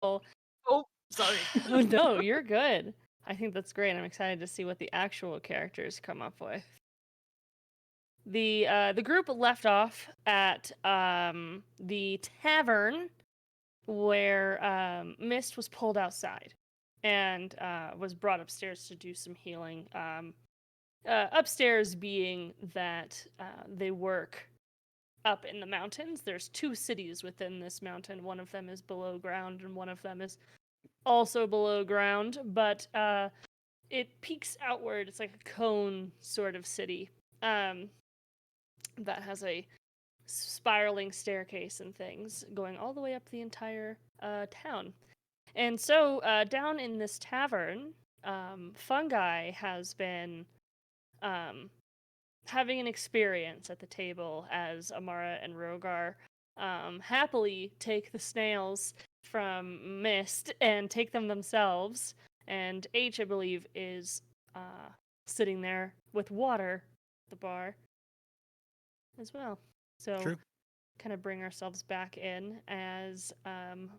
Oh, Oh, sorry. oh no, you're good. I think that's great. I'm excited to see what the actual characters come up with. The group left off at the tavern where Mist was pulled outside and was brought upstairs to do some healing. Upstairs being that they work up in the mountains. There's two cities within this mountain. One of them is below ground, and one of them is also below ground. But it peaks outward. It's like a cone sort of city that has a spiraling staircase and things going all the way up the entire town. And so down in this tavern, Fungi has been having an experience at the table as Amara and Rogar happily take the snails from Mist and take them themselves. And H, I believe, is sitting there with water at the bar as well. So, True. kind of bring ourselves back in as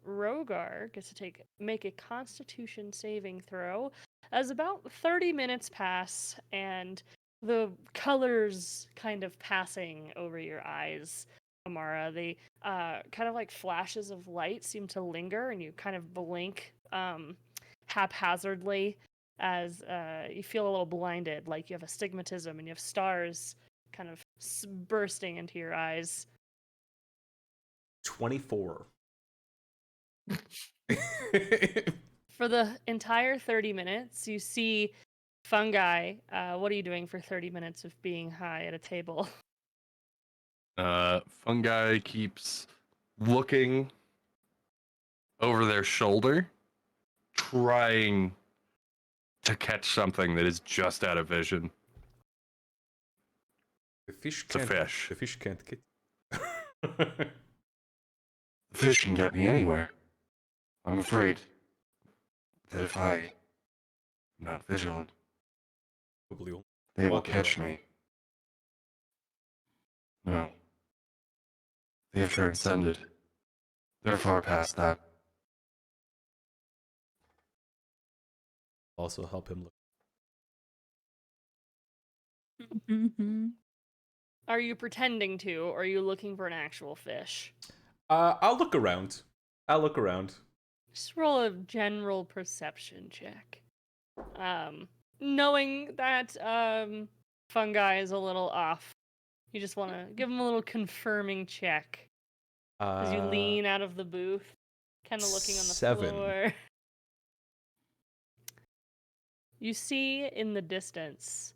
Rogar gets to make a Constitution saving throw as about 30 minutes pass and the colors kind of passing over your eyes, Amara. They kind of like flashes of light seem to linger, and you kind of blink haphazardly as you feel a little blinded, like you have astigmatism and you have stars kind of bursting into your eyes. 24. For the entire 30 minutes, you see Fungi. What are you doing for 30 minutes of being high at a table? Fungi keeps looking over their shoulder, trying to catch something that is just out of vision. The fish It's a can't. fish. The fish can't get. The fish can get me anywhere. I'm afraid that if I'm not vigilant, Probably won't. they will Walk catch around. me. No. They have transcended. They're far past that. Also help him look. Are you pretending to, or are you looking for an actual fish? I'll look around. Just roll a general perception check. Knowing that Fungi is a little off, you just want to give him a little confirming check. As you lean out of the booth, kind of looking on the 7. floor. You see in the distance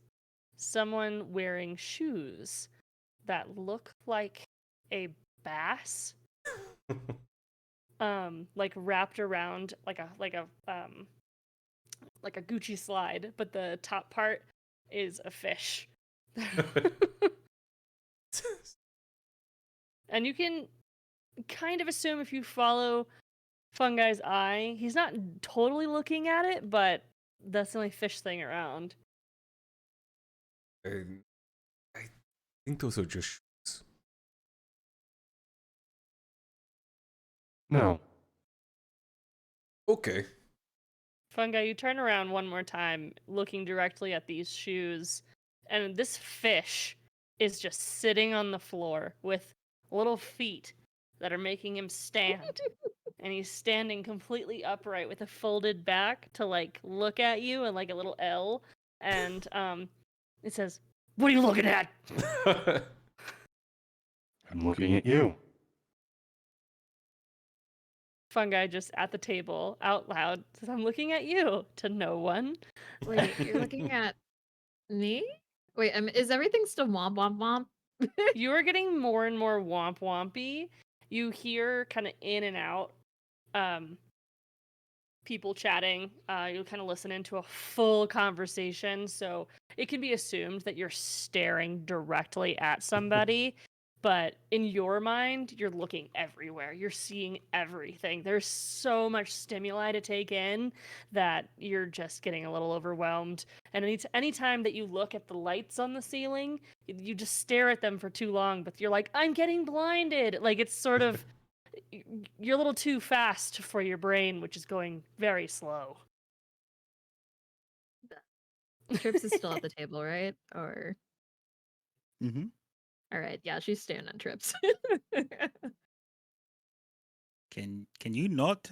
someone wearing shoes that look like a bass, like wrapped around like a Gucci slide, but the top part is a fish. And you can kind of assume if you follow Fungi's eye, he's not totally looking at it, but that's the only fish thing around. I think those are just shoes. No. Okay. Fungi, you turn around one more time, looking directly at these shoes, and this fish is just sitting on the floor with little feet that are making him stand. And he's standing completely upright with a folded back to like look at you and like a little L. And it says, "What are you looking at?" I'm looking at you. Fungi just at the table out loud says, "I'm looking at you," to no one. Wait, you're looking at me? Wait, is everything still womp womp womp? You are getting more and more womp wompy. You hear kind of in and out people chatting. You'll kind of listen into a full conversation, so it can be assumed that you're staring directly at somebody. But in your mind, you're looking everywhere. You're seeing everything. There's so much stimuli to take in that you're just getting a little overwhelmed. And anytime that you look at the lights on the ceiling, you just stare at them for too long. But you're like, I'm getting blinded. Like it's sort of, you're a little too fast for your brain, which is going very slow. Trips is still at the table, right? Or Mm-hmm. all right, yeah, she's staring at Trips. Can you not?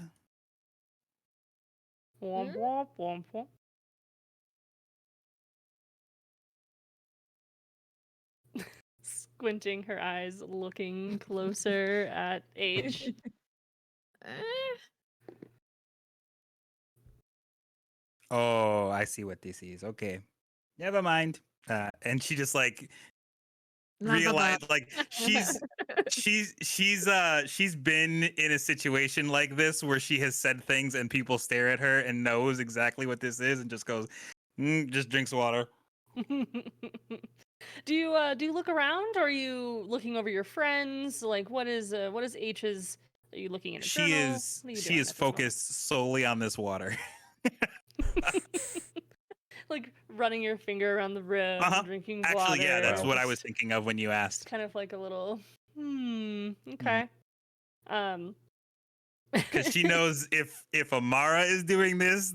Womp womp womp womp. Squinting her eyes, looking closer at H. Eh, Oh, I see what this is. Okay, never mind. And she just like Nah, bah, bah. realized like she's been in a situation like this where she has said things and people stare at her and knows exactly what this is and just goes, just drinks water. Do you look around, or are you looking over your friends? Like, what is H's? Are you looking at a She journal? is What are you she doing is at this moment? focused solely on this water. Like running your finger around the rim, Uh-huh. drinking water. Actually, yeah, that's Wow. what I was just thinking of when you asked. kind of like a little okay. Because she knows if Amara is doing this,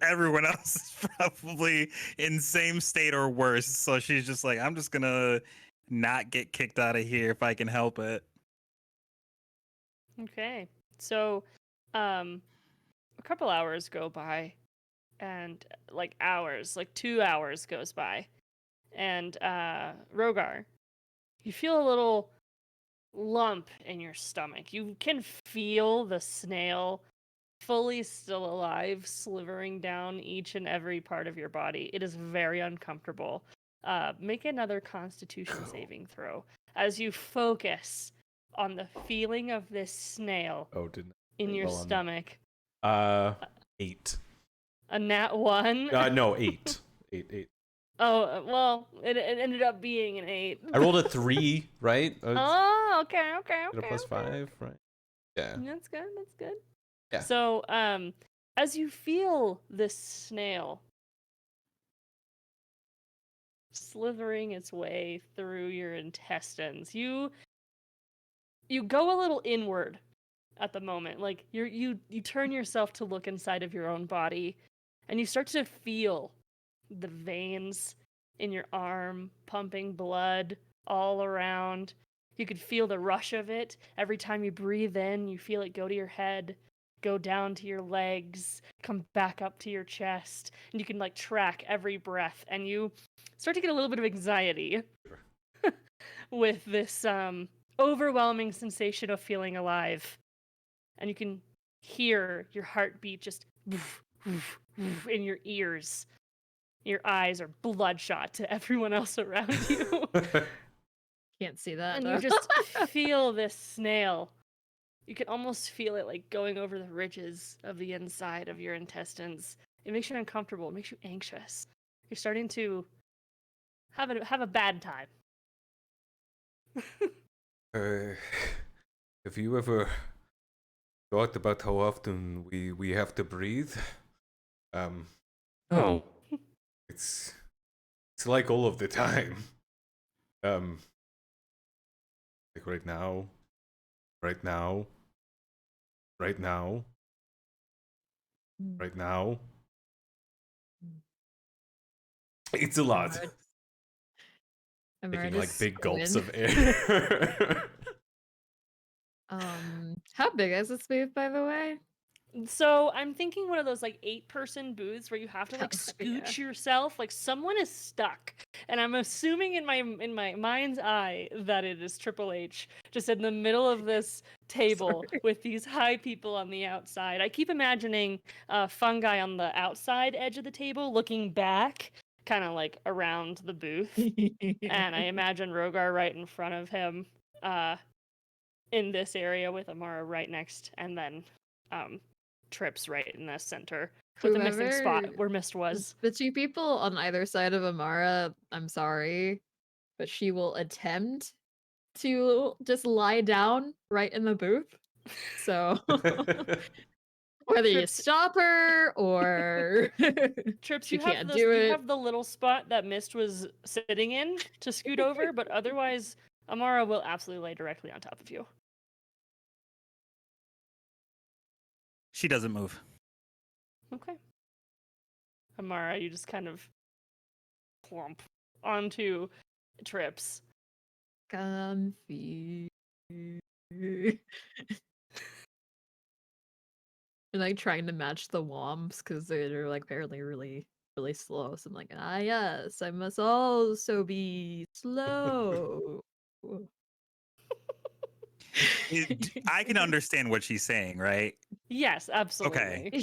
everyone else is probably in same state or worse. So she's just like, I'm just gonna not get kicked out of here if I can help it. Okay. So, a couple hours go by, and like 2 hours goes by, and Rogar, you feel a little lump in your stomach. You can feel the snail fully still alive, slivering down each and every part of your body. It is very uncomfortable. Make another Constitution saving throw as you focus on the feeling of this snail Oh, didn't. in your Well, on that. stomach. 8. A nat 1. No, 8. 8. Oh, well, it ended up being an 8. I rolled a 3, right? Oh, okay. Get a plus 5, right? Yeah. That's good. That's good. Yeah. So, as you feel this snail slithering its way through your intestines, you go a little inward at the moment. Like you turn yourself to look inside of your own body, and you start to feel the veins in your arm pumping blood all around. You could feel the rush of it every time you breathe in. You feel it go to your head, go down to your legs, come back up to your chest, and you can like track every breath, and you start to get a little bit of anxiety with this overwhelming sensation of feeling alive. And you can hear your heartbeat just in your ears. Your eyes are bloodshot to everyone else around you. Can't see that. And though. you just feel this snail. You can almost feel it like going over the ridges of the inside of your intestines. It makes you uncomfortable. It makes you anxious. You're starting to have a bad time. Have you ever thought about how often we have to breathe? Oh, It's like all of the time. Like right now. Mm. It's a lot. Amara Taking like just big gulps squint. of air. How big is this booth, by the way? So I'm thinking one of those like 8-person booths where you have to like Oh, scooch yourself, like someone is stuck, and I'm assuming in my mind's eye that it is Triple H just in the middle of this table Sorry. with these high people on the outside. I keep imagining Fungi on the outside edge of the table looking back, kind of like around the booth, and I imagine Rogar right in front of him, in this area with Amara right next, and then Trips right in the center with the missing spot Whoever- where Mist was. The two people on either side of Amara, I'm sorry, but she will attempt to just lie down right in the booth. So whether you Trips- stop her or Trips, she you have can't the do you it. have the little spot that Mist was sitting in to scoot over, but otherwise Amara will absolutely lay directly on top of you. She doesn't move. Okay. Amara, you just kind of plump onto Trips. Comfy. And like trying to match the womps because they're like apparently really slow. So I'm like, ah yes, I must also be slow. I can understand what she's saying, right? Yes, absolutely.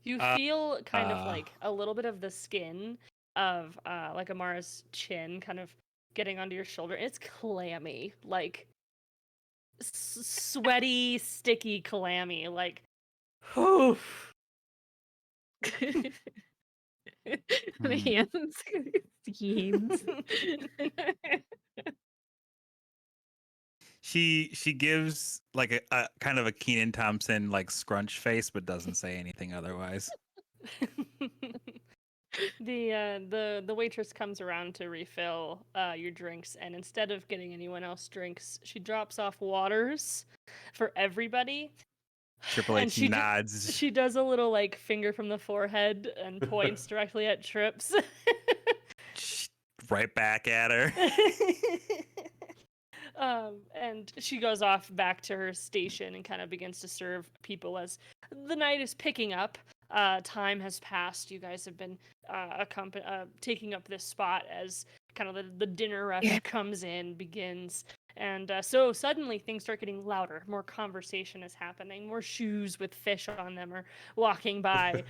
You feel kind of like a little bit of the skin of like Amara's chin kind of getting onto your shoulder. It's clammy, like sweaty, sticky, clammy. Like, oof. The hands. Hands. She gives like a kind of a Keenan Thompson like scrunch face, but doesn't say anything otherwise. The waitress comes around to refill your drinks, and instead of getting anyone else drinks, she drops off waters for everybody. Triple And H she nods. she does a little like finger from the forehead and points directly at Trips. Right back at her. And she goes off back to her station and kind of begins to serve people as the night is picking up. Time has passed. You guys have been taking up this spot as kind of the dinner rush comes in, begins. And so suddenly things start getting louder. More conversation is happening. More shoes with fish on them are walking by.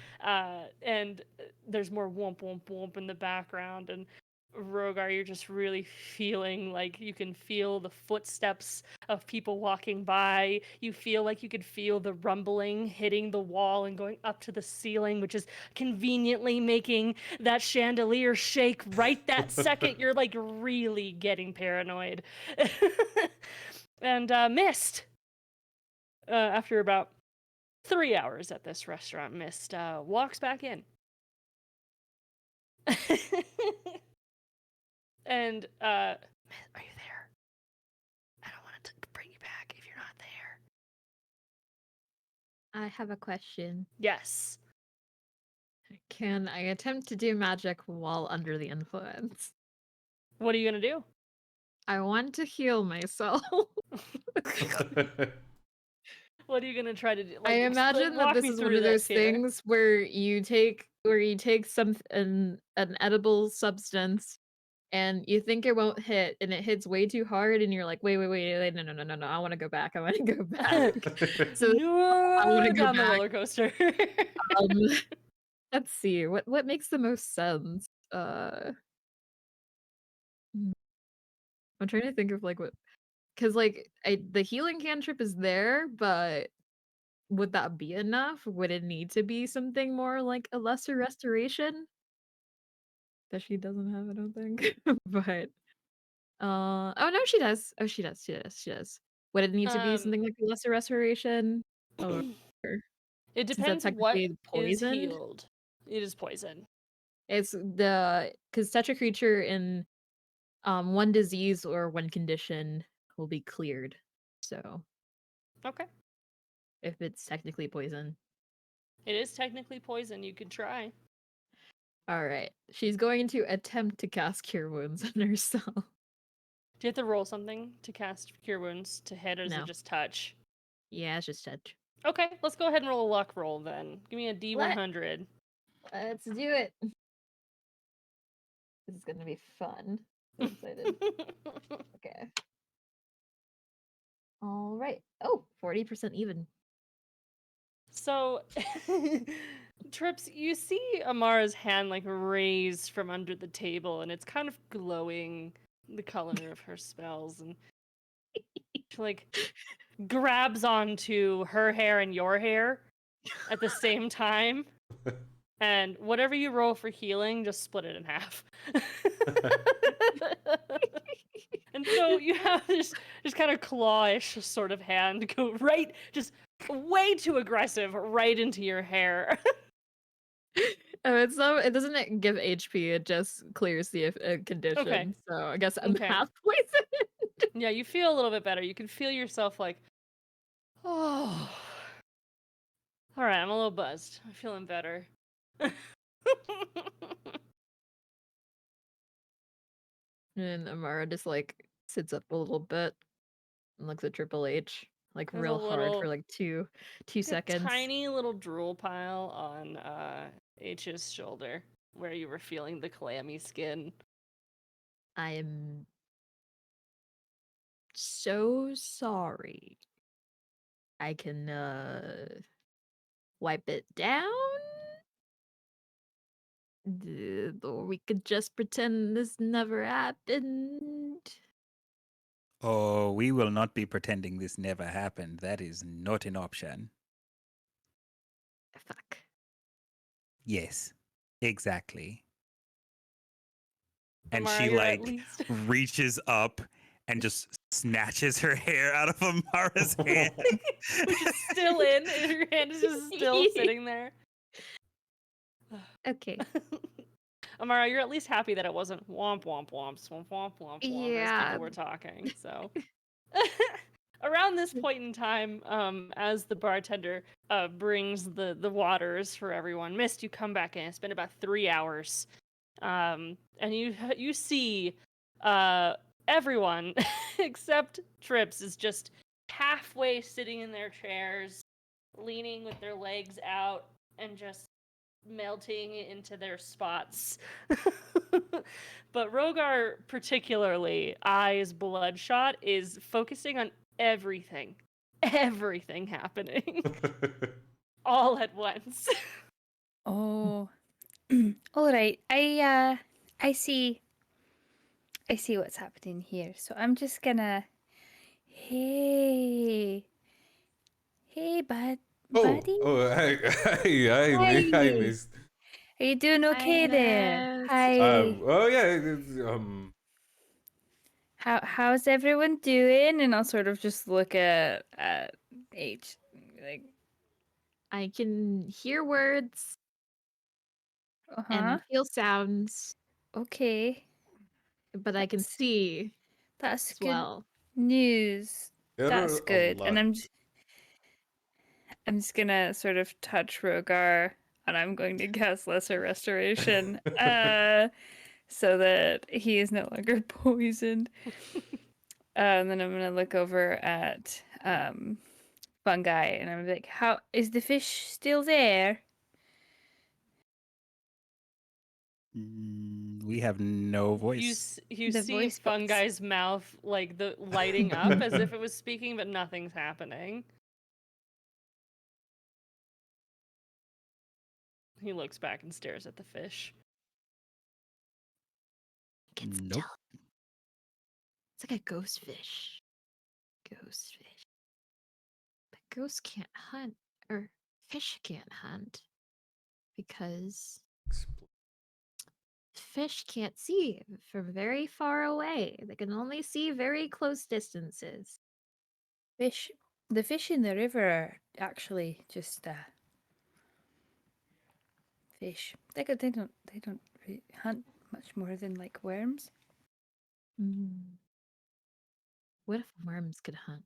And there's more womp womp womp in the background. And Rogar, you're just really feeling like you can feel the footsteps of people walking by. You feel like you could feel the rumbling hitting the wall and going up to the ceiling, which is conveniently making that chandelier shake right that second. You're like really getting paranoid. And Mist, after about 3 hours at this restaurant, Mist walks back in. And are you there? I don't want to bring you back if you're not there. I have a question. Yes. Can I attempt to do magic while under the influence? What are you gonna do? I want to heal myself. What are you gonna try to do? I imagine that walk this me is through one of this those here. things where you take an edible substance and you think it won't hit and it hits way too hard and you're like, wait, no, I want to go back. I want to go back. So No, wanna go down the back. roller coaster. um, let's see what makes the most sense. I'm trying to think of like what, because like the healing cantrip is there, but would that be enough? Would it need to be something more like a lesser restoration? That she doesn't have, I don't think. But oh no, she does. Oh, she does. Would it need to be something like a lesser restoration? Or It since that's depends what technically is poisoned? healed. It is poison. It's because such a creature in one disease or one condition will be cleared. So Okay. if it's technically poison. It is technically poison. You could try. All right. She's going to attempt to cast Cure Wounds on herself. Do you have to roll something to cast Cure Wounds to hit, or is No. it just touch? Yeah, it's just touch. Okay, let's go ahead and roll a luck roll then. Give me a D100. Let's do it. This is gonna be fun. I'm excited. Okay. All right. Oh, 40% even. So, Trips, you see Amara's hand like raised from under the table, and it's kind of glowing the color of her spells, and she like grabs onto her hair and your hair at the same time. And whatever you roll for healing, just split it in half. And so you have this just kind of clawish sort of hand go right, just way too aggressive, right into your hair. Oh, it doesn't give HP. It just clears the condition. So I guess I'm Okay. half poisoned. Yeah, you feel a little bit better. You can feel yourself like All right, I'm a little buzzed. I'm feeling better. And Amara just like sits up a little bit and looks at Triple H like There's a real hard for little- like two a seconds. tiny little drool pile on H's shoulder where you were feeling the clammy skin. I am so sorry. I can wipe it down. Or we could just pretend this never happened. Oh, we will not be pretending this never happened. That is not an option. Fuck. Yes, exactly. And Amara, she you're at like least- reaches up and just snatches her hair out of Amara's hand. which is still in, and your hand is just still sitting there. Okay. Amara, you're at least happy that it wasn't womp womp womp swomp womp womp womp as Yeah. people were talking. So around this point in time, as the bartender brings the waters for everyone, Mist, you come back in. It's been about 3 hours, and you see everyone except Trips is just halfway sitting in their chairs, leaning with their legs out, and just melting into their spots. But Rogar, particularly, eyes bloodshot, is focusing on everything happening all at once. Oh. All right. I see what's happening here. So I'm just gonna Hey. Hey, buddy. Hi, Hi. Miss. Are you doing okay there? Ness. Hi. Oh yeah, How's everyone doing? And I'll sort of just look at H. Like, I can hear words uh-huh. and feel sounds, Okay. but I can That's- see That's as good well. news. there That's are a good. And lot. I'm just gonna sort of touch Rogar, and I'm going to cast Lesser Restoration, so that he is no longer poisoned. And then I'm gonna look over at Fungi, and I'm like, "How is the fish still there?" We have no You voice. you The see voice box. Fungi's mouth like the lighting up as if it was speaking, but nothing's happening. He looks back and stares at the fish. Can Nope. tell. It's like a ghost fish. Ghost fish. But ghosts can't hunt, or fish can't hunt, because fish can't see from very far away. They can only see very close distances. The fish in the river are actually just fish. They don't really hunt much more than like worms. Mm. What if worms could hunt?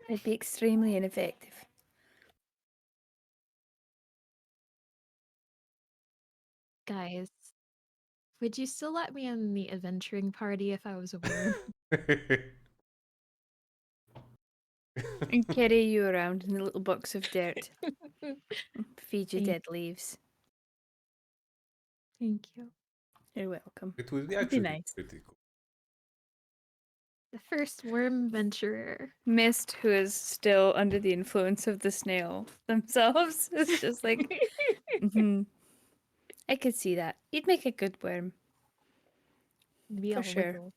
It'd be extremely ineffective. Guys, would you still let me in the adventuring party if I was a worm? And carry you around in a little box of dirt. Feed you Thank- dead leaves. Thank you. You're welcome. It would be It'd be actually nice. pretty cool. The first worm adventurer. Mist, who is still under the influence of the snail themselves, is just like, "Mhm. I could see that. You'd make a good worm. Be For all sure. wiggle.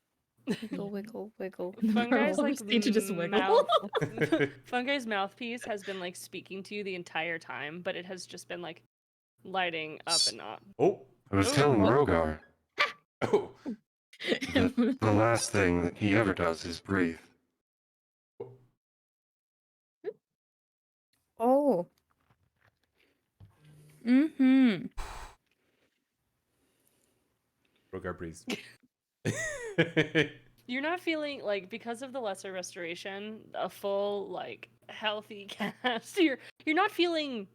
Wiggle, wiggle, wiggle. Fungi's like Need to just wiggle. mouth. Fungi's mouthpiece has been like speaking to you the entire time, but it has just been like lighting up and not. Oh, I was Oh, telling what? Rogar oh, that the last thing that he ever does is breathe. Oh. Mm-hmm. Rogar breeze. You're not feeling like, because of the lesser restoration, a full like healthy cast. You're not feeling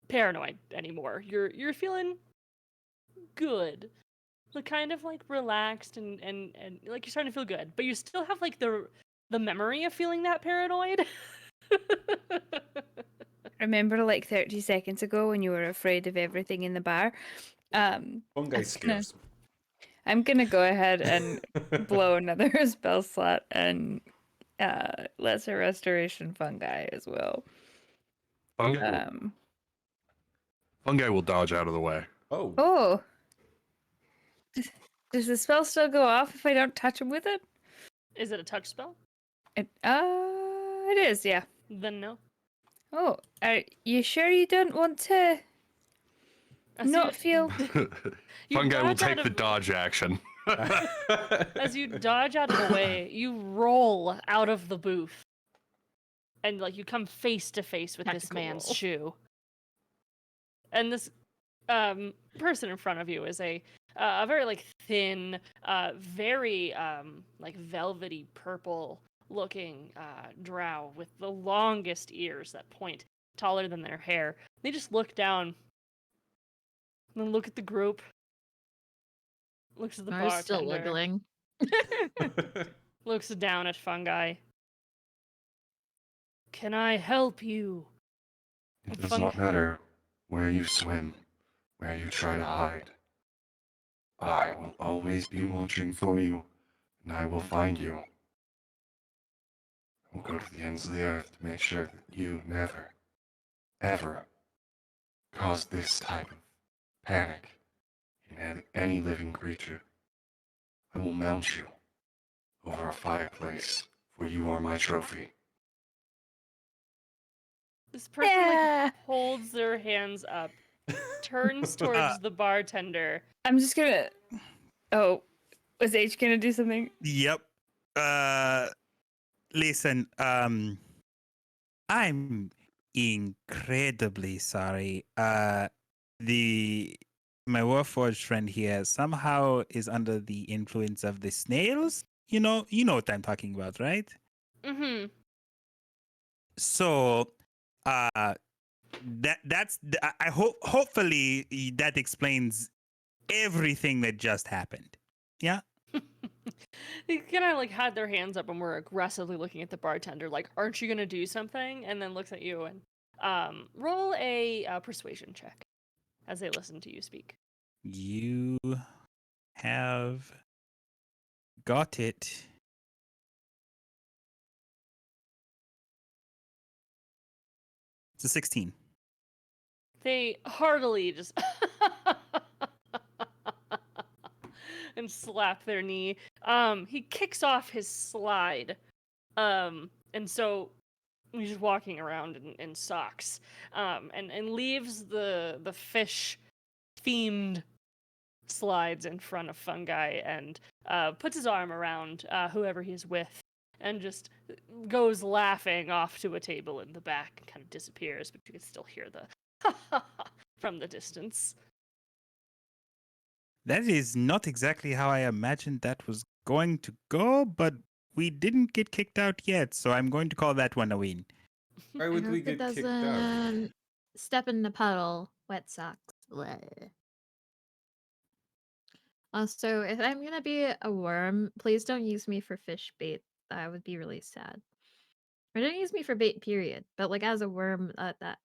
paranoid anymore. You're feeling good. Like kind of like relaxed and like you're starting to feel good, but you still have like the memory of feeling that paranoid. Remember like 30 seconds ago when you were afraid of everything in the bar? Fungi I'm gonna- scares me. I'm gonna go ahead and blow another spell slot and lesser restoration fungi as well. Um Fungi will dodge out of the way. Oh, oh, does the spell still go off if I don't touch him with it? Is it a touch spell? It is, yeah. Then no. Oh, are you sure you don't want to As not you- feel? you Fungi will dodge out take the of- dodge action. As you dodge out of the way, you roll out of the booth. And like you come face to face with this Tactical man's roll. shoe. And this person in front of you is a very like thin, very like velvety purple looking drow with the longest ears that point taller than their hair. They just look down and then look at the group. Looks at the Mara's still bartender. wiggling. Looks down at Fungi. Can I help you? It does Fun- not matter where you swim, where you try to hide. I will always be watching for you, and I will find you. I will go to the ends of the earth to make sure that you never, ever cause this type of panic in any living creature. I will mount you over a fireplace, for you are my trophy. This person Yeah. like, holds their hands up, turns towards the bartender. I'm just gonna. Oh, was H gonna do something? Yep. Listen, I'm incredibly sorry. My Warforged friend here somehow is under the influence of the snails. You know what I'm talking about, right? Mm-hmm. So, that's I hope hopefully that explains everything that just happened. Yeah. They kind of like had their hands up and were aggressively looking at the bartender, like, "Aren't you gonna do something?" And then looks at you and roll a persuasion check as they listen to you speak. You have got it. It's a 16. They heartily just and slap their knee. He kicks off his slide. And so he's just walking around in socks. And leaves the fish themed slides in front of Fungi and puts his arm around whoever he's with and just goes laughing off to a table in the back and kind of disappears, but you can still hear the from the distance. That is not exactly how I imagined that was going to go, but we didn't get kicked out yet, so I'm going to call that one a win. why I would we hope it get kicked out? doesn't step in the puddle. Wet socks. Bleh. Also, if I'm gonna be a worm, please don't use me for fish bait. That would be really sad. Or don't use me for bait, period. But like as a worm, that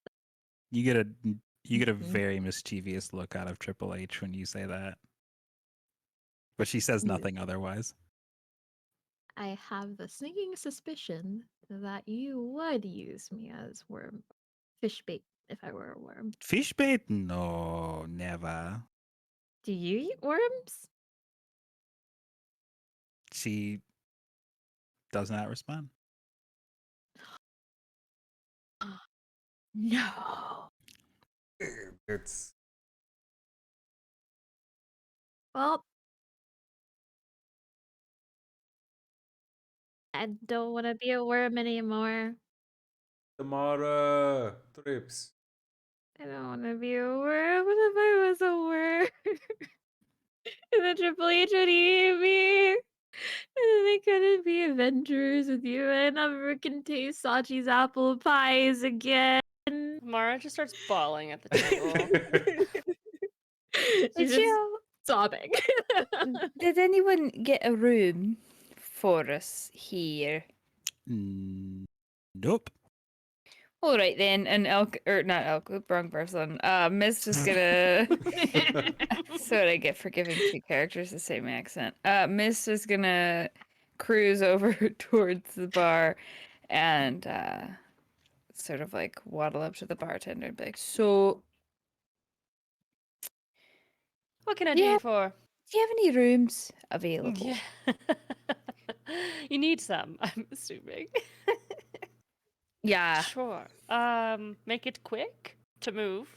You get a Mhm. very mischievous look out of Triple H when you say that. But she says Yeah. nothing otherwise. I have the sneaking suspicion that you would use me as worm fish bait if I were a worm. Fish bait? No, never. Do you eat worms? She does not respond. No. It's Well, I don't want to be a worm anymore. Tamara trips. I don't want to be a worm. What if I was a worm? And then Triple H would eat me? They couldn't be adventurers with you. I never can taste Sachi's apple pies again. Mara just starts bawling at the table. She's Did just you? sobbing. Did anyone get a room for us here? Nope. All right then, and not Elk, wrong person. Miss is gonna. That's what I get for giving two characters the same accent. Miss is gonna cruise over towards the bar, and sort of like waddle up to the bartender and be like, "So, What can I Yeah. do you for? do you have any rooms available?" Yeah. You need some, I'm assuming. Yeah. Sure. Make it quick to move.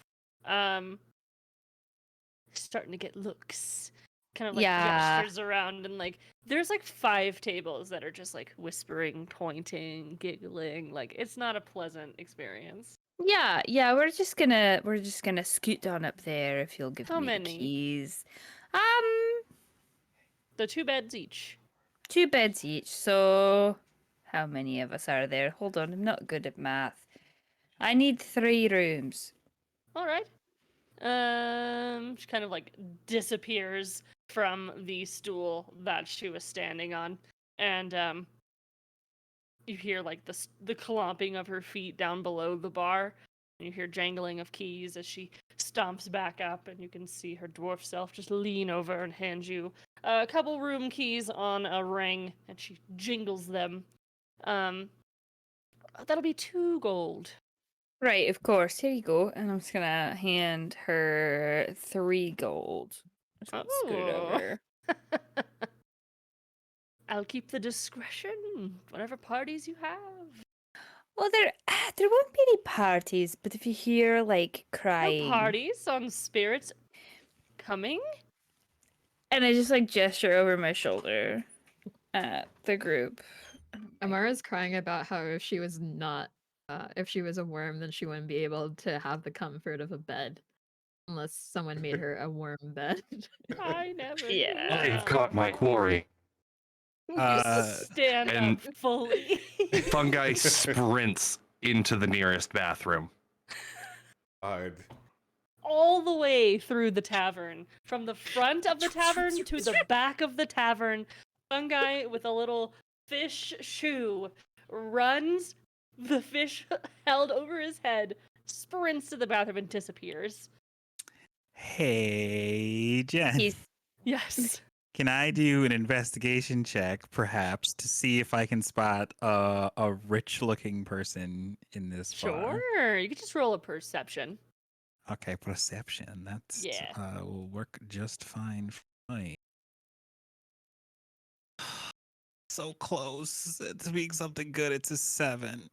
Starting to get looks. Kind of like Yeah. gestures around and like there's like 5 tables that are just like whispering, pointing, giggling. Like it's not a pleasant experience. Yeah, we're just gonna scoot on up there if you'll give How me many? the keys. The 2 beds each. 2 beds each, so how many of us are there? Hold on, I'm not good at math. I need 3 rooms. All right. She kind of like disappears from the stool that she was standing on, and you hear like the clomping of her feet down below the bar, and you hear jangling of keys as she stomps back up, and you can see her dwarf self just lean over and hand you a couple room keys on a ring, and she jingles them. That'll be 2 gold. Right, of course. Here you go. And I'm just gonna hand her 3 gold. Just gonna scoot Oh. over. I'll keep the discretion, whatever parties you have. Well, there won't be any parties, but if you hear like No crying, parties on spirits coming? and I just like gesture over my shoulder at the group. Amara's crying about how if she was not, if she was a worm, then she wouldn't be able to have the comfort of a bed. Unless someone made her a worm bed. I never. Yeah. I knew have that. caught my quarry. You Uh, stand and up fully. Fungi sprints into the nearest bathroom. God. All the way through the tavern, from the front of the tavern to the back of the tavern. Fungi with a little fish shoe runs, the fish held over his head, sprints to the bathroom and disappears. Hey, Jen. He's Yes. Can I do an investigation check, perhaps, to see if I can spot a rich-looking person in this bar? Sure. You could just roll a perception. Okay, perception. That's Yeah. will work just fine for me. So close to being something good. It's a 7.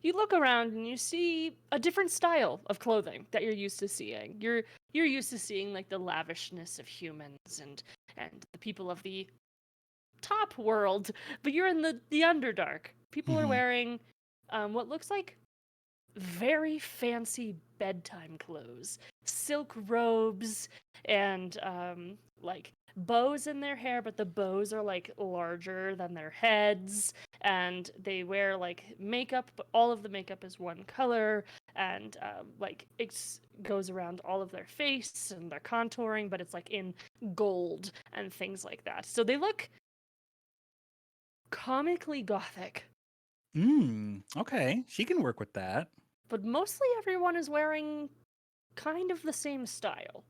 You look around and you see a different style of clothing that you're used to seeing. You're used to seeing like the lavishness of humans and the people of the top world, but you're in the Underdark. People are Mhm. wearing what looks like very fancy bedtime clothes, silk robes, and like bows in their hair, but the bows are like larger than their heads, and they wear like makeup, but all of the makeup is one color, and like it goes around all of their face and their contouring, but it's like in gold and things like that. So they look comically gothic. Okay, she can work with that. But mostly everyone is wearing kind of the same style.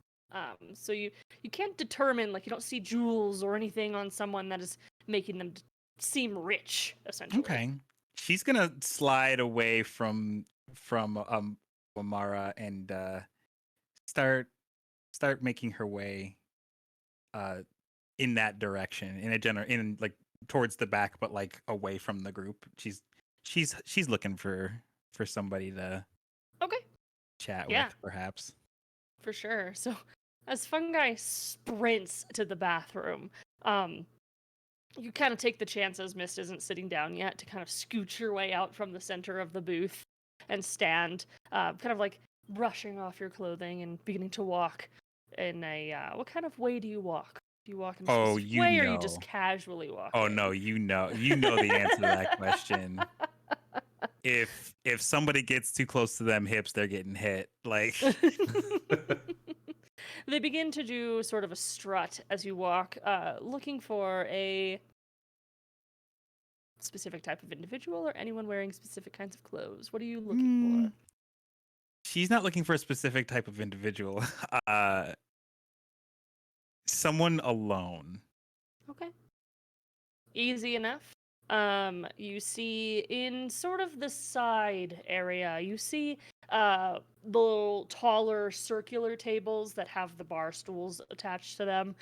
So you can't determine, like, you don't see jewels or anything on someone that is making them seem rich, essentially. Okay, she's gonna slide away from Amara and start making her way in that direction, in like towards the back, but like away from the group. She's looking for somebody to Okay, chat Yeah. with, perhaps. for sure. So as Fungi sprints to the bathroom, you kind of take the chances Mist isn't sitting down yet to kind of scooch your way out from the center of the booth and stand, kind of like brushing off your clothing and beginning to walk in a, what kind of way do you walk? Do you walk into Oh, a you way, or you just know. casually walk Oh in? no, you know the answer to that question. If somebody gets too close to them hips, they're getting hit. Like They begin to do sort of a strut as you walk, looking for a specific type of individual or anyone wearing specific kinds of clothes. What are you looking for? she's not looking for a specific type of individual. Someone alone. Okay. Easy enough. You see in sort of the side area, you see the little taller circular tables that have the bar stools attached to them.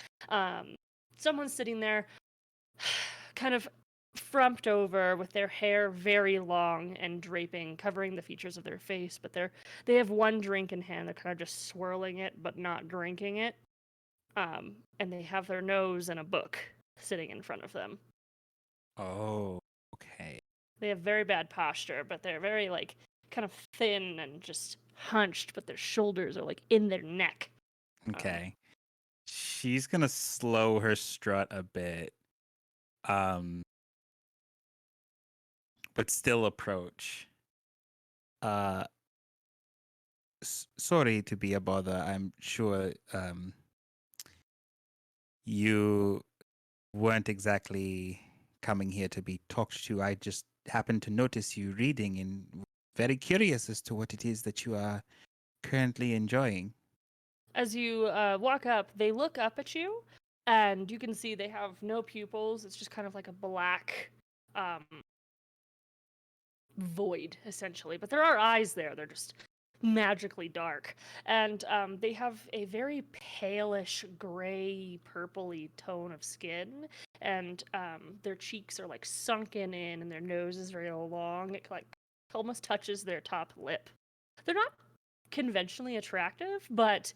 Someone's sitting there, kind of frumped over with their hair very long and draping, covering the features of their face, but they have one drink in hand. They're kind of just swirling it, but not drinking it. And they have their nose and a book sitting in front of them. Oh, okay. They have very bad posture, but they're very like kind of thin and just hunched, but their shoulders are like in their neck. Okay. She's gonna slow her strut a bit. But still approach. Sorry to be a bother. I'm sure you weren't exactly coming here to be talked to. I just happened to notice you reading and very curious as to what it is that you are currently enjoying. As you walk up, they look up at you, and you can see they have no pupils. It's just kind of like a black void, essentially. But there are eyes there. They're just magically dark. And they have a very palish, gray, purpley tone of skin. And their cheeks are like sunken in, and their nose is very long. It like almost touches their top lip. They're not conventionally attractive, but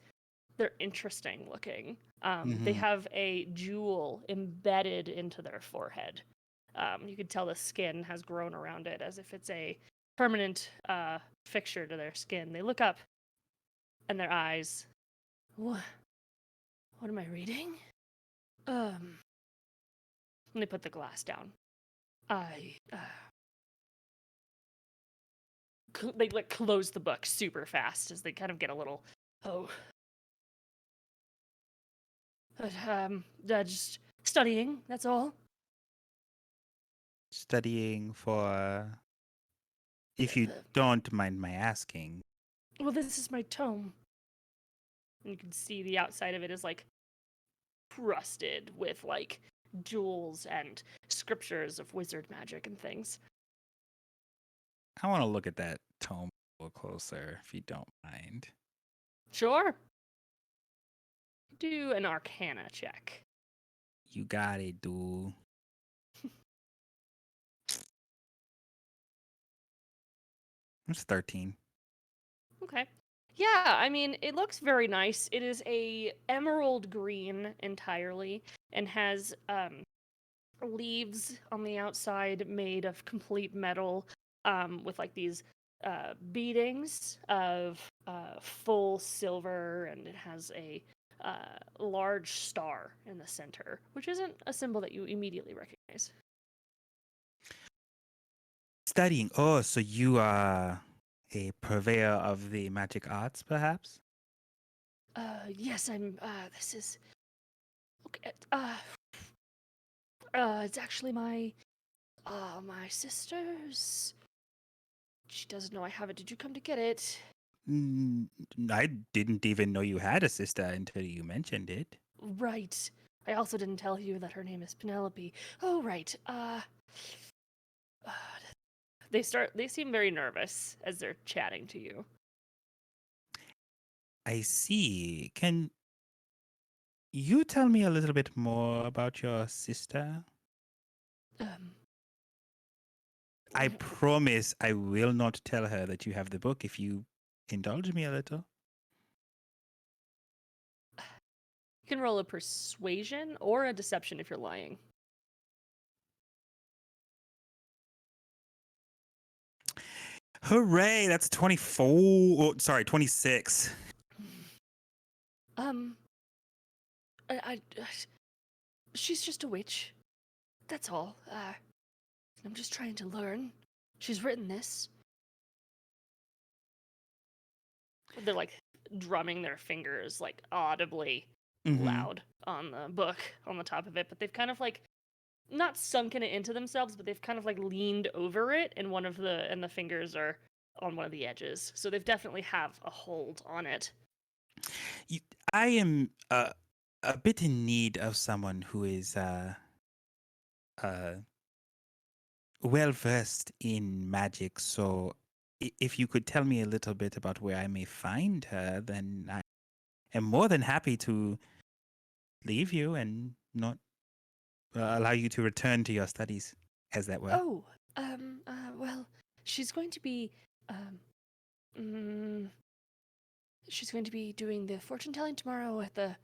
they're interesting looking. They Mhm. have a jewel embedded into their forehead. You can tell the skin has grown around it as if it's a permanent fixture to their skin. They look up, and their eyes. What am I reading? And they put the glass down. They like close the book super fast as they kind of get a little. Oh. But just studying. That's all. Studying for, if you don't mind my asking. Well, this is my tome. And you can see the outside of it is like crusted with like jewels and scriptures of wizard magic and things. I want to look at that tome a little closer, if you don't mind. Sure. Do an Arcana check. You got it, dude. It's 13. Okay. Yeah, I mean, it looks very nice. It is a emerald green entirely and has leaves on the outside made of complete metal with like these beadings of full silver, and it has a large star in the center, which isn't a symbol that you immediately recognize. Studying. Oh, so you are a purveyor of the magic arts, perhaps? Yes, I'm. This is. Okay. It's actually my sister's. She doesn't know I have it. Did you come to get it? I didn't even know you had a sister until you mentioned it. Right. I also didn't tell you that her name is Penelope. Oh, right. They seem very nervous as they're chatting to you. I see. Can you tell me a little bit more about your sister? I promise I will not tell her that you have the book if you indulge me a little. You can roll a persuasion or a deception if you're lying. Hooray, that's 24. Oh, sorry, 26. I She's just a witch. That's all. I'm just trying to learn. She's written this. They're like drumming their fingers like audibly Mhm. loud on the book on the top of it, but they've kind of like not sunken it into themselves, but they've kind of like leaned over it, and the fingers are on one of the edges. So they've definitely have a hold on it. I am a bit in need of someone who is well versed in magic. So, if you could tell me a little bit about where I may find her, then I am more than happy to leave you and not allow you to return to your studies, as that were. Oh, well, she's going to be, she's going to be doing the fortune telling tomorrow at the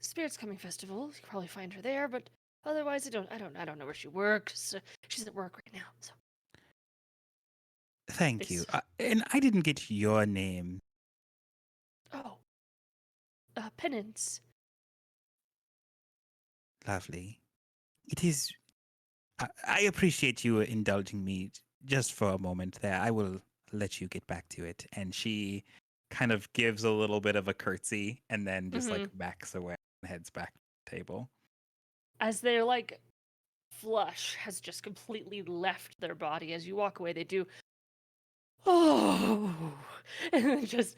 Spirits Coming Festival. You can probably find her there, but otherwise, I don't know where she works. She's at work right now, so. Thank you. It's- And I didn't get your name. Oh, Penance. Lovely. It is. I appreciate you indulging me just for a moment there. I will let you get back to it. And she kind of gives a little bit of a curtsy and then just like backs away and heads back to the table. As their like flush has just completely left their body, as you walk away, they do, oh, and then just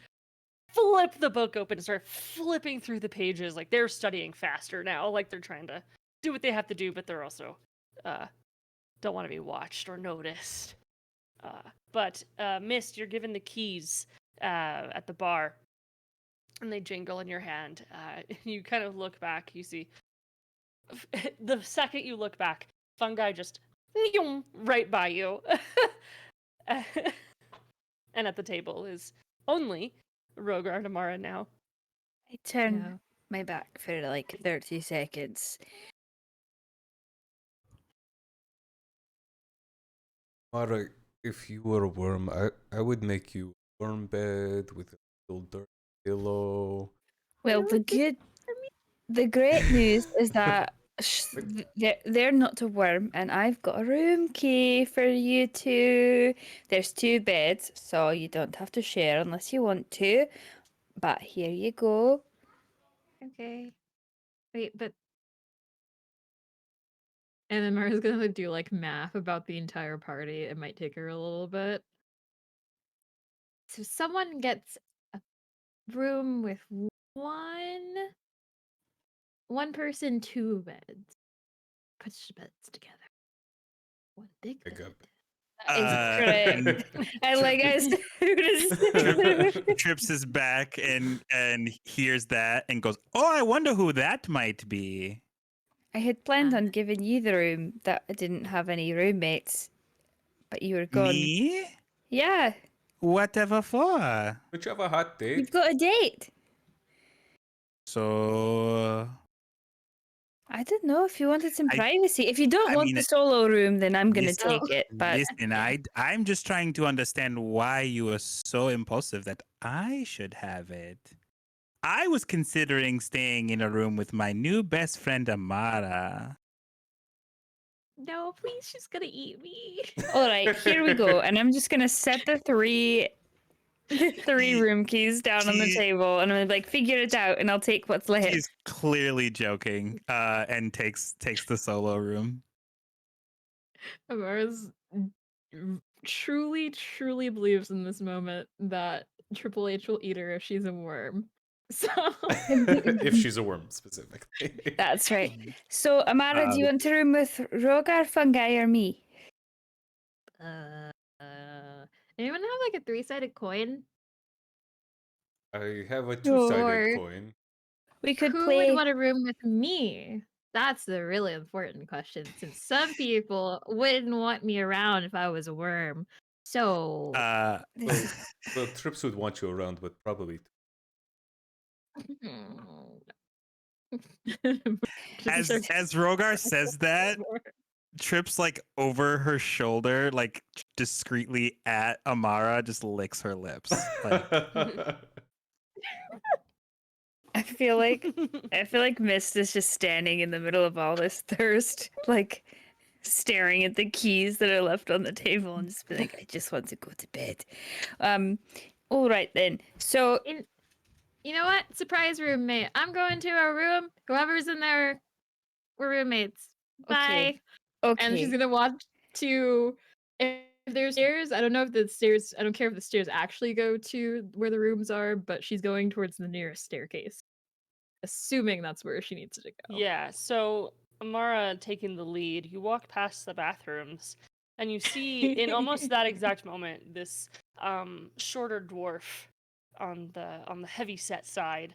flip the book open and start flipping through the pages. Like they're studying faster now. Like they're trying to do what they have to do, but they're also don't want to be watched or noticed. But Mist, you're given the keys at the bar, and they jingle in your hand. You kind of look back. You see, the second you look back, fungi just right by you. And at the table is only Rogar and Amara now. I turn Yeah. my back for like 30 seconds. Mara, if you were a worm, I would make you a worm bed with a little dirt pillow. Well, the great news is that they're not a worm, and I've got a room key for you two. There's 2 beds, so you don't have to share unless you want to. But here you go. Okay. Wait, but. And then Mara's gonna do like math about the entire party. It might take her a little bit. So someone gets a room with one person, 2 beds. Put your beds together. One big Big bed. up. Is correct. I like as Trips is back and hears that and goes, "Oh, I wonder who that might be." I had planned on giving you the room that didn't have any roommates, but you were gone. Me? Yeah, Whatever for? Would you have a hot date? you've got a date. So I don't know if you wanted some I- privacy. If you don't I want mean, the solo room, then I'm gonna listen- take it. But listen, I'm just trying to understand why you are so impulsive that I should have it. I was considering staying in a room with my new best friend Amara. No, please, she's gonna eat me. all right, here we go. And I'm just gonna set the three room keys down on the She- table, and I'm gonna be like, figure it out, and I'll take what's left. She's clearly joking, and takes the solo room. Amara's truly, truly believes in this moment that Triple H will eat her if she's a worm. So If she's a worm, specifically. That's right. So, Amara, do you want to room with Rogar, Fungi, or me? anyone have like a 3-sided coin? I have a two-sided Sure. coin. We could Who play. would want to room with me? That's the really important question, since some people wouldn't want me around if I was a worm. So Well, Trips would want you around, but probably As Rogar says that, Trips like over her shoulder, like discreetly at Amara, just licks her lips. Like, I feel like Mist is just standing in the middle of all this thirst, like staring at the keys that are left on the table and just be like, I just want to go to bed. All right then. So You know what? Surprise roommate. I'm going to our room. Whoever's in there, we're roommates. Bye. okay. And she's gonna walk to if there's stairs. I don't know if the stairs. I don't care if the stairs actually go to where the rooms are, but she's going towards the nearest staircase, assuming that's where she needs to go. Yeah, so Amara taking the lead, you walk past the bathrooms and you see in almost that exact moment this shorter dwarf on the heavy set side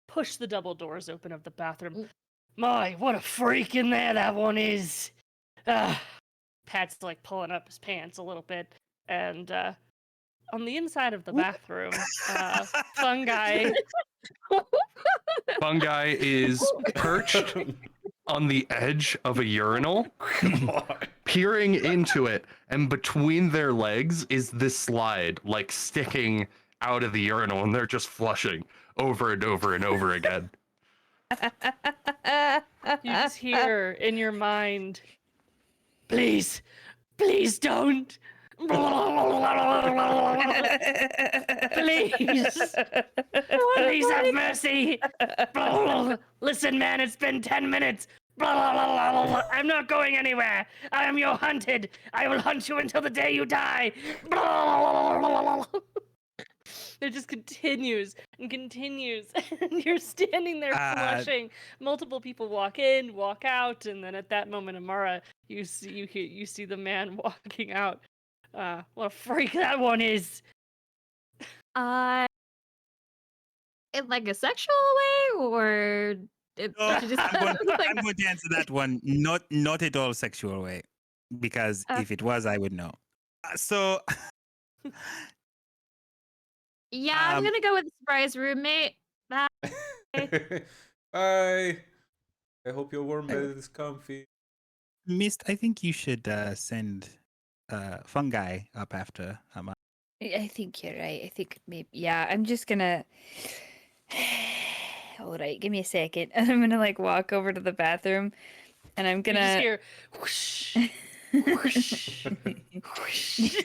push the double doors open of the bathroom. My, what a freak in there that one is. Pat's like pulling up his pants a little bit, and on the inside of the bathroom, Fungi Fungi is perched on the edge of a urinal, peering into it, and between their legs is this slide, like sticking out of the urinal, and they're just flushing over and over and over again. you just hear in your mind, please, please don't. Please, please have mercy. Listen, man, it's been 10 minutes. I'm not going anywhere. I am your hunted. I will hunt you until the day you die. It just continues and continues, and you're standing there flushing. Multiple people walk in, walk out, and then at that moment, Amara, you see the man walking out. What a freak that one is! In like a sexual way, or Oh, she just I'm like, going to answer that one. Not at all sexual way, because if it was, I would know. So, yeah, I'm gonna go with the surprise roommate. Bye. Bye. I hope your warm bed is comfy. Mist, I think you should send Fungi up after Amara. I think you're right. I think maybe, yeah, I'm just gonna. All right, give me a second. And I'm gonna like walk over to the bathroom and I'm You gonna. just hear whoosh, whoosh, whoosh.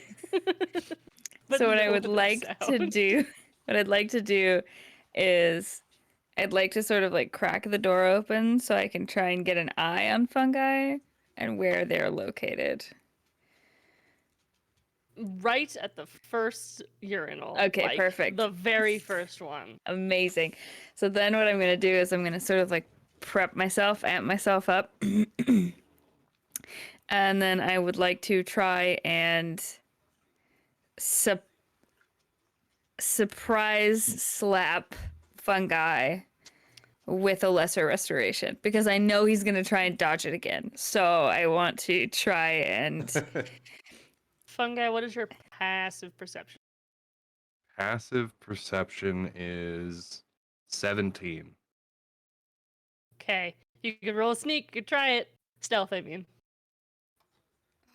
But So what I no would other like to sound. do, what I'd like to do is I'd like to sort of like crack the door open so I can try and get an eye on Fungi and where they're located. Right at the first urinal. Okay, like, perfect. The very first one. Amazing. So then what I'm going to do is I'm going to sort of like prep myself, amp myself up. And then I would like to try and surprise slap Fungi with a lesser restoration because I know he's going to try and dodge it again. So I want to try and Fungi, what is your passive perception? Passive perception is 17. Okay. You could roll a sneak, you could try it. Stealth, I mean.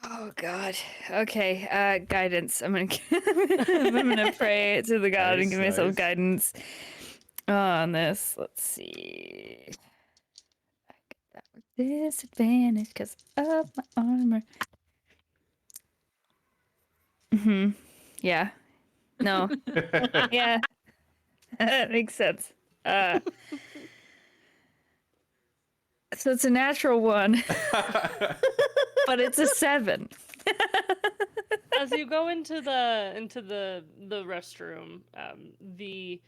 Oh God. Okay. Guidance. I'm gonna pray to the God and give myself Nice. guidance on this. Let's see. I get that with disadvantage because of my armor. Yeah. No. Yeah. That makes sense. So it's a natural one, but it's a 7. As you go into the restroom, the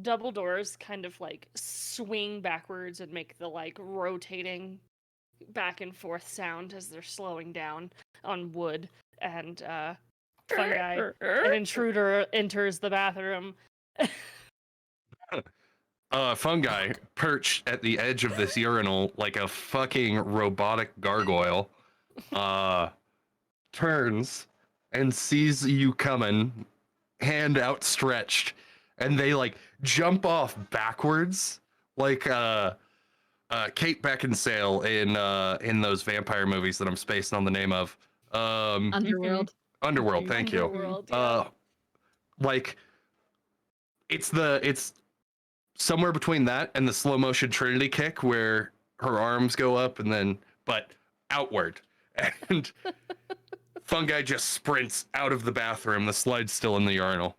double doors kind of like swing backwards and make the like rotating back and forth sound as they're slowing down on wood, and Fungi, an intruder enters the bathroom. Fungi perched at the edge of this urinal like a fucking robotic gargoyle, turns and sees you coming, hand outstretched, and they like jump off backwards like Kate Beckinsale in those vampire movies that I'm spacing on the name of. Underworld. Underworld, thank you. Underworld, yeah. Like it's somewhere between that and the slow motion Trinity kick where her arms go up and then, but outward. And Fungi just sprints out of the bathroom. The slide's still in the urinal.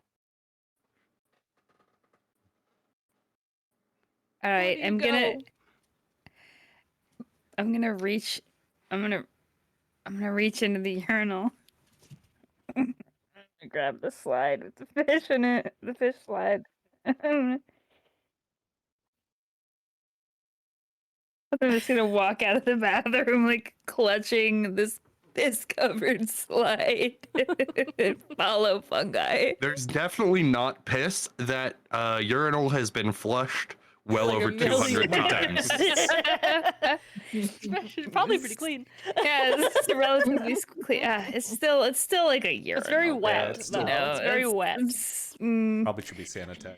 All right, do you I'm gonna reach. I'm gonna reach into the urinal. I'm gonna grab the slide with the fish in it. The fish slide. I'm just gonna walk out of the bathroom like clutching this piss-covered slide. Follow Fungi. There's definitely not piss. That urinal has been flushed well Like a over 200 million times. Probably pretty clean. Yeah, it's relatively clean. It's still like a year. It's very wet. Yeah, it's though. still- It's very wet. Probably should be sanitized.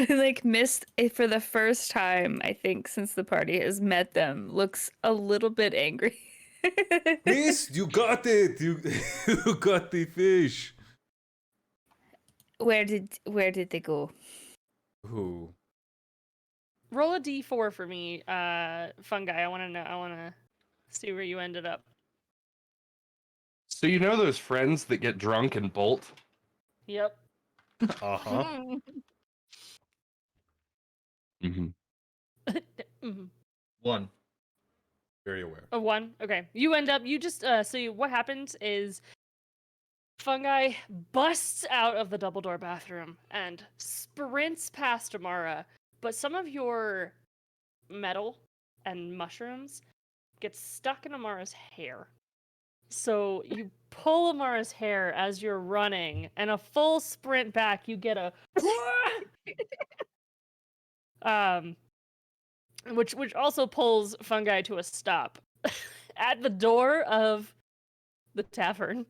Like Mist for the first time, I think, since the party has met them, looks a little bit angry. Mist, you got it. You got the fish. Where did they go? Who? Roll a d4 for me, Fungi. I want to know. I want to see where you ended up. So you know those friends that get drunk and bolt? Yep. Uh-huh. Mm-hmm. Mhm. 1. Very aware. A 1. Okay. You end up. You just. What happens is, Fungi busts out of the double door bathroom and sprints past Amara, but some of your metal and mushrooms get stuck in Amara's hair. So you pull Amara's hair as you're running, and a full sprint back, you get a which also pulls Fungi to a stop at the door of the tavern.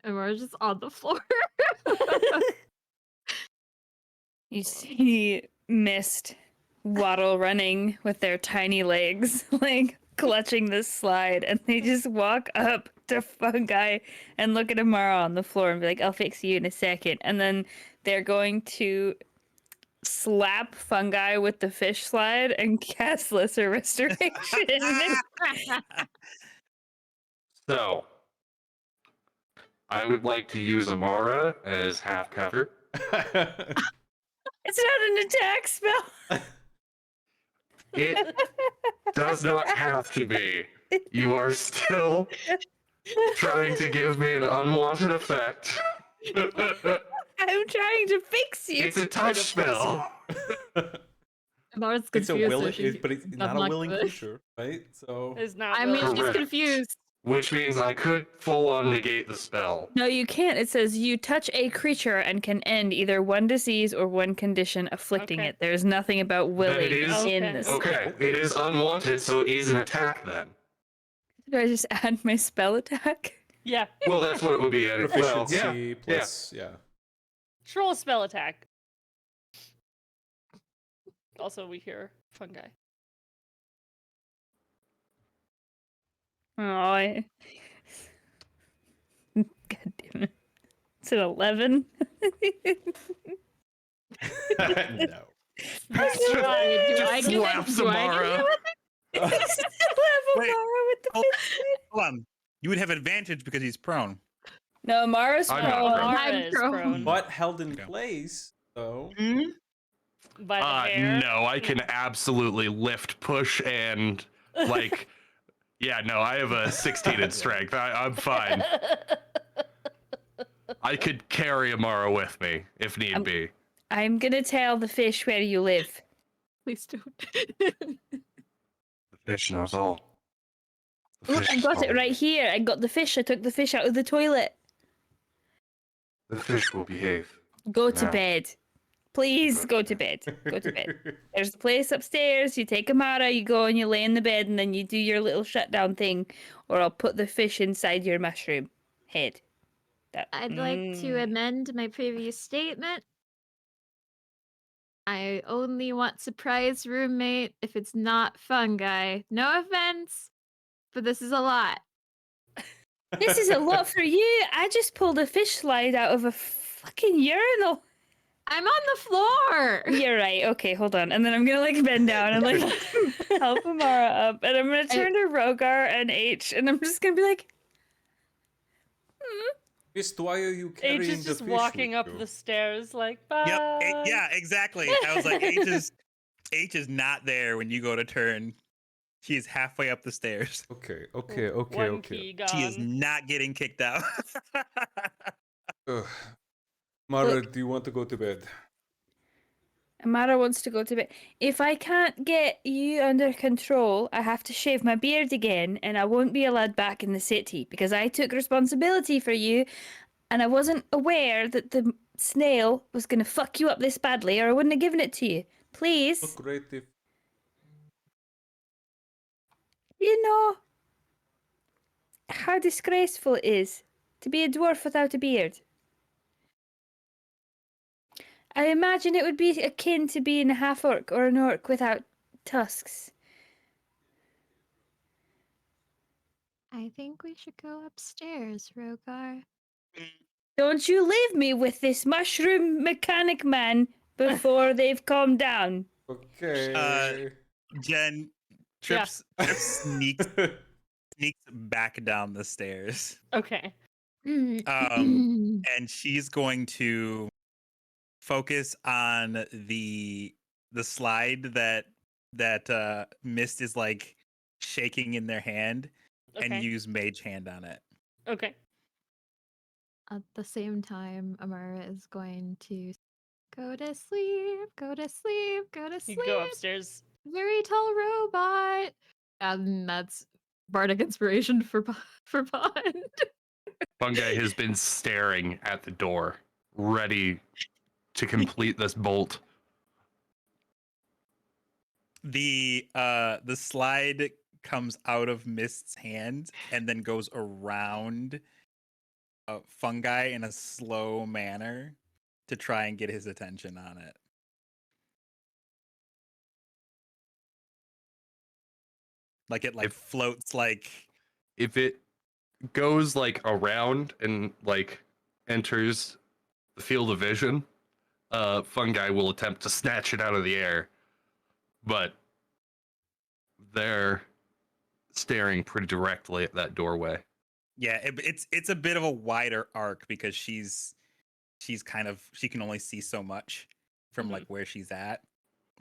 And we're just on the floor. You see Mist waddle running with their tiny legs, like clutching this slide, and they just walk up to Fungi and look at Amara on the floor and be like, "I'll fix you in a second." And then they're going to slap Fungi with the fish slide and cast Lesser Restoration. So, I would like to use Amara as half cover. It's not an attack spell. It does not have to be. You are still trying to give me an unwanted effect. I'm trying to fix you. It's a touch spell. Mara's It's a confused. so willing, she- but it's not a not willing good. creature, right? So Is not. I mean, willing. she's Correct. confused. Which means I could full on negate the spell. No, you can't. It says you touch a creature and can end either one disease or one condition afflicting Okay. it. There's nothing about willing is- in Okay. this. Okay, it is unwanted, so it is an attack then. Do I just add my spell attack? Yeah. Well, that's what it would be. Well, proficiency yeah. plus, yeah. Just roll a spell attack. Also, we hear Fungi. Oh, God damn it. It's an 11. No. Do I Just get it? slaps Do I get Amara. Wait, Amara with the hold- fish. Hold on. You would have advantage because he's prone. No, Amara's I'm prone. not prone. Amara is prone. prone. But held in Okay. place, though. By the hair. No, I can absolutely lift, push, and like, yeah, no, I have a 16 in strength. I'm fine. I could carry Amara with me if need be. I'm gonna tell the fish where you live. Please don't. The fish knows all. The Look, I fish got it told right me. here. I got the fish. I took the fish out of the toilet. The fish will behave. Go to Yeah. bed. Please go to bed. Go to bed. There's a place upstairs. You take Amara, you go and you lay in the bed, and then you do your little shutdown thing, or I'll put the fish inside your mushroom head. I'd like to amend my previous statement. I only want surprise roommate if it's not fungi. No offense, but this is a lot. This is a lot for you. I just pulled a fish slide out of a fucking urinal. I'm on the floor. You're right. Okay, hold on. And then I'm gonna like bend down and like help Amara up, and I'm gonna turn to Rogar and H, and I'm just gonna be like, Mist, why are you carrying H is the just fish walking with up you? the stairs like, bye. Yep. Yeah, exactly. I was like, H is not there when you go to turn. She is halfway up the stairs. Okay. One key gone. She is not getting kicked out. Ugh. Mara, Look. do you want to go to bed? Amara wants to go to bed. If I can't get you under control, I have to shave my beard again, and I won't be allowed back in the city because I took responsibility for you, and I wasn't aware that the snail was gonna fuck you up this badly, or I wouldn't have given it to you. Please, Not great if you know how disgraceful it is to be a dwarf without a beard. I imagine it would be akin to being a half orc or an orc without tusks. I think we should go upstairs, Rogar. Don't you leave me with this mushroom mechanic man before they've calmed down. Okay. Jen, Trips sneaks back down the stairs. Okay. And she's going to focus on the slide that Mist is like shaking in their hand Okay. and use Mage Hand on it. Okay. At the same time, Amara is going to go to sleep, go to sleep, go to You sleep. go upstairs. Very tall robot. And that's bardic inspiration for Bond. Fungi has been staring at the door, ready to complete this bolt. The slide comes out of Mist's hand and then goes around Fungi in a slow manner to try and get his attention on it. Like it floats like If it goes like around and like enters the field of vision, Fungi will attempt to snatch it out of the air, but they're staring pretty directly at that doorway. yeah, it's a bit of a wider arc because she's kind of she can only see so much from like where she's at.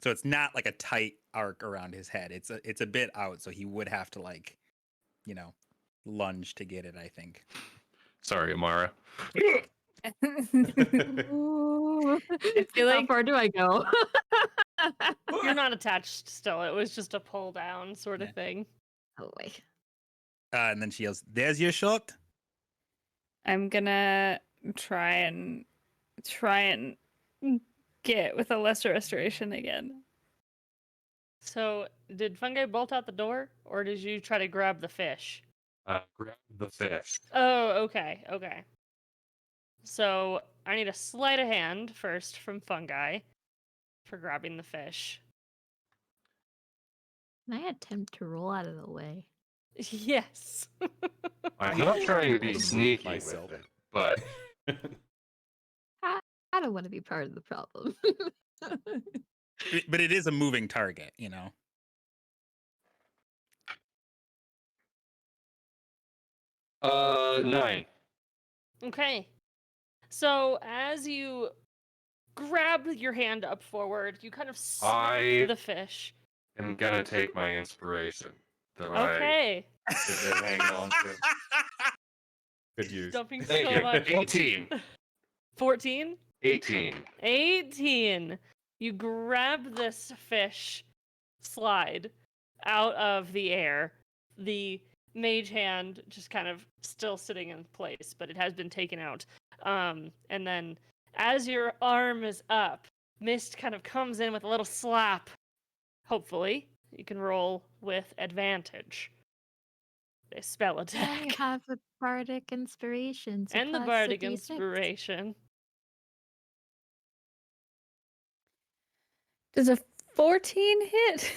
So it's not like a tight arc around his head. It's a bit out, so he would have to like, you know, lunge to get it, I think. Sorry, Amara. Ooh. I feel How like far do I go? You're not attached still. It was just a pull down sort of Yeah. thing. Oh wait. And then she yells, "There's your shot." I'm gonna try and get with a lesser restoration again. So, did Fungi bolt out the door, or did you try to grab the fish? Grab the fish. Oh, okay, okay. So, I need a sleight of hand first from Fungi for grabbing the fish. Can I attempt to roll out of the way? Yes. I'm not trying to be Remove sneaky myself. with it, but I don't want to be part of the problem. But it is a moving target, you know. Nine. Okay. So, as you grab your hand up forward, you kind of snap I- the fish. I'm gonna take my inspiration that Okay. I've been hanging on to. Good use. Dumping Thank so you. much. 18. 14? 18. 18. You grab this fish slide out of the air. The mage hand just kind of still sitting in place, but it has been taken out. And then as your arm is up, Mist kind of comes in with a little slap. Hopefully, you can roll with advantage. A spell I attack. have a bardic inspiration. So And the plus a bardic D6. inspiration. Does a 14 hit?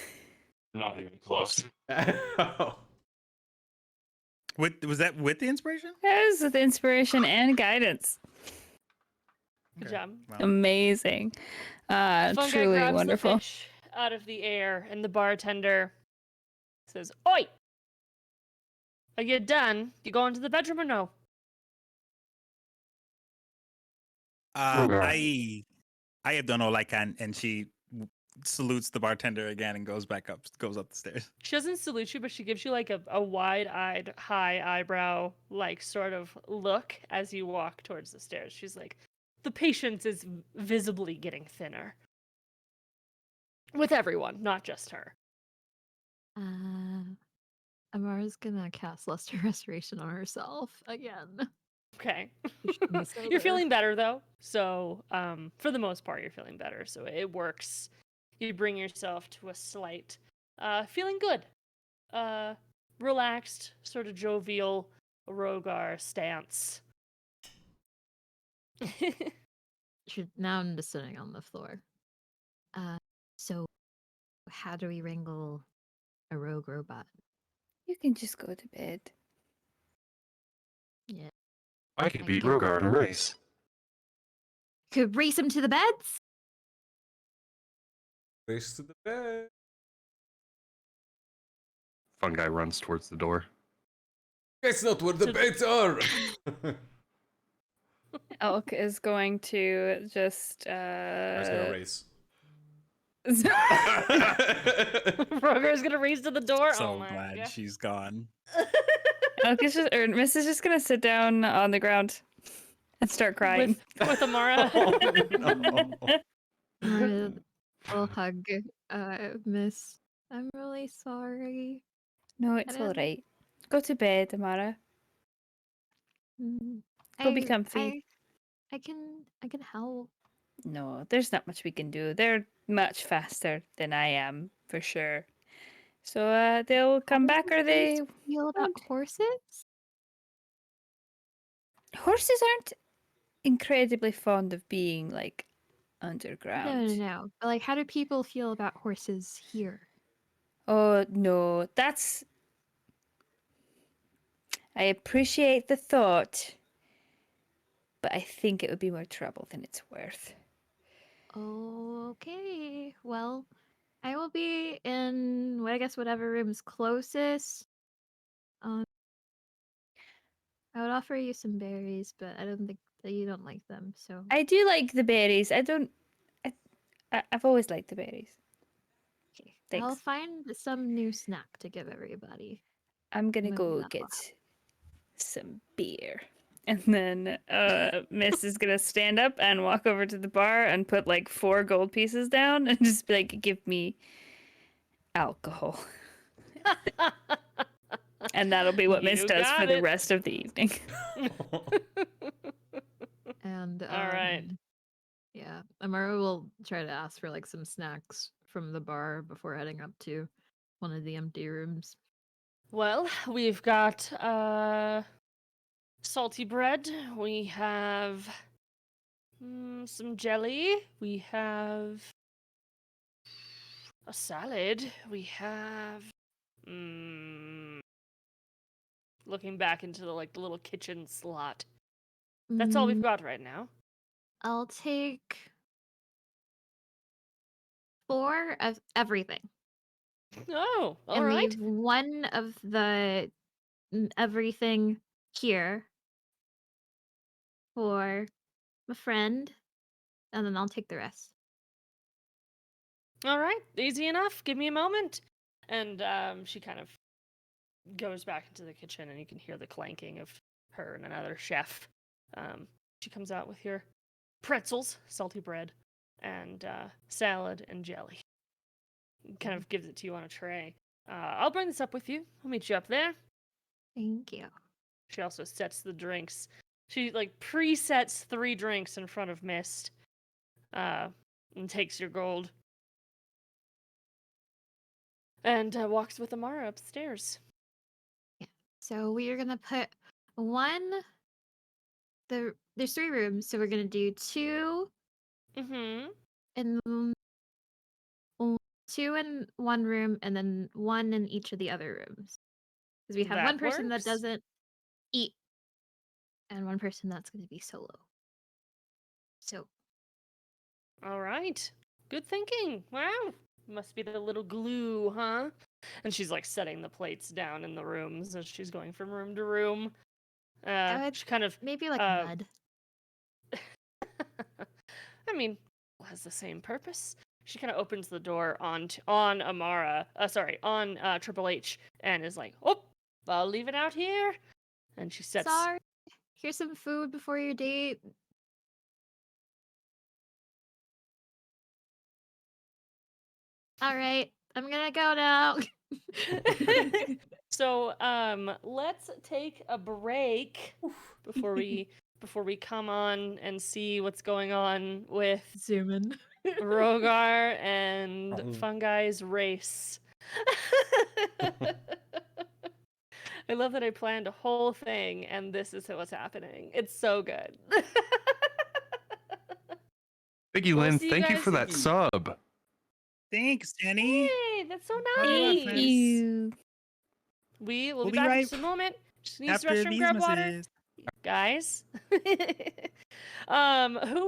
Not even close. Was that with the inspiration? That was with inspiration and guidance. Good Okay. job. Well, Amazing. Fun guy Truly grabs wonderful. the fish out of the air, and the bartender says, "Oi! Are you done? You going to the bedroom or no?" I have done all I can, and she salutes the bartender again and goes up the stairs. She doesn't salute you, but she gives you like a wide-eyed, high eyebrow, like sort of look as you walk towards the stairs. She's like, "The patience is visibly getting thinner." With everyone, not just her. Amara's gonna cast Luster Restoration on herself again. Okay. She's so You're there. feeling better though. So, for the most part, you're feeling better. So it works. You bring yourself to a slight, feeling good, relaxed, sort of jovial Rogar stance. Now I'm just sitting on the floor. So how do we wrangle a rogue robot? You can just go to bed. Yeah. I could I beat get- Rogar in a race. Could race him to the beds? Race to the bed. Fun guy runs towards the door. That's not where the So- beds are. Elk is going to just I was gonna race. Rogar's gonna race to the door. So Oh my glad God. she's gone. Elk is just, or Miss is just gonna sit down on the ground and start crying. With Amara. Amara will hug Miss. I'm really sorry. No, it's I all didn't- right. Go to bed, Amara. Go be comfy. I can help. No, there's not much we can do. They're much faster than I am, for sure. So they'll come back, or they feel about won't. horses? Horses aren't incredibly fond of being like underground. No. But like, how do people feel about horses here? Oh no, that's. I appreciate the thought, but I think it would be more trouble than it's worth. Okay. Well, I will be in whatever room's closest. I would offer you some berries, but I don't think that you don't like them. So I do like the berries. I've always liked the berries. okay. I'll Thanks. find some new snack to give everybody. I'm gonna Maybe go that will get some beer. And then Miss is gonna stand up and walk over to the bar and put like 4 gold pieces down and just be like, give me alcohol. And that'll be what Miss You does for got the it. rest of the evening. And All right. Yeah, Amara will try to ask for like some snacks from the bar before heading up to one of the empty rooms. Well, we've got salty bread. We have some jelly. We have a salad. We have looking back into the like the little kitchen slot. That's all we've Mm, got right now. I'll take 4 of everything. Oh, all and right. leave 1 of the everything here for a friend, and then I'll take the rest. All right, easy enough. Give me a moment. And she kind of goes back into the kitchen, and you can hear the clanking of her and another chef. She comes out with your pretzels, salty bread, and salad and jelly. Kind of gives it to you on a tray. I'll bring this up with you. I'll meet you up there. Thank you. She also sets the drinks. She like presets 3 drinks in front of Mist. And takes your gold. And walks with Amara upstairs. So we are gonna put there's 3 rooms, so we're gonna do 2 Mm-hmm. in 2 in one room, and then 1 in each of the other rooms. Because we have That one person that works. doesn't eat, and one person that's going to be solo. So All right. Good thinking. Wow. Must be the little glue, huh? And she's like setting the plates down in the rooms as she's going from room to room. would- She kind of, maybe like uh, mud. I mean, has the same purpose. She kind of opens the door on Amara, on Triple H, and is like, "Oh, I'll leave it out here." And she sets. Sorry. Here's some food before your date. All right, I'm gonna go now. So, let's take a break before we come on and see what's going on with Zoom in. Rogar and Oh. Fungi's race. I love that I planned a whole thing and this is what's happening. It's so good. Biggie We'll Lynn, see you thank you guys- for that sub. Thanks, Jenny. Hey, that's so How do you want, nice. friends? You. We will We'll be be back in right just a moment. Just needs After restroom, these grab water. messages. Guys, who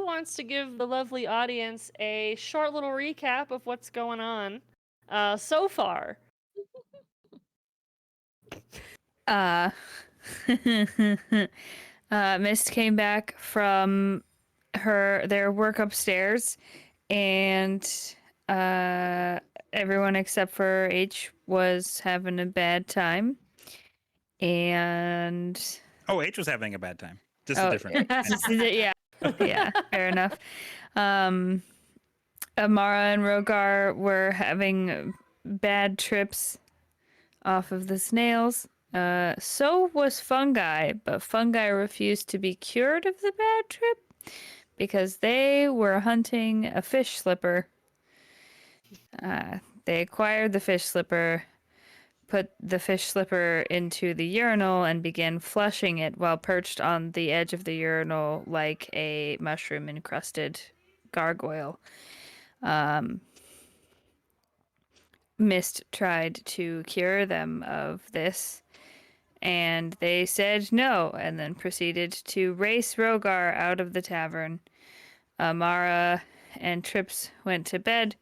wants to give the lovely audience a short little recap of what's going on so far? Mist came back from their work upstairs, and everyone except for H was having a bad time. And Oh, H was having a bad time. Just Oh, a different. yeah, yeah, fair enough. Amara and Rogar were having bad trips off of the snails. So was Fungi, but Fungi refused to be cured of the bad trip because they were hunting a fish slipper. They acquired the fish slipper, put the fish slipper into the urinal, and began flushing it while perched on the edge of the urinal like a mushroom-encrusted gargoyle. Mist tried to cure them of this, and they said no, and then proceeded to race Rogar out of the tavern. Mara and Trips went to bed.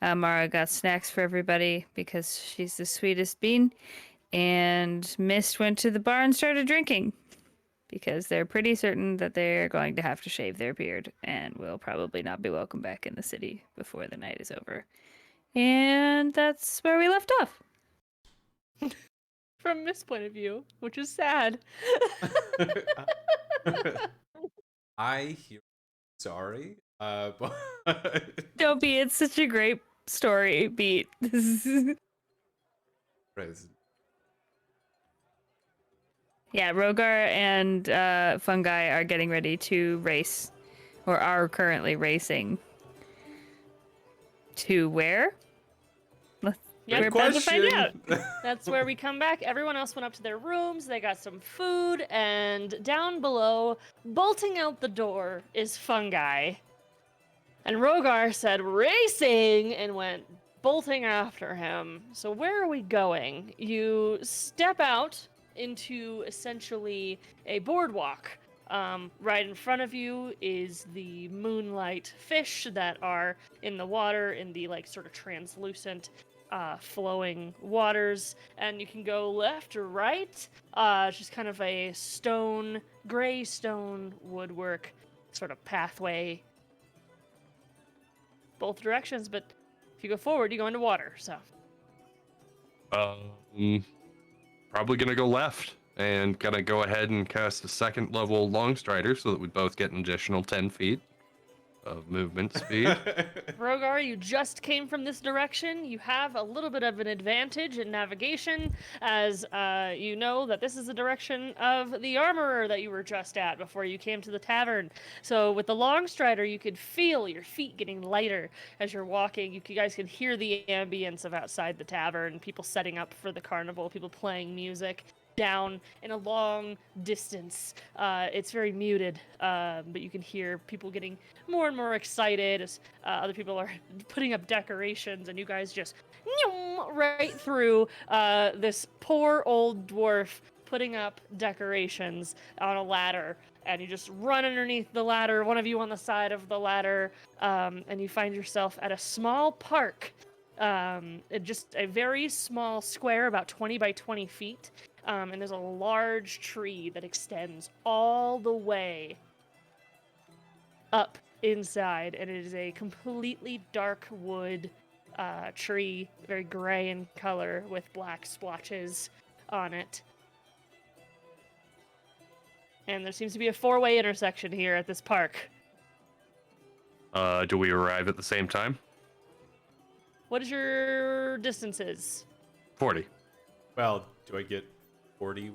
Mara got snacks for everybody because she's the sweetest bean. And Mist went to the bar and started drinking because they're pretty certain that they're going to have to shave their beard and will probably not be welcome back in the city before the night is over. And that's where we left off. From Mist's point of view, which is sad. I hear. Sorry, but Don't be, it's such a great story beat. Yeah, Rogar and Fungi are getting ready to race, or are currently racing. To where? Yeah, We're about to find out. That's where we come back. Everyone else went up to their rooms. They got some food, and down below, bolting out the door, is Fungi. And Rogar said, "Racing!" and went bolting after him. So where are we going? You step out into essentially a boardwalk. Right in front of you is the moonlight fish that are in the water, in the like sort of translucent flowing waters, and you can go left or right. Just kind of a gray stone woodwork sort of pathway both directions, but if you go forward, you go into water, so. Probably gonna go left and gonna go ahead and cast a second level long strider so that we both get an additional 10 feet of movement speed. Rogar, you just came from this direction. You have a little bit of an advantage in navigation, as you know that this is the direction of the armorer that you were just at before you came to the tavern. So with the long strider, you could feel your feet getting lighter as you're walking. You guys can hear the ambience of outside the tavern, people setting up for the carnival, people playing music down in a long distance. It's very muted, but you can hear people getting more and more excited as other people are putting up decorations, and you guys just right through this poor old dwarf putting up decorations on a ladder, and you just run underneath the ladder, one of you on the side of the ladder, and you find yourself at a small park. Just a very small square, about 20 by 20 feet, and there's a large tree that extends all the way up inside, and it is a completely dark wood tree, very gray in color with black splotches on it. And there seems to be a 4-way intersection here at this park. Do we arrive at the same time? What is your distances? 40. Well, do I get 40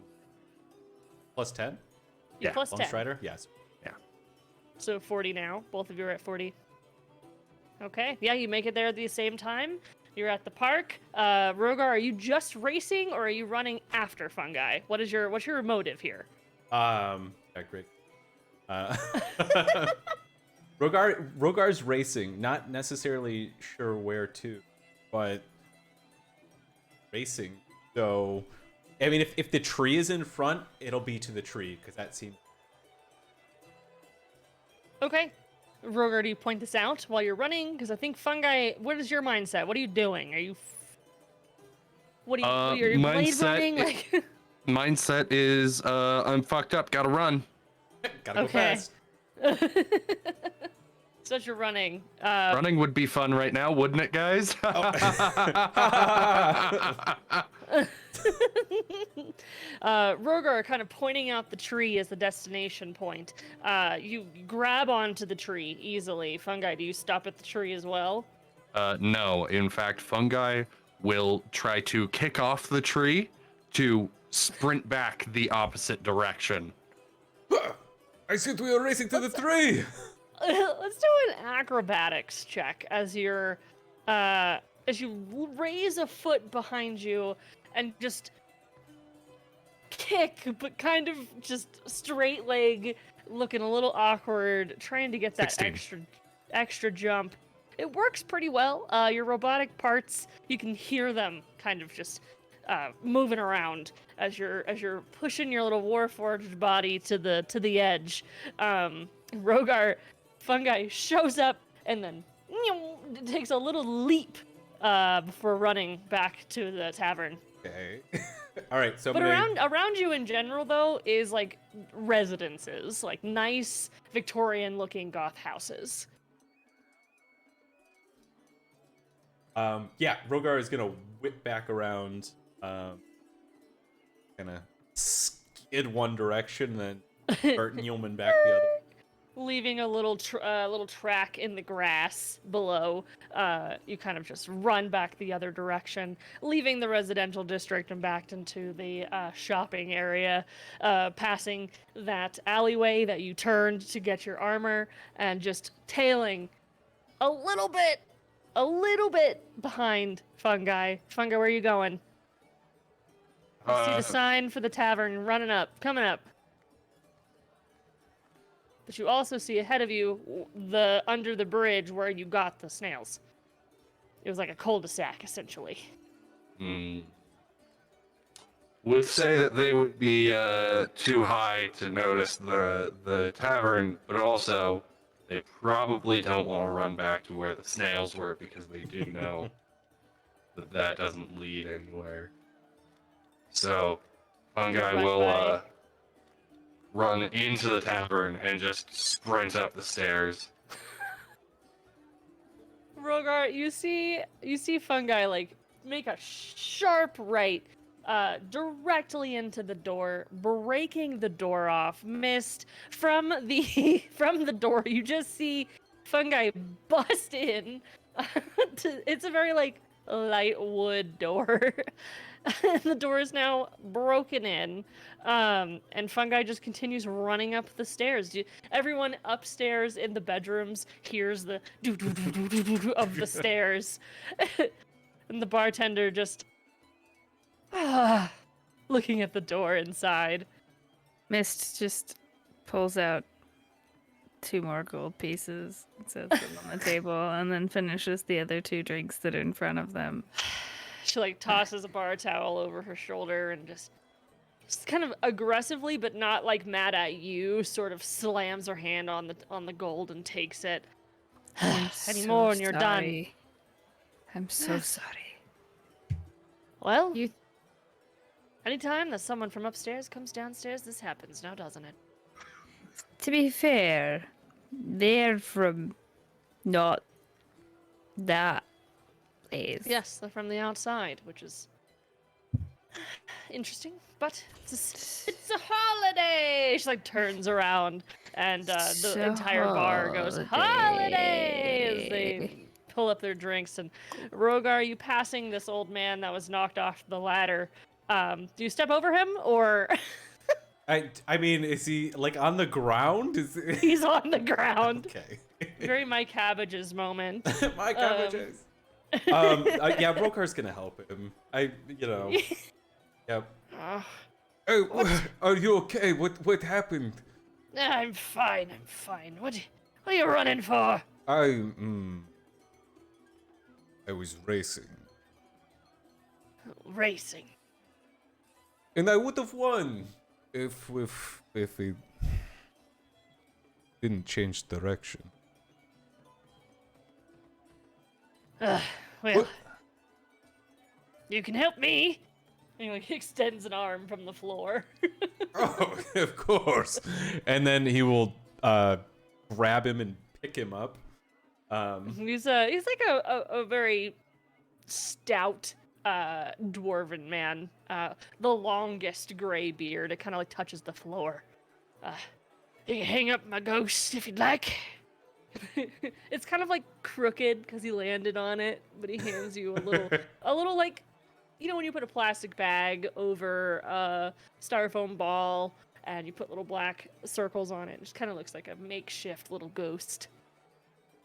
plus 10? Yeah, Plus Lone 10. Strider? Yes. So 40 now. Both of you are at 40. Okay. Yeah, you make it there at the same time. You're at the park. Rogar, are you just racing or are you running after Fungi? What's your motive here? Yeah, great. Rogar's racing, not necessarily sure where to, but racing. So, I mean, if the tree is in front, it'll be to the tree, because that seems... Okay. Rogar, do you point this out while you're running? Because I think Fungi, what is your mindset? What are you doing? Are you... What are you... You're blade mindset running? Like... Mindset is, I'm fucked up, gotta run. Gotta go Okay. fast. So you're running. Running would be fun right now, wouldn't it, guys? Rogar kind of pointing out the tree as the destination point. You grab onto the tree easily. Fungi, do you stop at the tree as well? No, in fact, Fungi will try to kick off the tree to sprint back the opposite direction. I said we were racing to the tree. Let's do an acrobatics check as you raise a foot behind you and just kick, but kind of just straight leg, looking a little awkward, trying to get that 16. extra jump. It works pretty well. Your robotic parts, you can hear them kind of just moving around as you're pushing your little warforged body to the edge. Rogar, Fungi shows up and then takes a little leap before running back to the tavern. Okay. All right, so But I'm gonna... around you in general though is like residences, like nice Victorian looking goth houses. Yeah, Rogar is gonna whip back around, kind of skid one direction, then start Neilman back the other. Leaving a little track in the grass below. You kind of just run back the other direction, leaving the residential district and back into the shopping area, passing that alleyway that you turned to get your armor, and just tailing a little bit behind Fungi. Fungi, where are you going? I see the sign for the tavern running up, coming up. But you also see ahead of you under the bridge where you got the snails. It was like a cul-de-sac, essentially. Would say that they would be too high to notice the tavern, but also they probably don't want to run back to where the snails were because they do know that doesn't lead anywhere. So, Fungi Right will by. Run into the tavern and just sprint up the stairs. Rogar, you see Fungi like make a sharp right directly into the door, breaking the door off. Missed from the door. You just see Fungi bust in. It's a very like light wood door. The door is now broken in, and Fungi just continues running up the stairs. Everyone upstairs in the bedrooms hears the do of the stairs, and the bartender just looking at the door inside. Mist just pulls out 2 more gold pieces, sets them on the table, and then finishes the other 2 drinks that are in front of them. She like tosses a bar towel over her shoulder and just, just kind of aggressively, but not like mad at you, sort of slams her hand on the gold and takes it. I'm Any so more and you're done. sorry. I'm so sorry. Well, You anytime that someone from upstairs comes downstairs, this happens now, doesn't it? To be fair, they're from not that place. Yes, they're from the outside, which is interesting. But it's a holiday. She like turns around, and the entire bar goes holidays. They pull up their drinks, and Rogar, you passing this old man that was knocked off the ladder? Do you step over him, or I mean, is he like on the ground? he's on the ground? Okay. Very my cabbages moment. My cabbages. Yeah, Brokar's gonna help him. Yep. Uh, Oh, are you okay? What happened? I'm fine. I'm fine. What are you running for? I was racing, Racing. and I would have won if it didn't change direction. Well, What? you can help me. And he like extends an arm from the floor. Oh, of course. And then he will grab him and pick him up. He's like a very stout dwarven man. The longest gray beard. It kind of like touches the floor. You can hang up my ghost if you'd like. It's kind of like crooked because he landed on it, but he hands you a little like, you know, when you put a plastic bag over a styrofoam ball and you put little black circles on it, it just kind of looks like a makeshift little ghost.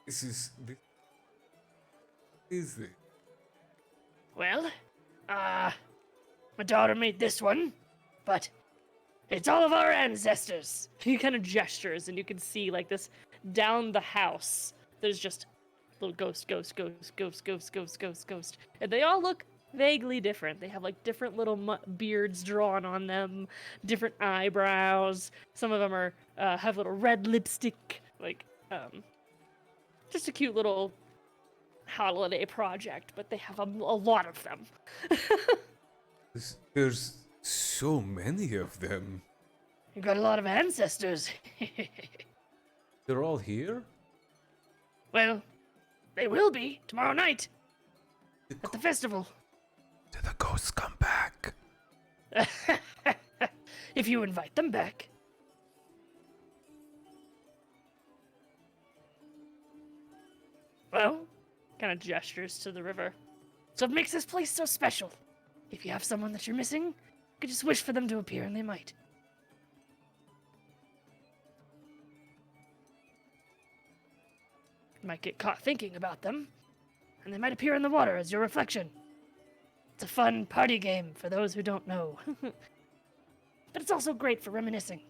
This is it? Well, my daughter made this one, but it's all of our ancestors. He kind of gestures, and you can see like this down the house. There's just little ghost, and they all look vaguely different. They have like different little beards drawn on them, different eyebrows. Some of them are have little red lipstick, like just a cute little holiday project. But they have a lot of them. There's so many of them. You've got a lot of ancestors. They're all here? Well, they will be tomorrow night at the festival. Did the ghosts come back? If you invite them back. Well, kind of gestures to the river. So it makes this place so special. If you have someone that you're missing, you could just wish for them to appear and they might. You might get caught thinking about them, and they might appear in the water as your reflection. It's a fun party game for those who don't know. But it's also great for reminiscing.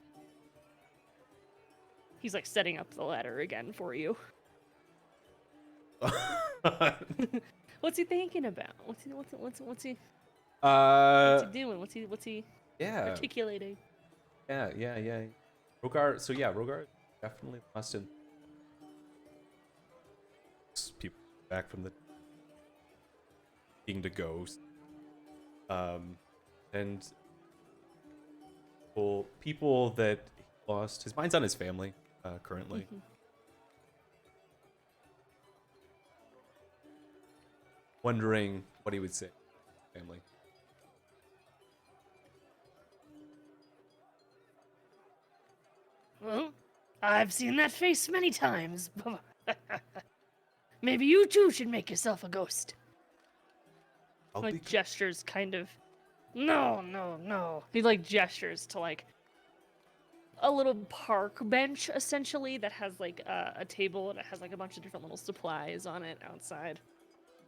He's like setting up the ladder again for you. What's he thinking about? What's he doing? What's he Yeah. articulating? Yeah. Rogar definitely lost in people back from the being the ghost. And people that he lost. His mind's on his family currently. Mhm. Wondering what he would say. Family. Well, I've seen that face many times. Maybe you too should make yourself a ghost. I'll Like be gestures kind of. No. He like gestures to like a little park bench essentially that has like a table and it has like a bunch of different little supplies on it outside.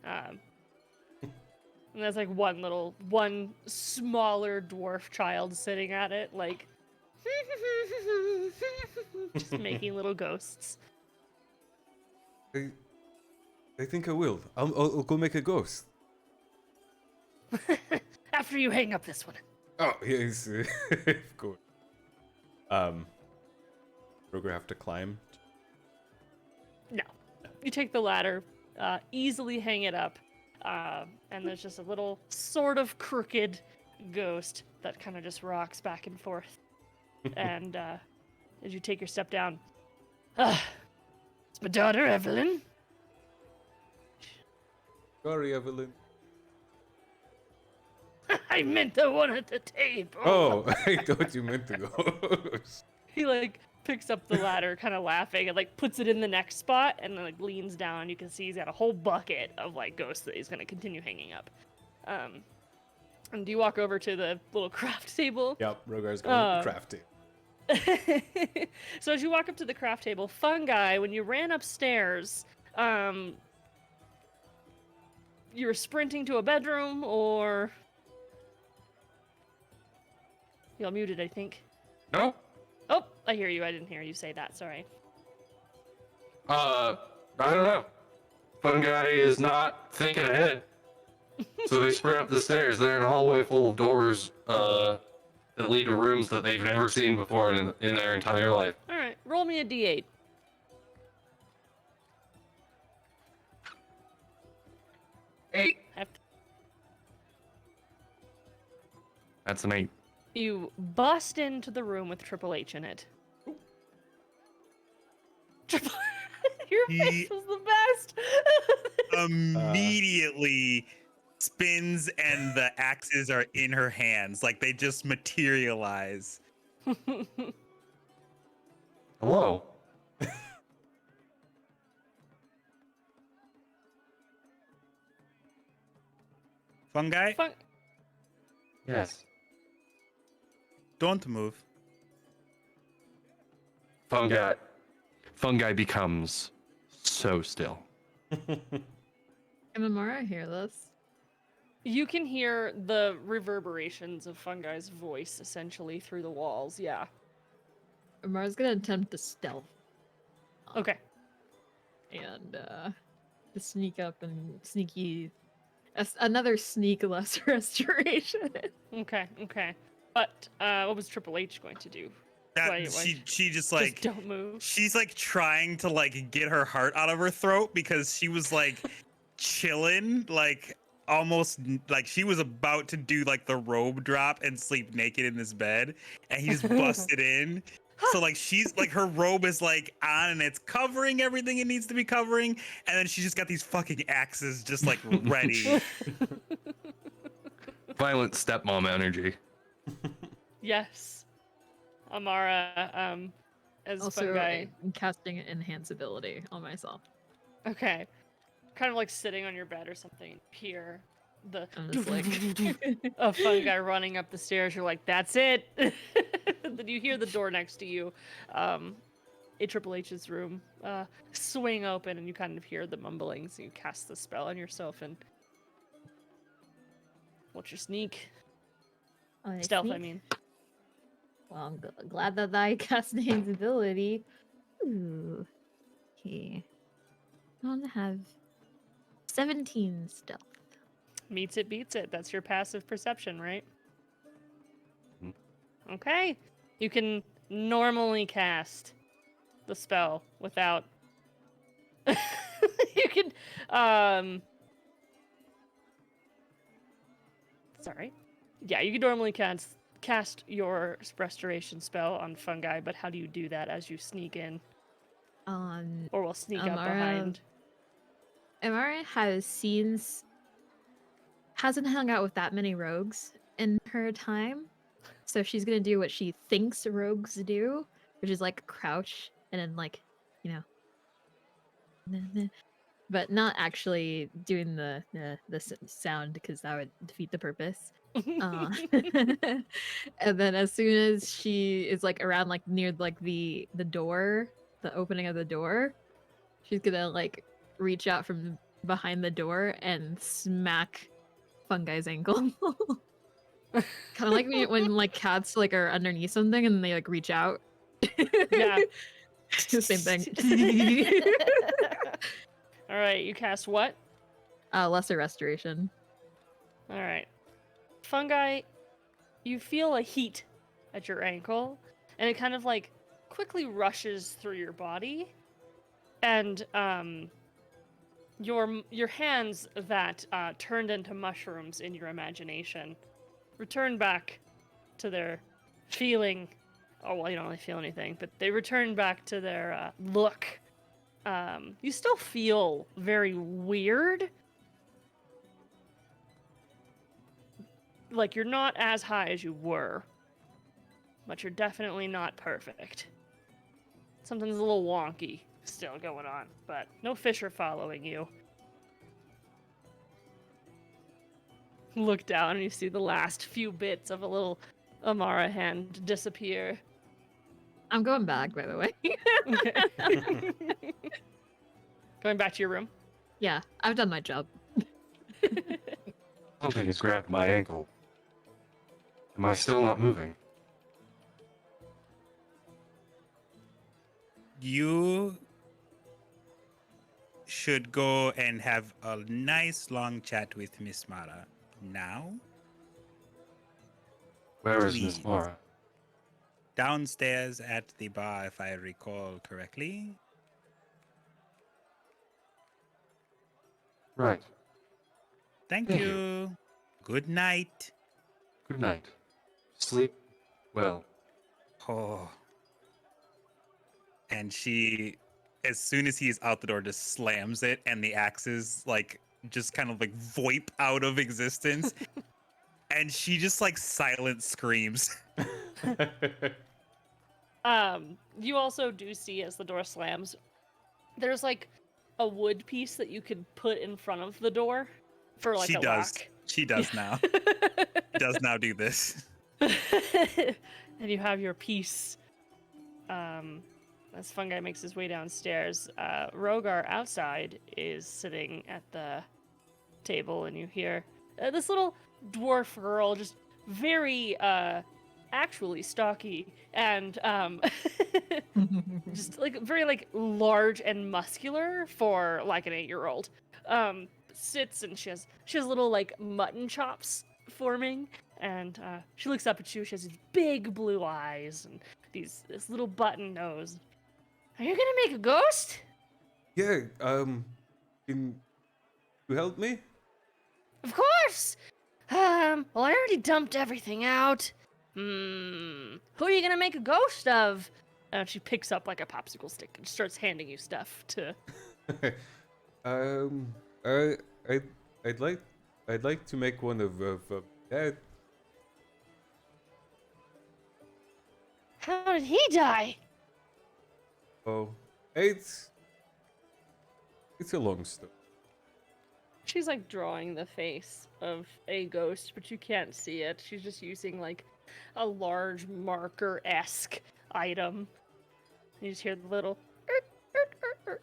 And there's like one smaller dwarf child sitting at it, like just making little ghosts. I think I will. I'll go make a ghost. After you hang up this one. Oh, yes, of course. Roger have to climb. No. You take the ladder, easily hang it up, and there's just a little sort of crooked ghost that kind of just rocks back and forth. And as you take your step down, it's my daughter Evelyn. Sorry, Evelyn. I meant the one at the table. Oh, I thought you meant to go. He like picks up the ladder, kind of laughing, and like puts it in the next spot, and then like leans down. You can see he's got a whole bucket of like ghosts that he's gonna continue hanging up. And do you walk over to the little craft table? Yep, Rogar's going to craft it. So as you walk up to the craft table, Fungi, when you ran upstairs, you were sprinting to a bedroom, or you're muted, I think. No. Oh, I hear you. I didn't hear you say that. Sorry. I don't know. Fungi is not thinking ahead. So they sprint up the stairs. They're in a hallway full of doors that lead to rooms that they've never seen before in their entire life. All right, roll me a d8. 8. Have to- That's an 8. You bust into the room with Triple H in it. Triple Your face was the best. Immediately spins and the axes are in her hands. Like they just materialize. Hello. Fungi, Yes. don't move. Fungi becomes so still. Can Amara hear this? You can hear the reverberations of Fungi's voice essentially through the walls. Yeah. Amara's gonna attempt to stealth Okay. and to sneak up and another sneak less restoration. Okay. Okay. But what was Triple H going to do? Why- She just Just like don't move. she's like trying to like get her heart out of her throat because she was like chilling, like almost like she was about to do like the robe drop and sleep naked in this bed, and he just busted in. So like she's like her robe is like on and it's covering everything it needs to be covering, and then she just got these fucking axes just like ready. Violent stepmom energy. Yes. Amara, as Also, Fungi. I'm casting enhance ability on myself. Okay. Kind of like sitting on your bed or something. Hear the I'm just like, of Fungi running up the stairs. You're like, that's it. Then you hear the door next to you, a Triple H's room, swing open, and you kind of hear the mumblings. And you cast the spell on yourself. And what's your sneak? Oh, Stealth, I sneak? mean. Well, I'm glad that I cast enhance ability. Ooh. Okay. I want to have 17 stealth. Meets it, beats it. That's your passive perception, right? Mhm. Okay. You can normally cast the spell without. You can. Sorry. Yeah, you can normally cast your restoration spell on Fungi, but how do you do that as you sneak in? Or will sneak up Amara- behind? Amara hasn't hung out with that many rogues in her time, so she's gonna do what she thinks rogues do, which is like crouch and then like, but not actually doing the sound because that would defeat the purpose. And then as soon as she is like around like near like the door, the opening of the door, she's gonna like reach out from behind the door and smack Fungi's ankle. Kind of like when like cats like are underneath something and they like reach out. Yeah. Same thing. All right, you cast what? Lesser restoration. All right. Fungi, you feel a heat at your ankle, and it kind of like quickly rushes through your body, and your hands that turned into mushrooms in your imagination return back to their feeling. Oh well, you don't really feel anything, but they return back to their look. You still feel very weird. Like you're not as high as you were, but you're definitely not perfect. Something's a little wonky still going on, but no fish are following you. Look down and you see the last few bits of a little Amara hand disappear. I'm going back, by the way. Okay. Going back to your room. Yeah, I've done my job. Something has grabbed my ankle. Am I still not moving? You should go and have a nice long chat with Miss Mara now. Where is Miss Please. Mara? Downstairs at the bar, if I recall correctly. Right. Thank Thank you. Good night. Good night. Sleep well. Oh. And she, as soon as he's out the door, just slams it, and the axes like just kind of like voip out of existence. And she just like silent screams. You also do see as the door slams, there's like a wood piece that you could put in front of the door for like She a does. lock. She does now. Does now do this. And you have your piece. As Fungi makes his way downstairs, Rogar outside is sitting at the table, and you hear this little dwarf girl, just very actually stocky and just like very like large and muscular for like an 8-year-old. Sits and she has little like mutton chops forming, and she looks up at you. She has these big blue eyes and this little button nose. Are you gonna make a ghost? Yeah, can you help me? Of course. Well, I already dumped everything out. Who are you gonna make a ghost of? And she picks up like a popsicle stick and starts handing you stuff to. I'd like to make one of Dad. How did he die? Oh, it's a long story. She's like drawing the face of a ghost, but you can't see it. She's just using like a large marker-esque item. You just hear the little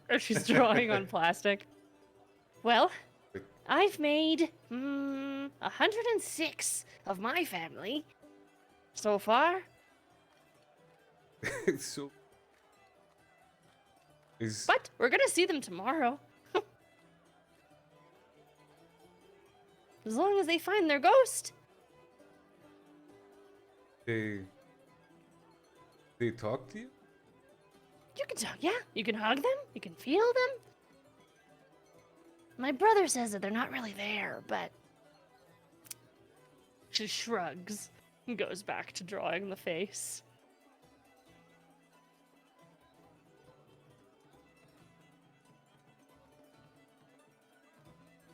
as she's drawing on plastic. Well, I've made 106 of my family so far. So is But we're gonna see them tomorrow. As long as they find their ghost. they talk to you? You can talk, yeah. You can hug them. You can feel them. My brother says that they're not really there, but... She shrugs and goes back to drawing the face.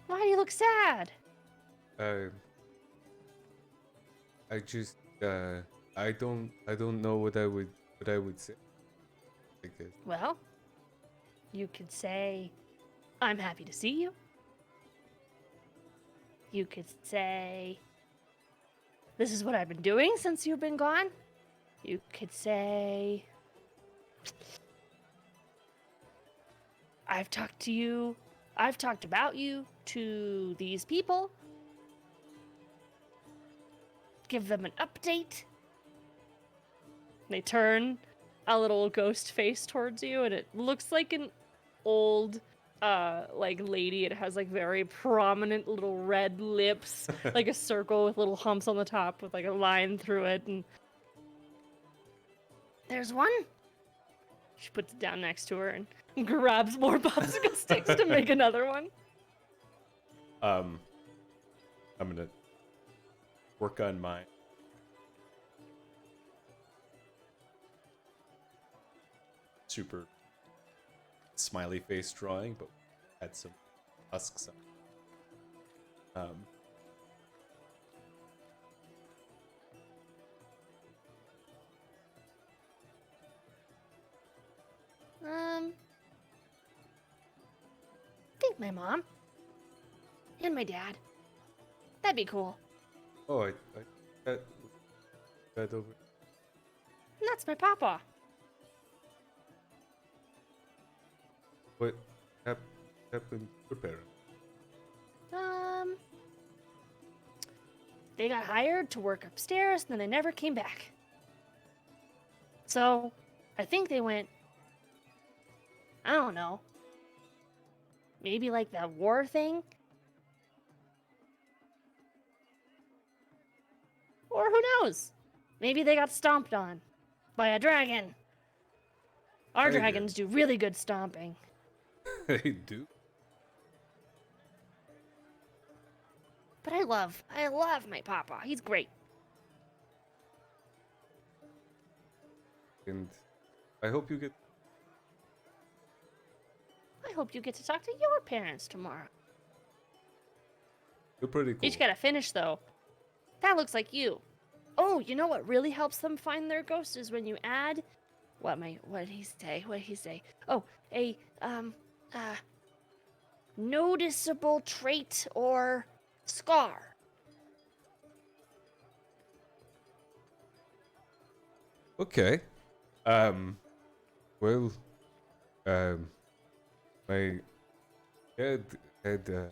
Why do you look sad? I just I don't know what I would say. I guess. Well, you could say, I'm happy to see you. You could say, this is what I've been doing since you've been gone. You could say, I've talked about you to these people. Give them an update. They turn a little ghost face towards you, and it looks like an old like lady. It has like very prominent little red lips, like a circle with little humps on the top with like a line through it. And there's one. She puts it down next to her and grabs more popsicle sticks to make another one. I'm gonna work on my super smiley face drawing, but add some husks on. I think my mom and my dad. That'd be cool. Oh, I that over. And that's my papa. What happened to your parents? They got hired to work upstairs, and then they never came back. So, I think they went, I don't know, maybe like that war thing? Or who knows? Maybe they got stomped on by a dragon. Our Hey there. dragons do really good stomping. They do. But I love my papa. He's great. And I hope you get. I hope you get to talk to your parents tomorrow. You're pretty cool. You just gotta finish though. That looks like you. Oh, you know what really helps them find their ghost is when you add what did he say? Oh, a noticeable trait or scar. Okay. Well, my dad had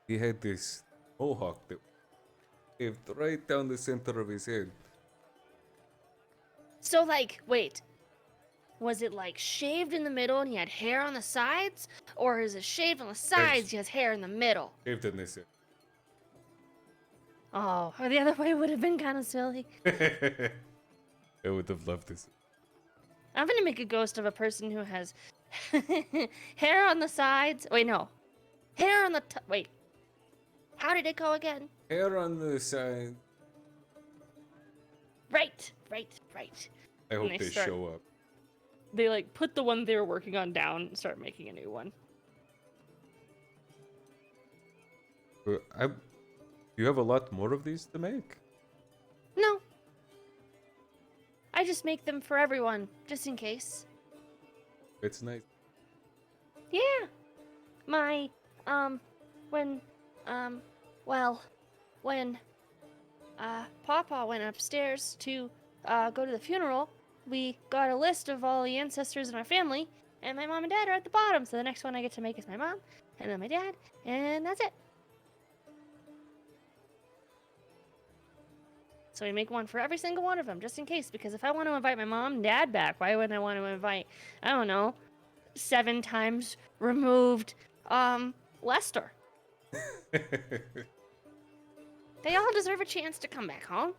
he had this mohawk that caved right down the center of his head. So like, wait. Was it like shaved in the middle and he had hair on the sides? Or is it shaved on the sides, he has hair in the middle? Caved in his Oh, or the other way would have been kind of silly. head. I would have loved this. I'm gonna make a ghost of a person who has hair on the sides. Wait, no. Hair on the wait. How did it go again? Hair on the side. Right. I hope they they start- show up. They like put the one they were working on down and start making a new one. You have a lot more of these to make? No. I just make them for everyone, just in case. It's nice. Yeah. My, when Papa went upstairs to, go to the funeral, we got a list of all the ancestors in our family, and my mom and dad are at the bottom, so the next one I get to make is my mom, and then my dad, and that's it. So we make one for every single one of them, just in case, because if I want to invite my mom and dad back, why wouldn't I want to invite, I don't know, 7 times removed, Lester? They all deserve a chance to come back home.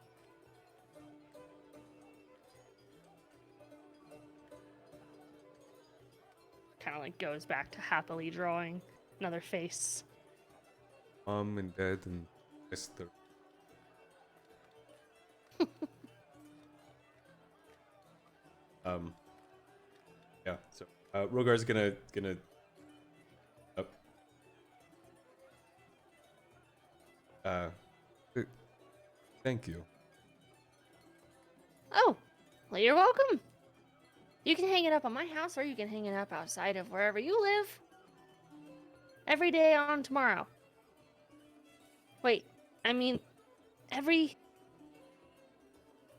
Kind of like goes back to happily drawing another face. Mom and dad and Esther. Yeah, so Rogar's gonna thank you. Oh, well, you're welcome. You can hang it up on my house, or you can hang it up outside of wherever you live. Every day on tomorrow. Wait, I mean, every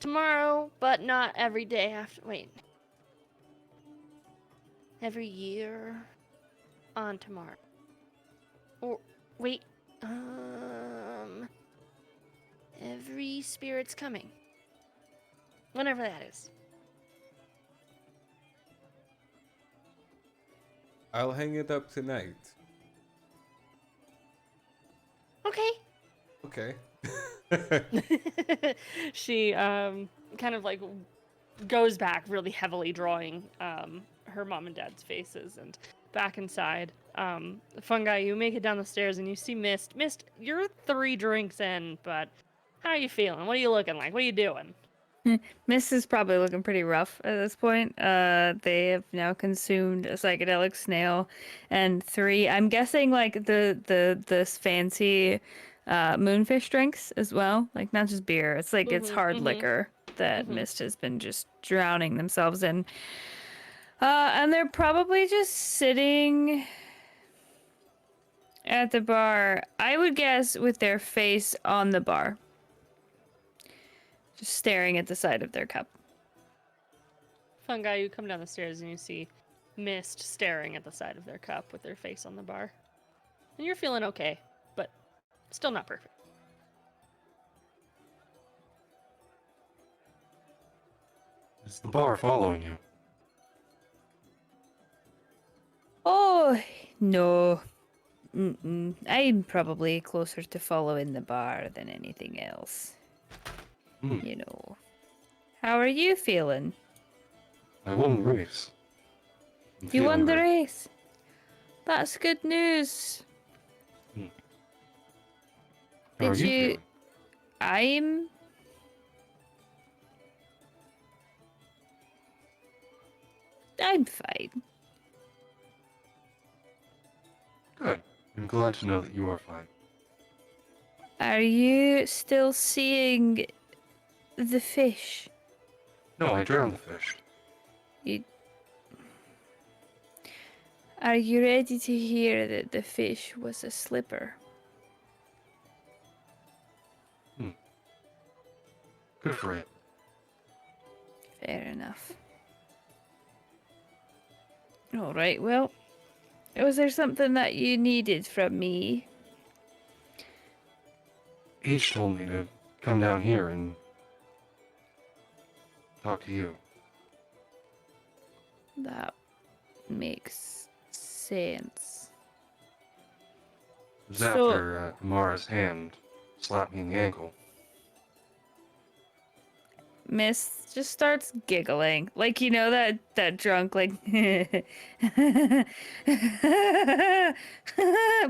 tomorrow, but not every day after. Wait. Every year on tomorrow. Or, wait, every spirit's coming. Whenever that is. I'll hang it up tonight. Okay. Okay. She kind of like goes back really heavily, drawing her mom and dad's faces, and back inside. Fungi, you make it down the stairs and you see Mist. Mist, you're 3 drinks in, but how are you feeling? What are you looking like? What are you doing? Miss is probably looking pretty rough at this point. They have now consumed a psychedelic snail, and 3. I'm guessing like this fancy moonfish drinks as well. Like not just beer. It's like it's hard liquor that Mist has been just drowning themselves in. And they're probably just sitting at the bar. I would guess with their face on the bar. Just staring at the side of their cup. Fungi, you come down the stairs and you see Mist staring at the side of their cup with their face on the bar. And you're feeling okay, but still not perfect. Is the bar following you? Oh, no. I'm probably closer to following the bar than anything else. You know. How are you feeling? I won the race. I'm You won feeling the great. race. That's good news. How are Did you you... feeling? I'm fine. Good. I'm glad to know that you are fine. Are you still seeing the fish? No, I drowned the fish. Are you ready to hear that the fish was a slipper? Good for it. Fair enough. All right, well, was there something that you needed from me? H told me to come down here and talk to you. That makes sense. It was So- after Amara's hand slapped me in the ankle. Miss just starts giggling, like you know that drunk like,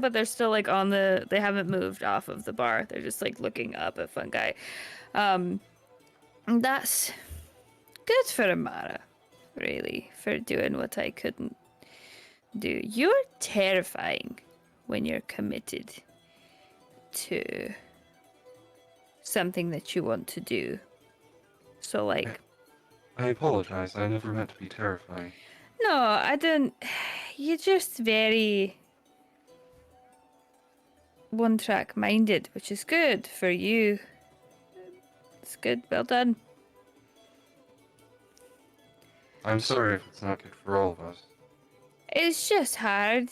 but they're still like on the. They haven't moved off of the bar. They're just like looking up at Fungi. That's good for Amara, really, for doing what I couldn't do. You're terrifying when you're committed to something that you want to do. So, like, I apologize. I never meant to be terrifying. no, I don't. You're just very one track minded, which is good for you. It's good. Well done. I'm sorry if it's not good for all of us. It's just hard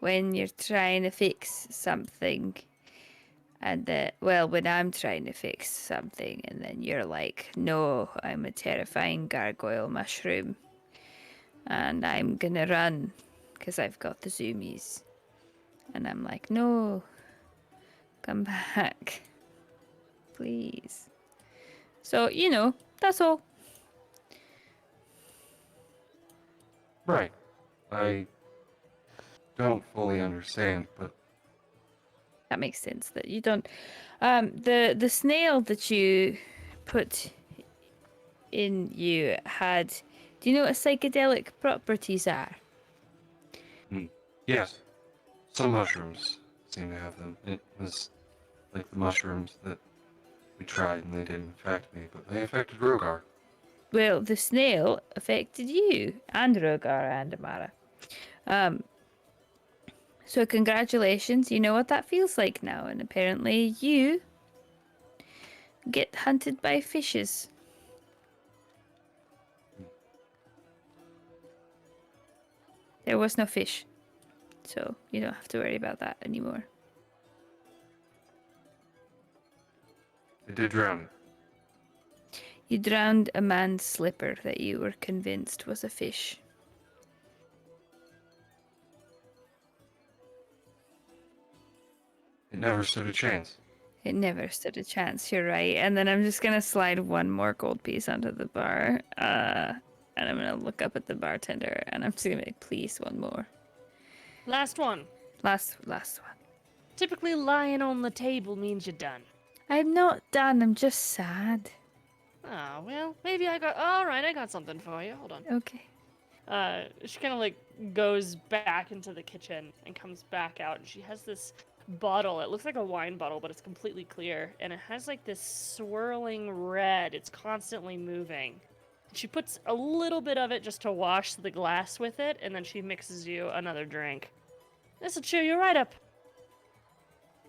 when you're trying to fix something. And well, when I'm trying to fix something, and then you're like, no, I'm a terrifying gargoyle mushroom. And I'm gonna run because I've got the zoomies. And I'm like, no, come back. Please. So, you know, that's all. Right. I don't fully understand, but That makes sense that you don't. The snail that you put in you had. Do you know what psychedelic properties are? yes, some mushrooms seem to have them. It was like the mushrooms that we tried and they didn't affect me, but they affected Rogar. Well, the snail affected you and Rogar and Amara. So congratulations, you know what that feels like now, and apparently you get hunted by fishes. There was no fish, so you don't have to worry about that anymore. I did drown. You drowned a man's slipper that you were convinced was a fish. It never stood a chance. It never stood a chance. You're right. And then I'm just gonna slide one more gold piece onto the bar. And I'm gonna look up at the bartender, and I'm just gonna be like, please, one more. Last one. Last one. Typically, lying on the table means you're done. I'm not done. I'm just sad. Oh, well, maybe I got. All right, I got something for you. Hold on. Okay. She kind of like goes back into the kitchen and comes back out, and she has this bottle. It looks like a wine bottle, but it's completely clear, and it has like this swirling red. It's constantly moving. She puts a little bit of it just to wash the glass with it, and then she mixes you another drink. This'll cheer you right up.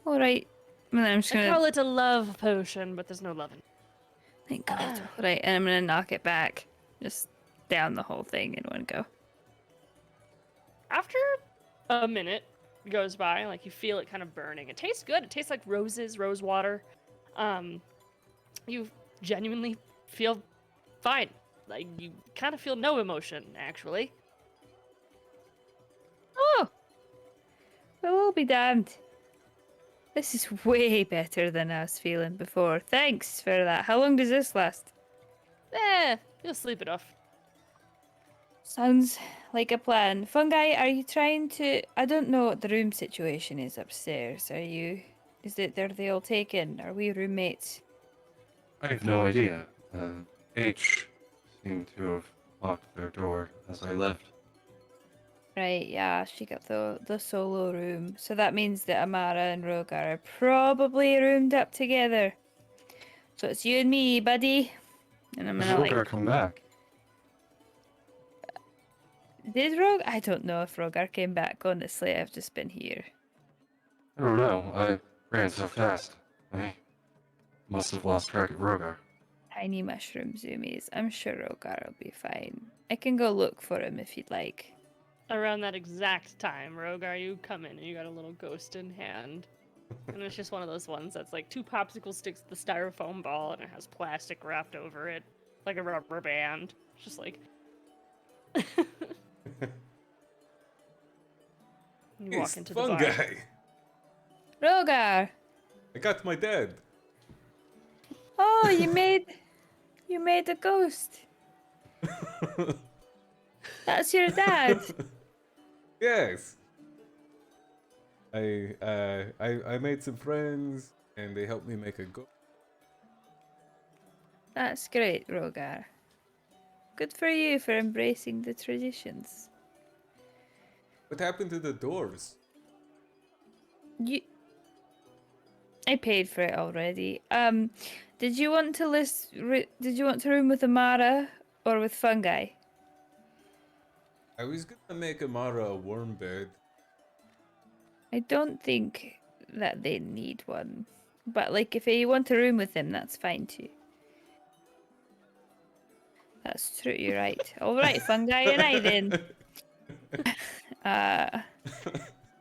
All right. And then I'm just I gonna. call it a love potion, but there's no loving. Thank God. All right, and I'm gonna knock it back, just down the whole thing in one go. After a minute goes by, like you feel it kind of burning. It tastes good. It tastes like roses, rose water. You genuinely feel fine. Like you kind of feel no emotion, actually. Oh, well, I'll be damned. This is way better than I was feeling before. Thanks for that. How long does this last? You'll sleep it off. Sounds like a plan. Fungi, are you trying to... I don't know what the room situation is upstairs. Are you... Are they all taken? Are we roommates? I have no idea. H seemed to have locked their door as I left. Right, yeah, she got the solo room. So that means that Amara and Rogar are probably roomed up together. So it's you and me, buddy. And I'm Has gonna Rogar come back? Did Rogar? I don't know if Rogar came back, honestly. I've just been here. I don't know. I ran so fast. I must have lost track of Rogar. Tiny mushroom zoomies. I'm sure Rogar will be fine. I can go look for him if you'd like. Around that exact time, Rogar, you come in and you got a little ghost in hand. And it's just one of those ones that's like 2 popsicle sticks with the styrofoam ball and it has plastic wrapped over it, like a rubber band. It's just like... You walk It's into the fun bar. guy. Rogar! I got my dad. Oh, you made a ghost. That's your dad. Yes. I made some friends and they helped me make a go. That's great, Rogar. Good for you for embracing the traditions. What happened to the doors? I paid for it already. Did you want to did you want to room with Amara or with Fungi? I was gonna make Amara a warm bed. I don't think that they need one. But like if you want to room with him, that's fine too. That's true, you're right. Alright, Fungi and I then.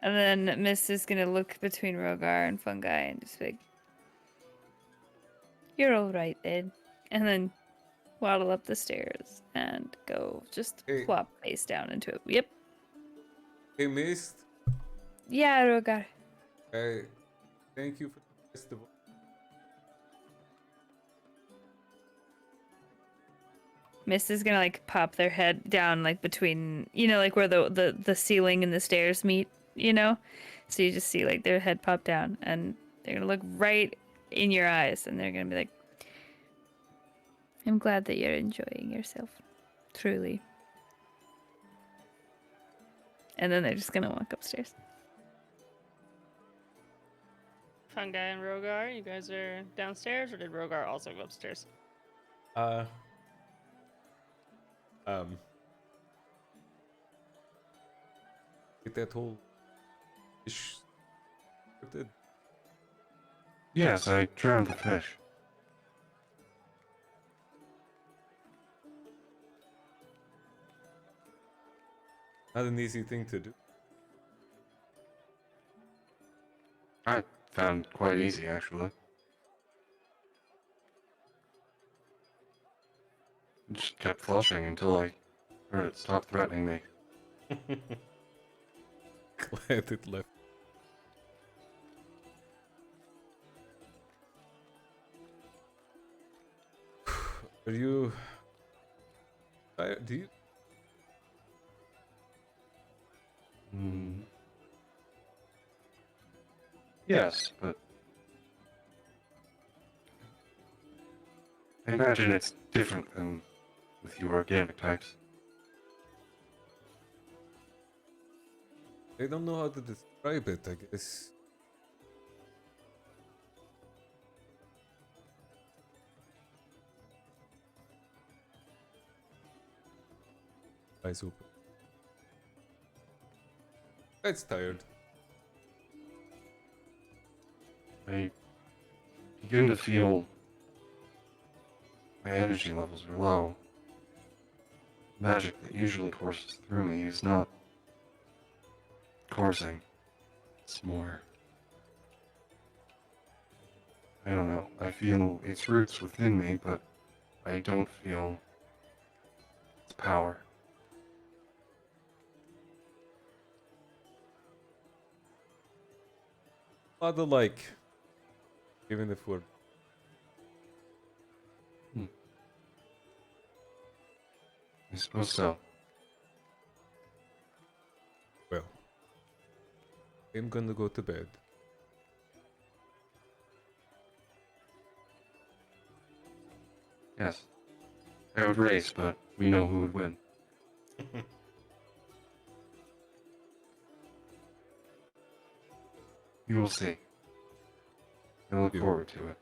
And then Miss is gonna look between Rogar and Fungi and just be like, you're alright then. And then waddle up the stairs and go just Hey. plop face down into it. Yep. Hey, Mist. Yeah, Rogar. Thank you for the festival. Miss is gonna like pop their head down like between, you know, like where the ceiling and the stairs meet, you know? So you just see like their head pop down and they're gonna look right in your eyes and they're gonna be like, I'm glad that you're enjoying yourself. Truly. And then they're just gonna walk upstairs. Fungi and Rogar, you guys are downstairs, or did Rogar also go upstairs? Get that whole fish sorted. Yes, I drowned the fish. Not an easy thing to do. I found quite easy, actually. Just kept flushing until I heard it stop threatening me. Glad it left. Are you? Do you? Hmm. Yes, but I imagine it's different than with you organic types. I don't know how to describe it. I guess. Eyes open. It's tired. I begin to feel my energy levels are low. Magic that usually courses through me is not coursing. It's more. I don't know. I feel its roots within me, but I don't feel its power. Rather like, even if we're I suppose so. well, I'm gonna go to bed. Yes. I would race, but we know who would win. You will see. I look You. forward to it.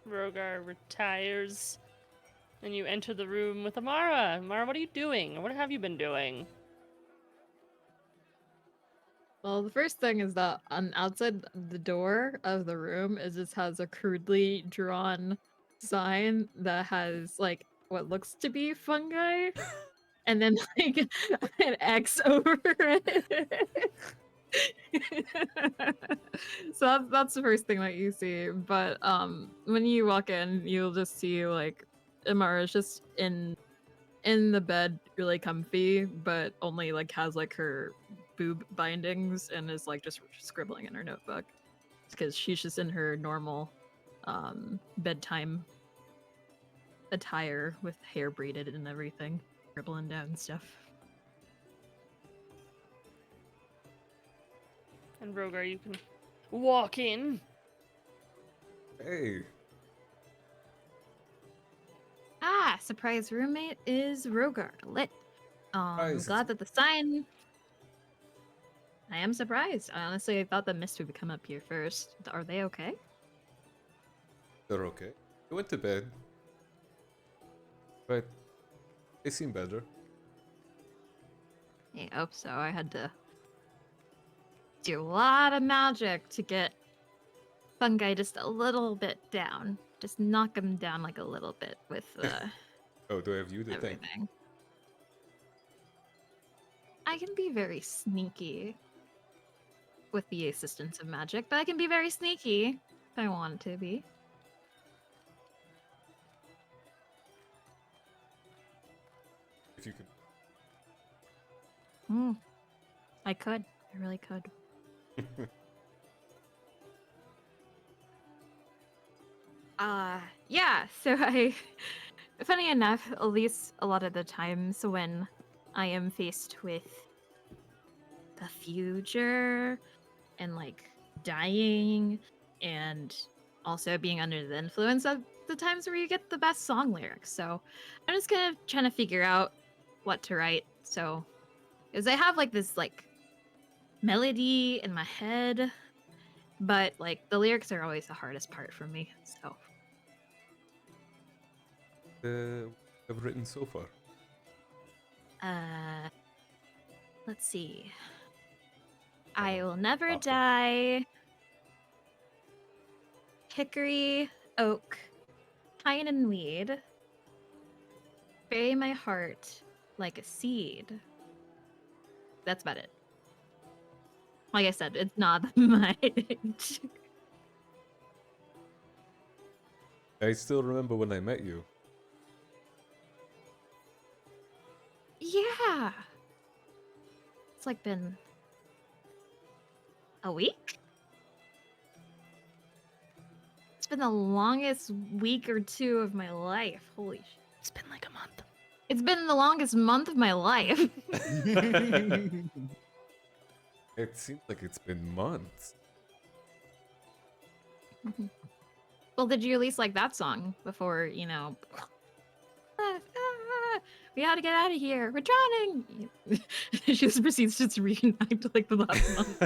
Rogar retires, and you enter the room with Amara. Amara, what are you doing? What have you been doing? Well, the first thing is that on outside the door of the room is this has a crudely drawn sign that has like what looks to be fungi, and then like an X over it. So that's the first thing that you see. But when you walk in, you'll just see like Amara's just in the bed, really comfy, but only like has like her boob bindings and is like just scribbling in her notebook because she's just in her normal bedtime attire with hair braided and everything, scribbling down stuff. And Rogar, you can walk in. Hey, Ah, surprise roommate is Rogar. Lit. I'm Surprise, glad that the sign. I am surprised. I thought that Mist would come up here first. Are they okay? they're okay. They went to bed, but they seem better. I hope so. I had to do a lot of magic to get fungi just a little bit down. Just knock them down like a little bit with Oh, do I have you to thank? everything. I can be very sneaky with the assistance of magic, but I can be very sneaky if I want to be. If you could. I could. I really could. Yeah, so funny enough, at least a lot of the times when I am faced with the future and like dying and also being under the influence of the times where you get the best song lyrics. So I'm just kind of trying to figure out what to write. So, because I have like this like melody in my head, but like the lyrics are always the hardest part for me. So Have written so far. let's see. I will never Awesome. die. Hickory, oak, pine and weed. Bury my heart like a seed. That's about it. Like I said, it's not much. I still remember when I met you. Yeah. It's like been a week? It's been the longest week or two of my life. Holy shit. It's been like a month. It's been the longest month of my life. It seems like it's been months. Well, did you at least like that song before, you know? We gotta get out of here. We're drowning. She just proceeds to reenact like the last month.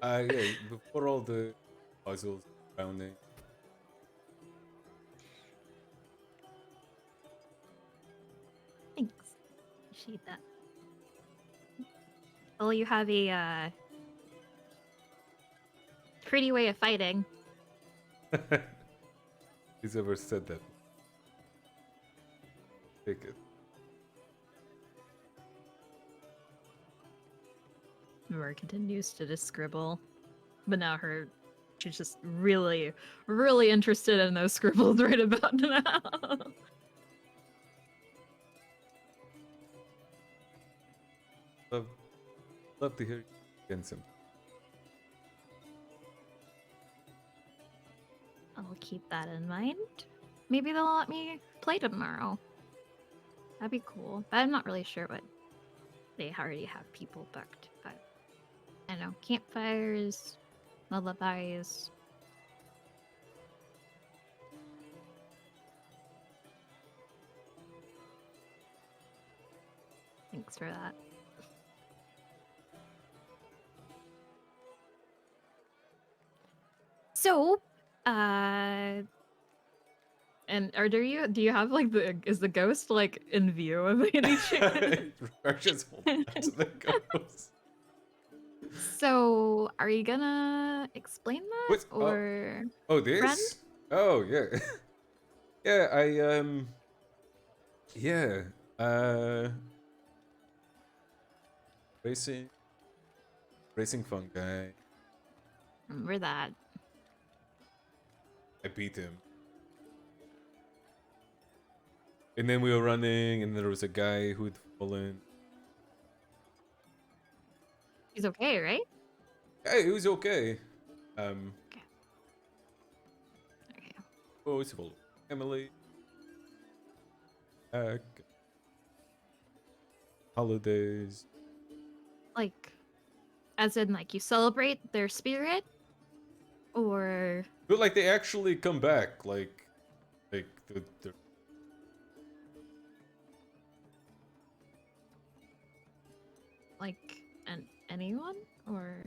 Yeah, before all the puzzles surrounding. Thanks. Appreciate that. Well, you have a pretty way of fighting. Who's ever said that? Take it. Nora continues to just scribble, but now she's just really, really interested in those scribbles right about now. Love to hear you again some. I'll keep that in mind. Maybe they'll let me play tomorrow. That'd be cool. But I'm not really sure what they already have people booked. But I don't know, campfires, lullabies. Thanks for that. So, and do you have like is the ghost like in view of any chance? Just hold on to the ghost. So, are you gonna explain that What's- or Oh, this? Friend? Oh, yeah. Yeah, yeah, racing fungi. remember that? I beat him. And then we were running, and there was a guy who'd fallen. He's okay, right? Hey, he was okay. Okay. Oh, it's full. Emily. Holidays. Like, as in like you celebrate their spirit, or But like they actually come back, like the like anyone, or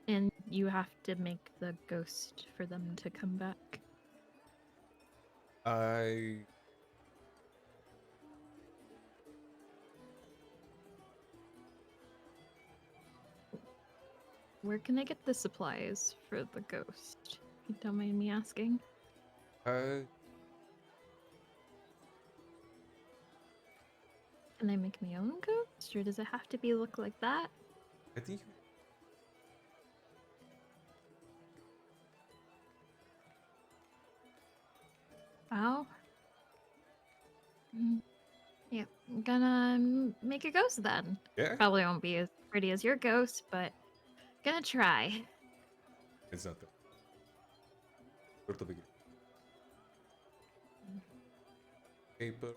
and you have to make the ghost for them to come back. Where can I get the supplies for the ghost? If you don't mind me asking. I Can I make my own ghost, or does it have to look like that? think Oh. Yeah, I'm gonna make a ghost then. yeah. Probably won't be as pretty as your ghost, but gonna try. It's not that. Sort of big. Paper.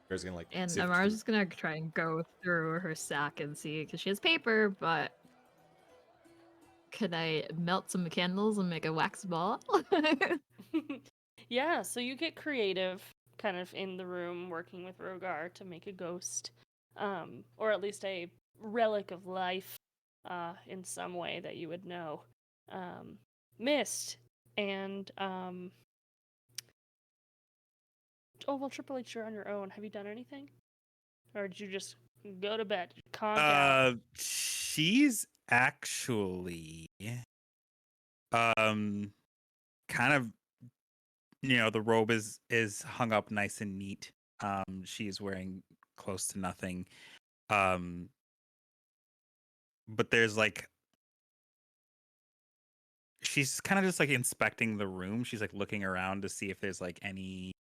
There's gonna like. And sift Amara's through- just gonna try and go through her sack and see, because she has paper, but could I melt some candles and make a wax ball? Yeah, so you get creative kind of in the room working with Rogar to make a ghost, or at least a relic of life in some way that you would know. Mist and oh well, Triple H, you're on your own. Have you done anything, or did you just go to bed, conk out? She's actually kind of, the robe is hung up nice and neat. She's wearing close to nothing. But there's like, she's kind of just like inspecting the room. She's like looking around to see if there's like any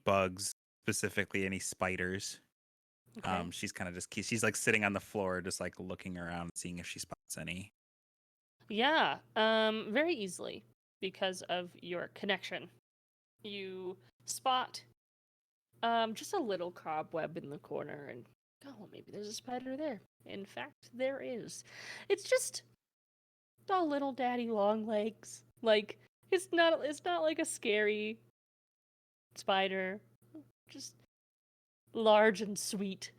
bugs specifically any spiders. Okay. She's kind of just she's like sitting on the floor, just like looking around, seeing if she spots any. Yeah, very easily because of your connection. You spot just a little cobweb in the corner and oh, well, maybe there's a spider there. In fact, there is. It's just a little daddy long legs. Like it's not like a scary spider. Just large and sweet.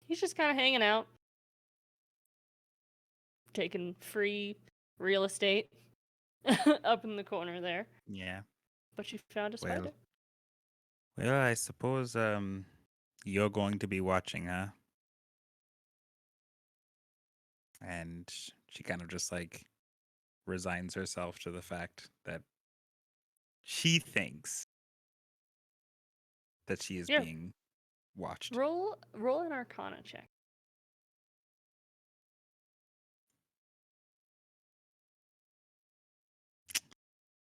He's just kind of hanging out, taking free real estate up in the corner there. Yeah. But you found a spider. Well, I suppose you're going to be watching, huh? And she kind of just like resigns herself to the fact that she thinks that she is Yeah. being watched. Roll an Arcana check.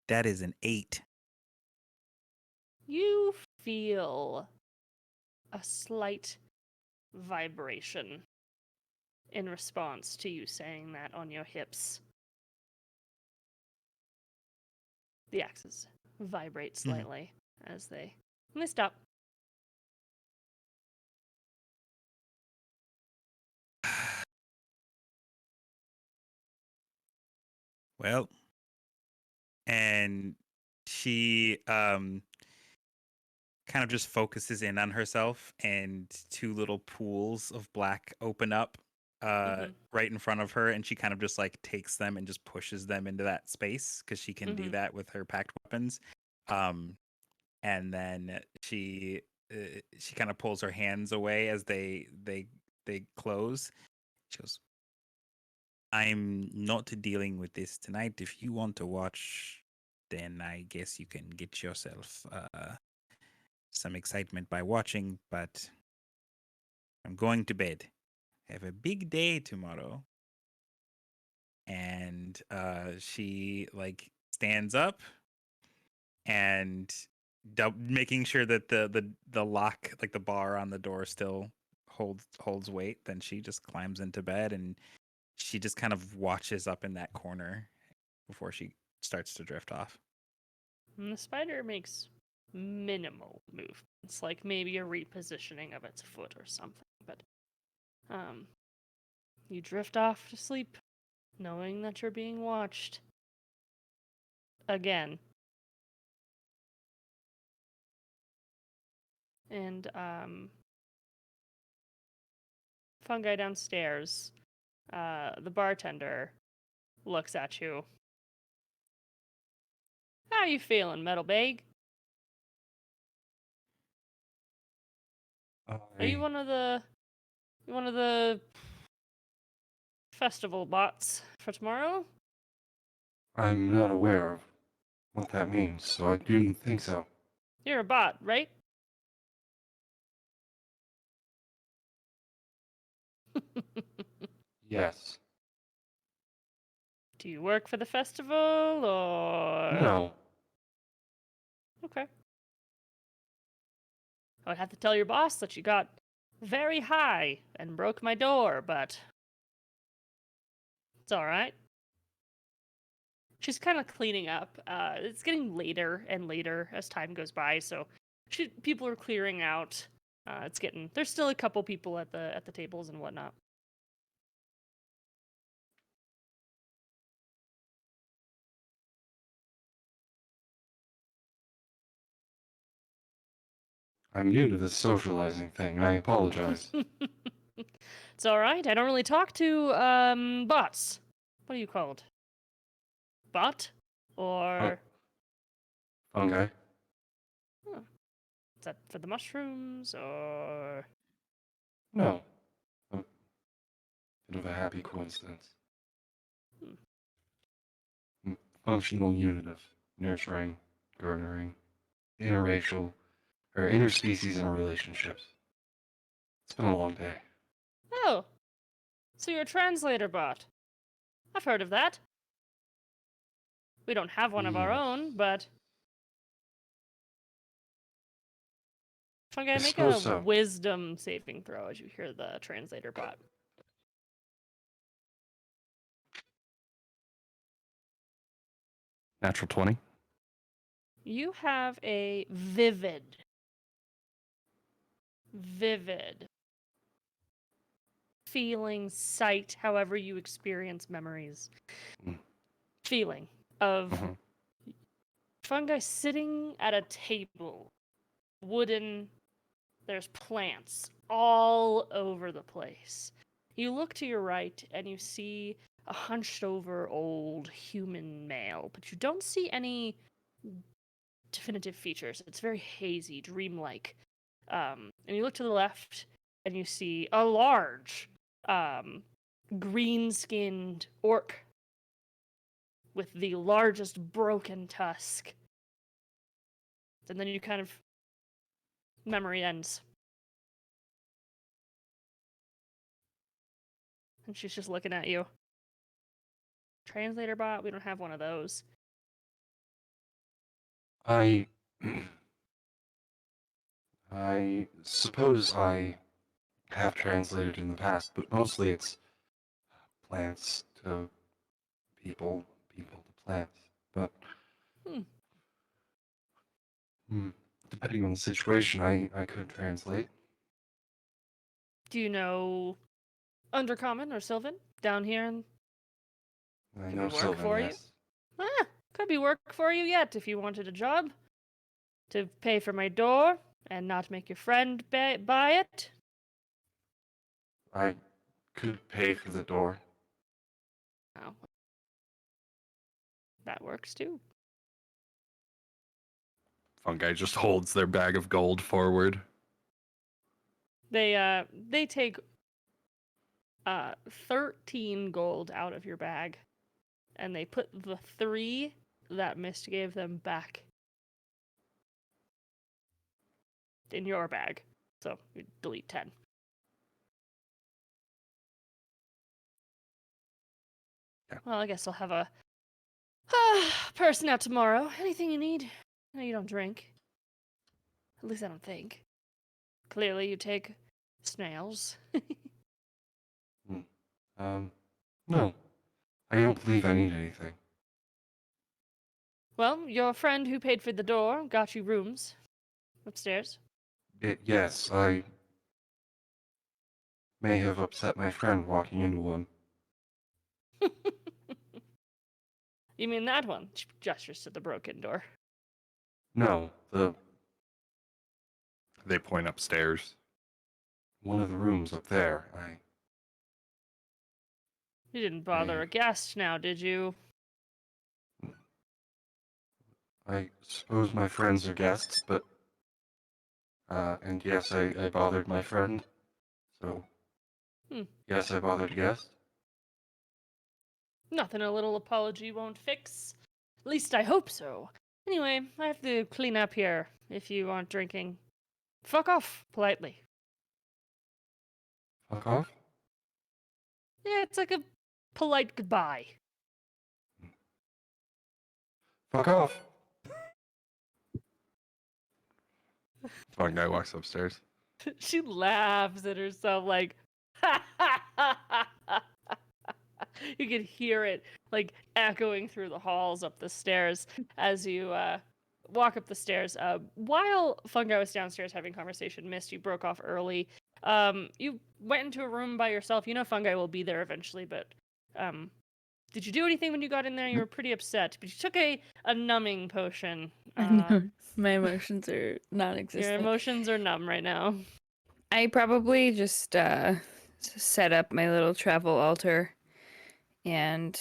That is an 8. You feel a slight vibration in response to you saying that on your hips. The axes vibrate slightly as they stop. Well, and she kind of just focuses in on herself, and 2 little pools of black open up right in front of her, and she kind of just like takes them and just pushes them into that space because she can do that with her packed weapons. And then she kind of pulls her hands away as they close. She goes, I'm not dealing with this tonight. If you want to watch, then I guess you can get yourself some excitement by watching, but I'm going to bed. I have a big day tomorrow. And she like stands up and making sure that the lock, like the bar on the door, still holds weight. Then she just climbs into bed and she just kind of watches up in that corner before she starts to drift off. And the spider makes minimal movements, like maybe a repositioning of its foot or something. But you drift off to sleep, knowing that you're being watched. Again. And fungi downstairs. The bartender looks at you. How you feeling, Metal Bag? Are you one of the festival bots for tomorrow? I'm not aware of what that means, so I didn't think so. You're a bot, right? Yes. Do you work for the festival, or...? No. Okay. I would have to tell your boss that you got very high and broke my door, but... it's alright. She's kind of cleaning up. It's getting later and later as time goes by, so people are clearing out. There's still a couple people at the tables and whatnot. I'm new to this socializing thing, I apologize. It's alright. I don't really talk to bots. What are you called? Bot? Or... Fungi? Is that for the mushrooms, or...? No. A bit of a happy coincidence. Functional unit of nurturing, garnering, interracial, or interspecies interrelationships. It's been a long day. Oh. So you're a translator bot. I've heard of that. We don't have one of our Yes. own, but... Fungi, I make suppose a so. wisdom saving throw as you hear the translator bot. Natural 20. You have a vivid feeling, sight, however you experience memories, Mm. feeling of Mhm. fungi sitting at a table, wooden, there's plants all over the place. You look to your right and you see a hunched over old human male, but you don't see any definitive features. It's very hazy, dreamlike. And you look to the left and you see a large, green-skinned orc with the largest broken tusk. And then you kind of memory ends. And she's just looking at you. Translator bot, we don't have one of those. I I suppose I have translated in the past, but mostly it's plants to people, people to plants. But Hmm. depending on the situation, I could translate. Do you know Undercommon or Sylvan down here? I Could know we work Sylvan, for you? yes. Could be work for you yet if you wanted a job. To pay for my door and not make your friend buy it. I could pay for the door. Oh. That works too. Fungi just holds their bag of gold forward. They take 13 gold out of your bag, and they put the 3 that Mist gave them back in your bag. So you delete 10. Yeah. Well, I guess I'll have a person out tomorrow. Anything you need? I know you don't drink. At least I don't think. Clearly, you take snails. No. I don't believe I need anything. Well, your friend who paid for the door got you rooms upstairs. Yes, I may have upset my friend walking into one. You mean that one? She gestures to the broken door. No, They point upstairs. one of the rooms up there. You didn't bother a guest now, did you? I suppose my friends are guests, but and yes, I bothered my friend. So yes, I bothered a guest. Nothing a little apology won't fix. At least I hope so. Anyway, I have to clean up here if you aren't drinking. Fuck off, politely. Fuck off. Yeah, it's like a polite goodbye. Fuck off. Fungi walks upstairs. She laughs at herself like, you can hear it like echoing through the halls up the stairs as you walk up the stairs. While Fungi was downstairs having conversation, Mist, you broke off early. You went into a room by yourself. You know Fungi will be there eventually, but did you do anything when you got in there? You were pretty upset, but you took a numbing potion. I know. My emotions are non-existent. Your emotions are numb right now. I probably just set up my little travel altar and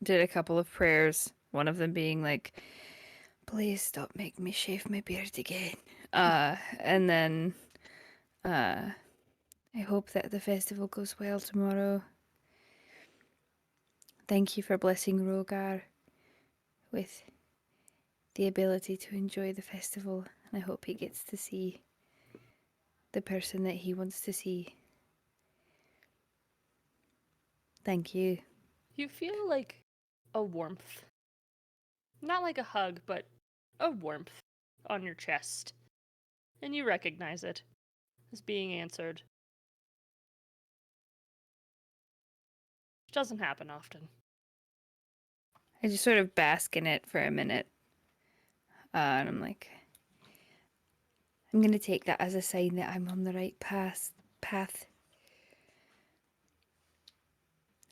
did a couple of prayers. One of them being like, "Please stop making me shave my beard again." And then I hope that the festival goes well tomorrow. Thank you for blessing Rogar with the ability to enjoy the festival, and I hope he gets to see the person that he wants to see. Thank you. You feel like a warmth. Not like a hug, but a warmth on your chest. and you recognize it as being answered. Which doesn't happen often. I just sort of bask in it for a minute. And I'm like, I'm going to take that as a sign that I'm on the right path.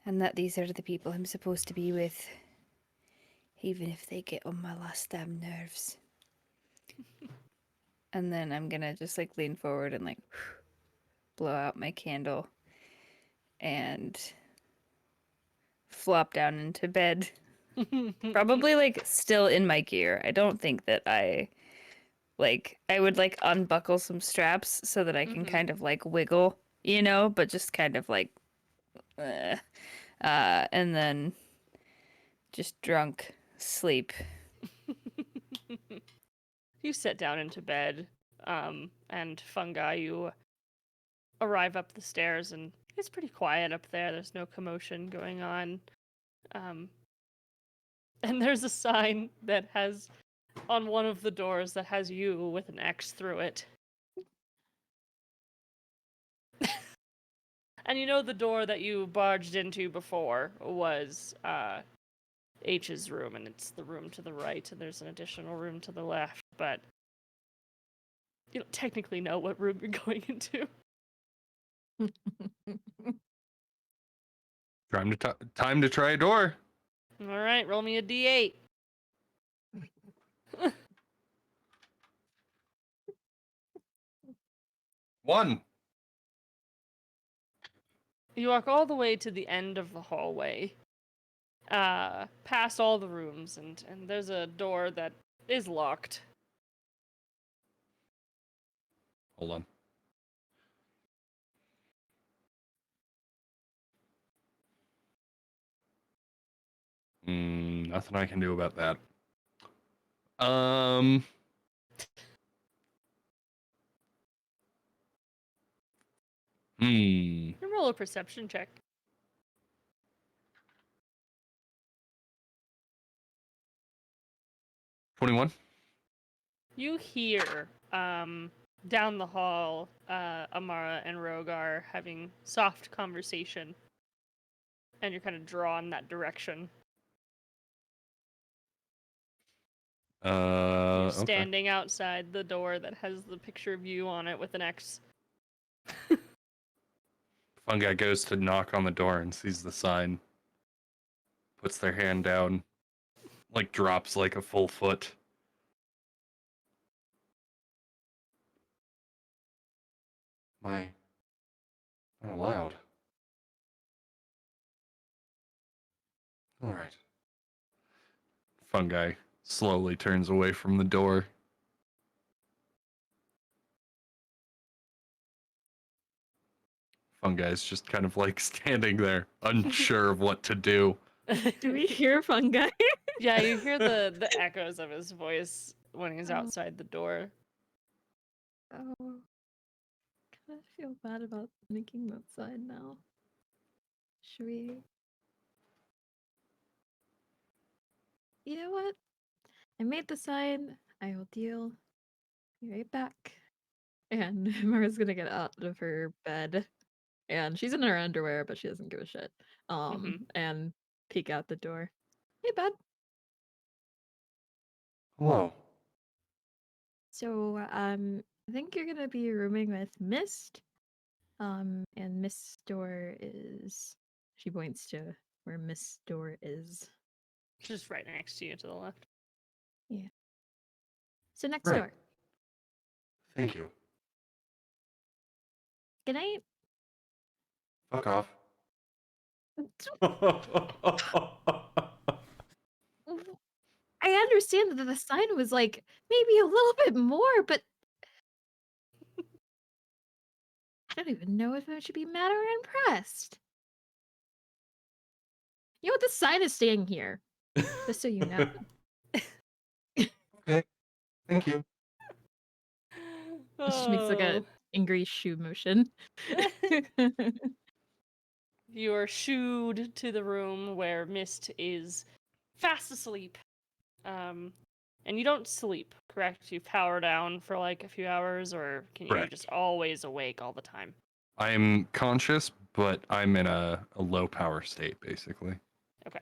And that these are the people I'm supposed to be with. Even if they get on my last damn nerves. And then I'm going to just like lean forward and like blow out my candle. And flop down into bed. Probably like still in my gear. I don't think that I would like unbuckle some straps so that I can kind of like wiggle, you know, but just kind of like and then just drunk sleep. You sit down into bed, and Fungi, you arrive up the stairs, and it's pretty quiet up there. There's no commotion going on. And there's a sign that has, on one of the doors, that has you with an X through it. And you know the door that you barged into before was H's room, and it's the room to the right, and there's an additional room to the left, but you don't technically know what room you're going into. Time to try a door. All right, roll me a d8. One. You walk all the way to the end of the hallway, past all the rooms, and there's a door that is locked. Hold on. Nothing I can do about that. Roll a perception check. 21. You hear down the hall Amara and Rogar having soft conversation, and you're kind of drawn that direction. You're Okay. standing outside the door that has the picture of you on it with an X. Fungi goes to knock on the door and sees the sign. Puts their hand down, like drops like a full foot. Not allowed. All right. Fungi slowly turns away from the door. Fungi's just kind of like standing there, unsure of what to do. Do we hear Fungi? Yeah, you hear the echoes of his voice when he's Oh. outside the door. Oh. Kind of feel bad about making that sign now. Should we? You know what? I made the sign. I will deal. Be right back. And Mara's gonna get out of her bed. And she's in her underwear, but she doesn't give a shit. And peek out the door. Hey, bud. Hello. So, I think you're gonna be rooming with Mist. And Mist's door is. She points to where Mist's door is. Just right next to you to the left. So next Right. door. Thank you. Good night. Fuck off. I understand that the sign was like maybe a little bit more, but I don't even know if I should be mad or impressed. You know what? The sign is staying here, just so you know. Okay. Thank you. She makes like a Oh. angry shoe motion. You are shooed to the room where Mist is fast asleep. And you don't sleep, correct? You power down for like a few hours, or can you Correct. just always awake all the time? I'm conscious, but I'm in a low power state, basically. Okay.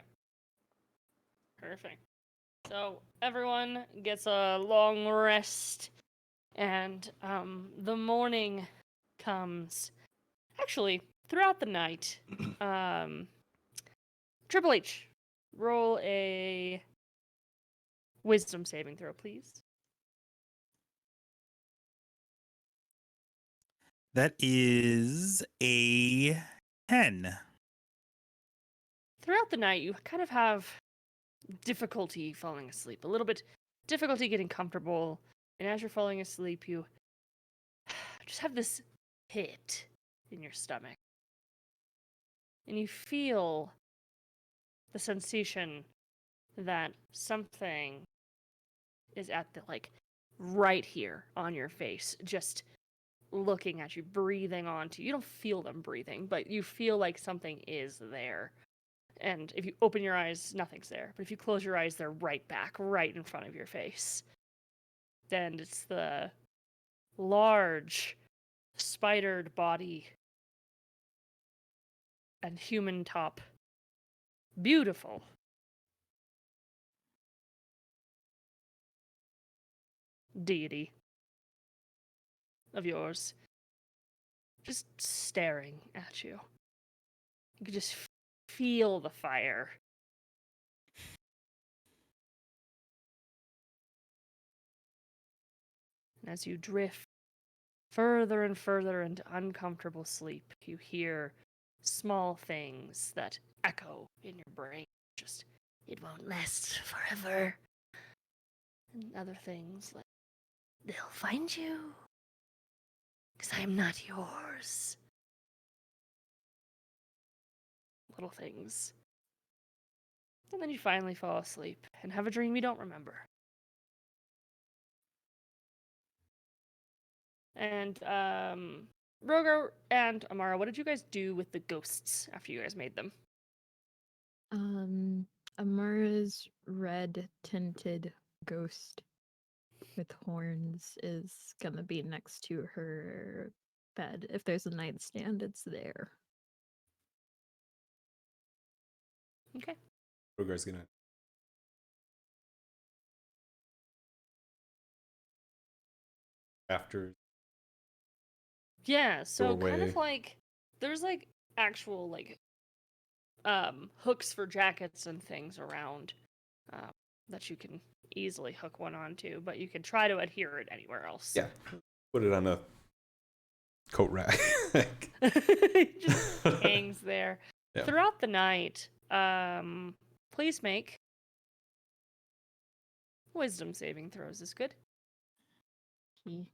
Perfect. So everyone gets a long rest, and the morning comes. Actually, throughout the night, Triple H, roll a wisdom saving throw, please. That is a 10. Throughout the night, you kind of have difficulty falling asleep, a little bit difficulty getting comfortable, and as you're falling asleep, you just have this pit in your stomach, and you feel the sensation that something is at the right here on your face, just looking at you, breathing onto you. You don't feel them breathing, but you feel like something is there. And if you open your eyes, nothing's there. But if you close your eyes, they're right back, right in front of your face. Then it's the large, spidered body and human top. Beautiful. Deity of yours. Just staring at you. You could just feel the fire. And as you drift further and further into uncomfortable sleep, you hear small things that echo in your brain. Just, it won't last forever. And other things like, they'll find you. Because I'm not yours. Little things. And then you finally fall asleep and have a dream you don't remember. And, Rogar and Amara, what did you guys do with the ghosts after you guys made them? Amara's red tinted ghost with horns is gonna be next to her bed. If there's a nightstand, it's there. Okay. Rogar's gonna. After. Yeah, so kind away. of like there's actual hooks for jackets and things around that you can easily hook one onto, but you can try to adhere it anywhere else. Yeah. Put it on a coat rack. It just hangs there. Yeah. Throughout the night, please make wisdom saving throws is good. He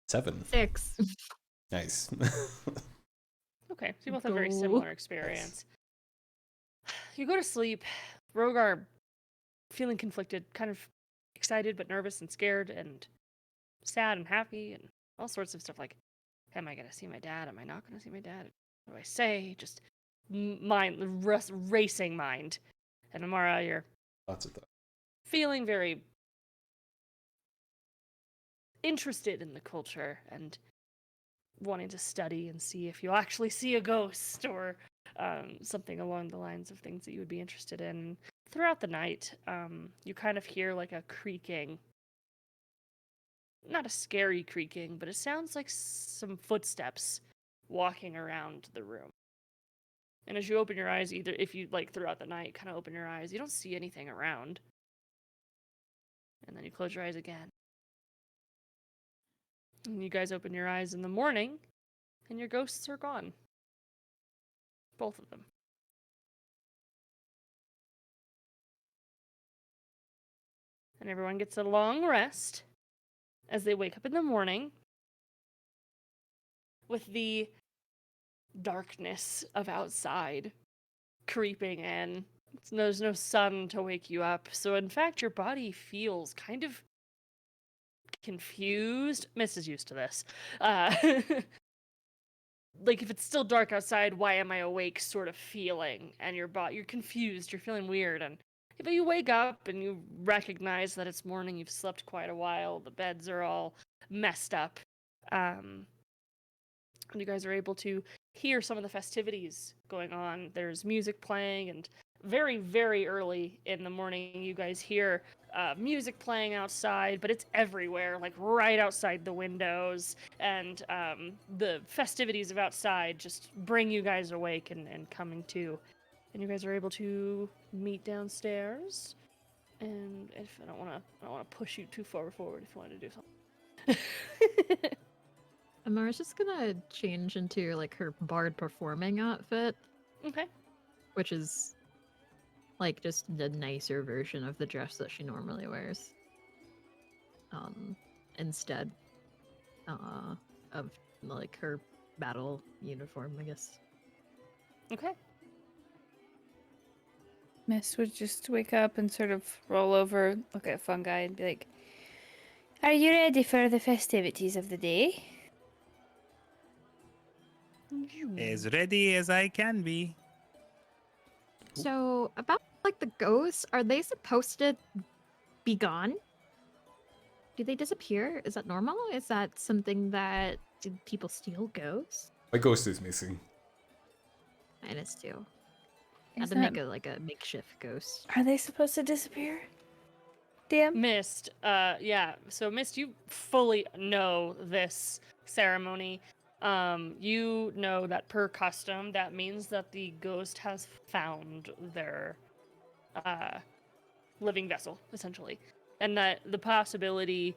7. 6. Nice. Okay, so you both have very Go. similar experience. You go to sleep, Rogar feeling conflicted, kind of excited but nervous and scared and sad and happy and all sorts of stuff like, am I going to see my dad? Am I not going to see my dad? What do I say? Just racing mind. And Amara, you're Lots of thought. feeling very interested in the culture and wanting to study and see if you'll actually see a ghost or something along the lines of things that you would be interested in. Throughout the night, you kind of hear like a creaking. Not a scary creaking, but it sounds like some footsteps walking around the room. And as you open your eyes, either if you throughout the night kind of open your eyes, you don't see anything around. And then you close your eyes again. And you guys open your eyes in the morning, and your ghosts are gone. Both of them. And everyone gets a long rest as they wake up in the morning with the darkness of outside creeping in. There's no sun to wake you up. So in fact, your body feels kind of confused. Miss is used to this. like if it's still dark outside, why am I awake sort of feeling, and you're confused, you're feeling weird, and if you wake up and you recognize that it's morning, you've slept quite a while, the beds are all messed up, and you guys are able to hear some of the festivities going on. There's music playing, and very, very early in the morning, you guys hear music playing outside, but it's everywhere, like right outside the windows, and the festivities of outside just bring you guys awake and coming to. And you guys are able to meet downstairs. And if I don't want to push you too far forward, if you want to do something. Amara's just gonna change into like her bard performing outfit, Okay. which is like just the nicer version of the dress that she normally wears. Instead of like her battle uniform, I guess. Okay. Miss would just wake up and sort of roll over, look at Fungi, and be like, "Are you ready for the festivities of the day?" As ready as I can be. So about like the ghosts, are they supposed to be gone? Do they disappear? Is that normal? Is that something that did people steal ghosts? My ghost is missing. Mine is too. Had Is to that- make a makeshift ghost. Are they supposed to disappear? Damn. Mist, yeah. So Mist, you fully know this ceremony. You know that per custom, that means that the ghost has found their living vessel, essentially. And that the possibility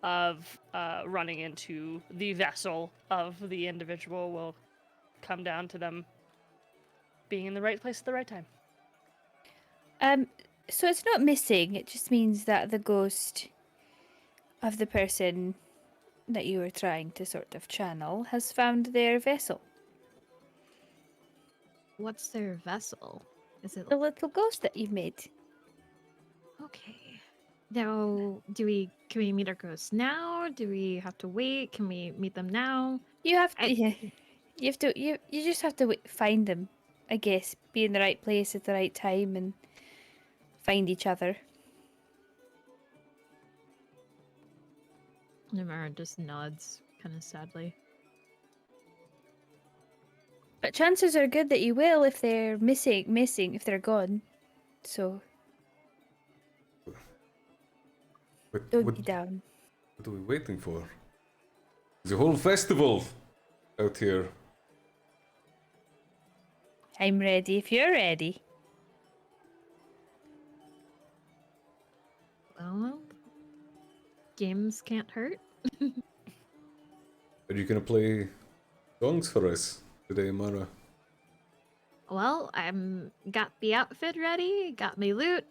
of running into the vessel of the individual will come down to them being in the right place at the right time. So it's not missing, it just means that the ghost of the person that you were trying to sort of channel has found their vessel. What's their vessel? Is it The little ghost that you've made. okay? Now, can we meet our ghosts now? Do we have to wait? Can we meet them now? You have to, I- yeah, you have to, you just have to find them, I guess. Be in the right place at the right time and find each other. Namara just nods, kind of sadly. But chances are good that you will if they're missing, if they're gone. So But don't what, be down. what are we waiting for? There's a whole festival out here. I'm ready if you're ready. Well, games can't hurt. Are you gonna play songs for us today, Mara? Well, got the outfit ready, got my loot.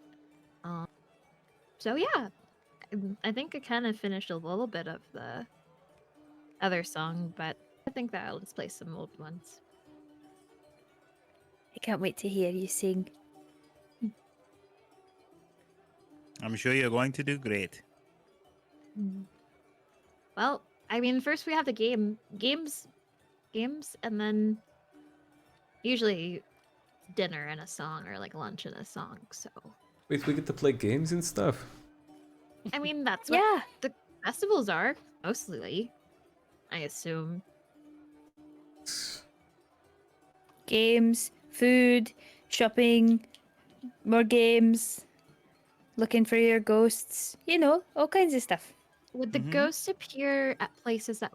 So yeah, I think I kind of finished a little bit of the other song, but I think that I'll just play some old ones. I can't wait to hear you sing. I'm sure you're going to do great. Well, I mean, first we have the games, and then usually dinner and a song, or like lunch and a song. So, Wait, we get to play games and stuff? I mean, that's what Yeah. the festivals are mostly, I assume. Games, food, shopping, more games, looking for your ghosts. You know, all kinds of stuff. Would the Mhm. ghosts appear at places that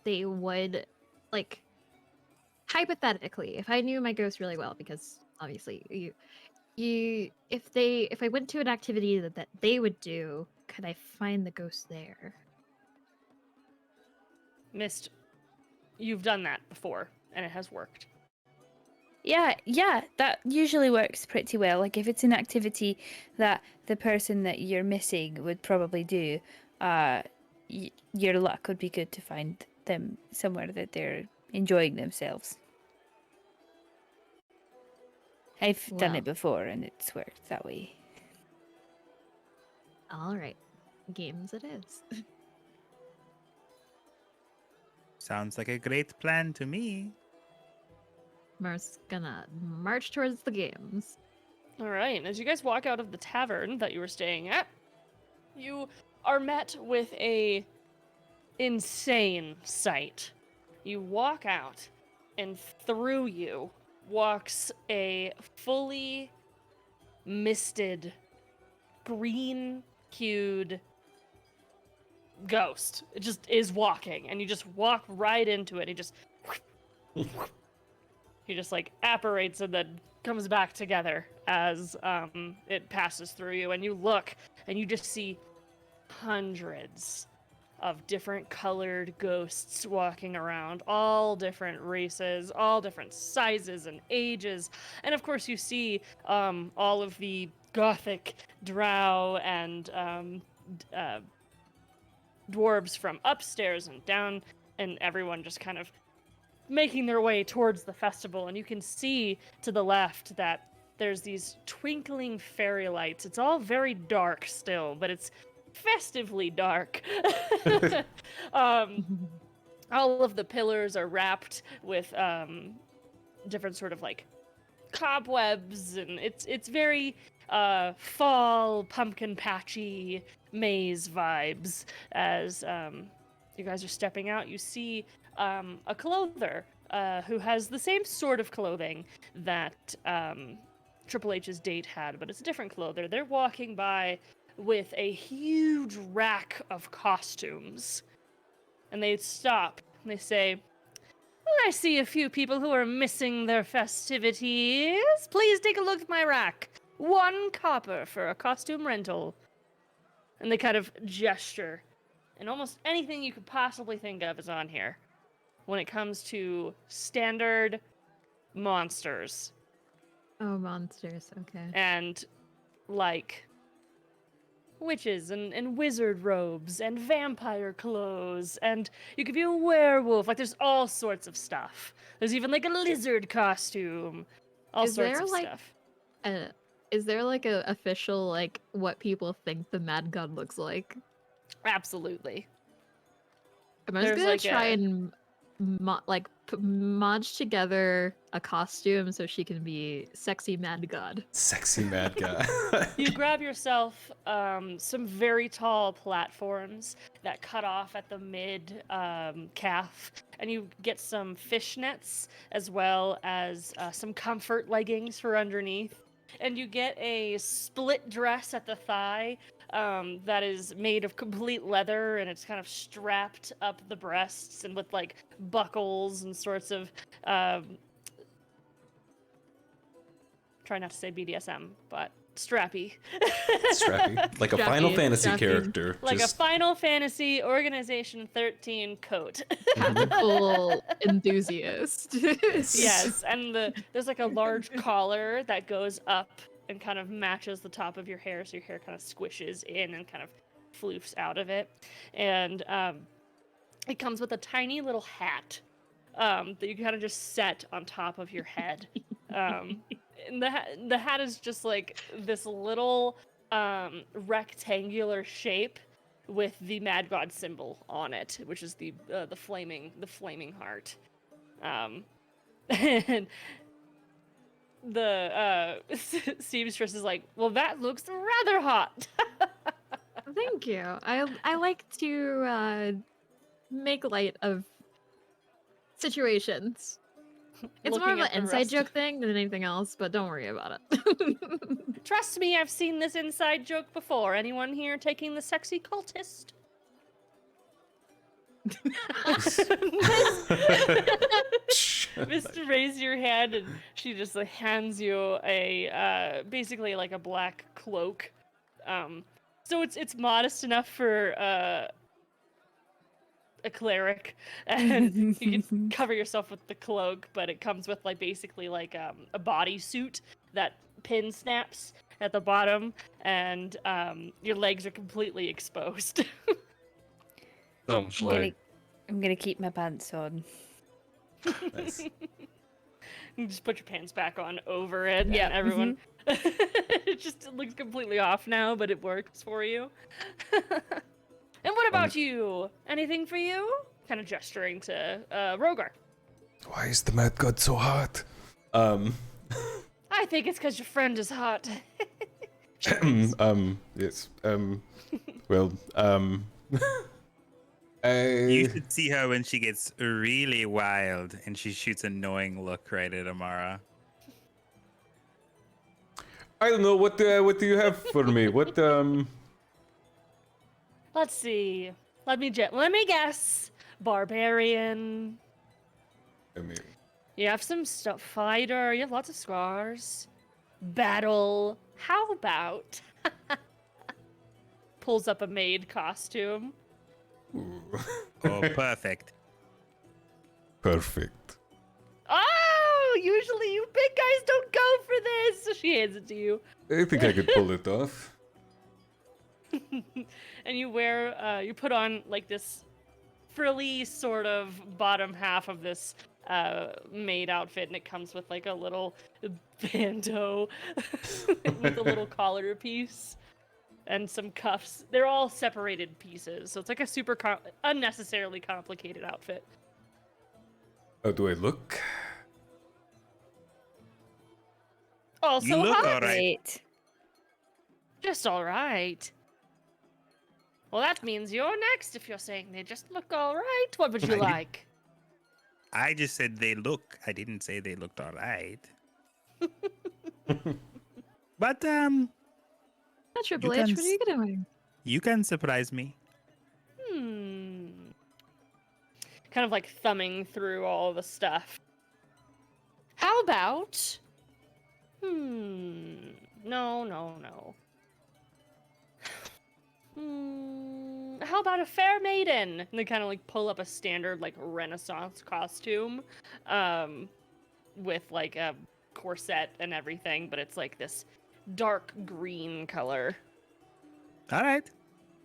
they would, like, hypothetically, if I knew my ghost really well, because obviously if I went to an activity that they would do, could I find the ghost there? Mist, you've done that before, and it has worked. Yeah, that usually works pretty well. Like if it's an activity that the person that you're missing would probably do, your luck would be good to find them somewhere that they're enjoying themselves. I've done Well. it before and it's worked that way. All right, games it is. Sounds like a great plan to me. Mar's gonna march towards the games. All right. As you guys walk out of the tavern that you were staying at, you are met with a insane sight. You walk out, and through you walks a fully misted, green-hued ghost. It just is walking, and you just walk right into it. He just like apparates and then comes back together as it passes through you, and you look, and you just see hundreds of different colored ghosts walking around, all different races, all different sizes and ages, and of course you see all of the gothic drow and dwarves from upstairs and down, and everyone just kind of making their way towards the festival. And you can see to the left that there's these twinkling fairy lights. It's all very dark still, but it's festively dark. All of the pillars are wrapped with different sort of like cobwebs, and it's very fall pumpkin patchy maze vibes. As you guys are stepping out, you see a clother who has the same sort of clothing that Triple H's date had, but it's a different clother. They're walking by with a huge rack of costumes, and they stop and they say, "I see a few people who are missing their festivities. Please take a look at my rack. 1 copper for a costume rental." And they kind of gesture, and almost anything you could possibly think of is on here when it comes to standard monsters. Oh, monsters. Okay. And like witches and wizard robes and vampire clothes, and you could be a werewolf. Like, there's all sorts of stuff. There's even like a lizard costume. All Is sorts there, of like, stuff. Is there like a official like what people think the Mad God looks like? Absolutely. I'm just There's, gonna like, try a- and modge together a costume so she can be sexy Mad God. Sexy mad guy. You grab yourself some very tall platforms that cut off at the mid calf, and you get some fishnets as well as some comfort leggings for underneath. And you get a split dress at the thigh that is made of complete leather, and it's kind of strapped up the breasts and with like buckles and sorts of try not to say BDSM, but strappy. Strappy. Like a Final Strappy, Fantasy strappy. character. Like just a Final Fantasy Organization 13 coat. Tactical enthusiast. Yes, and there's like a large collar that goes up and kind of matches the top of your hair, so your hair kind of squishes in and kind of floofs out of it. And it comes with a tiny little hat that you kind of just set on top of your head. And the hat is just like this little rectangular shape with the Mad God symbol on it, which is the flaming heart. And the seamstress is like, "Well, that looks rather hot." Thank you. I like to make light of situations. It's more of Looking an at the inside rest joke thing than anything else, but don't worry about it. Trust me, I've seen this inside joke before. Anyone here taking the sexy cultist? Mr. Raise your hand, and she just like hands you a basically like a black cloak. So it's modest enough for a cleric, and you can cover yourself with the cloak, but it comes with like basically like a bodysuit that pin snaps at the bottom, and your legs are completely exposed. So like, I'm gonna keep my pants on. nice. You just put your pants back on over it, Yeah, and everyone. It looks completely off now, but it works for you. And what about you? Anything for you? Kind of gesturing to Rogar. Why is the Mad God so hot? Um, I think it's because your friend is hot. yes. Well, You I should see her when she gets really wild and she shoots a knowing look right at Amara. don't know what do you have for me? What Let's see. Let me guess. Barbarian. I mean, You have some stuff. Fighter. You have lots of scars. Battle. How about pulls up a maid costume? ooh, Oh, perfect. perfect. Oh, usually you big guys don't go for this. So she hands it to you. I think I could pull it off. And you wear you put on like this frilly sort of bottom half of this maid outfit, and it comes with like a little bandeau with a little collar piece and some cuffs. They're all separated pieces, so it's like a super unnecessarily complicated outfit. How do I look? Also You look hot. alright. Great. Just all right. Well, that means you're next if you're saying they just look all right. What would you I did- like? I just said they look. I didn't say they looked all right. But Triple You H, can what are you doing? you can surprise me. Kind of like thumbing through all the stuff. How about? No. How about a fair maiden? And they kind of like pull up a standard like Renaissance costume, with like a corset and everything, but it's like this dark green color. All right.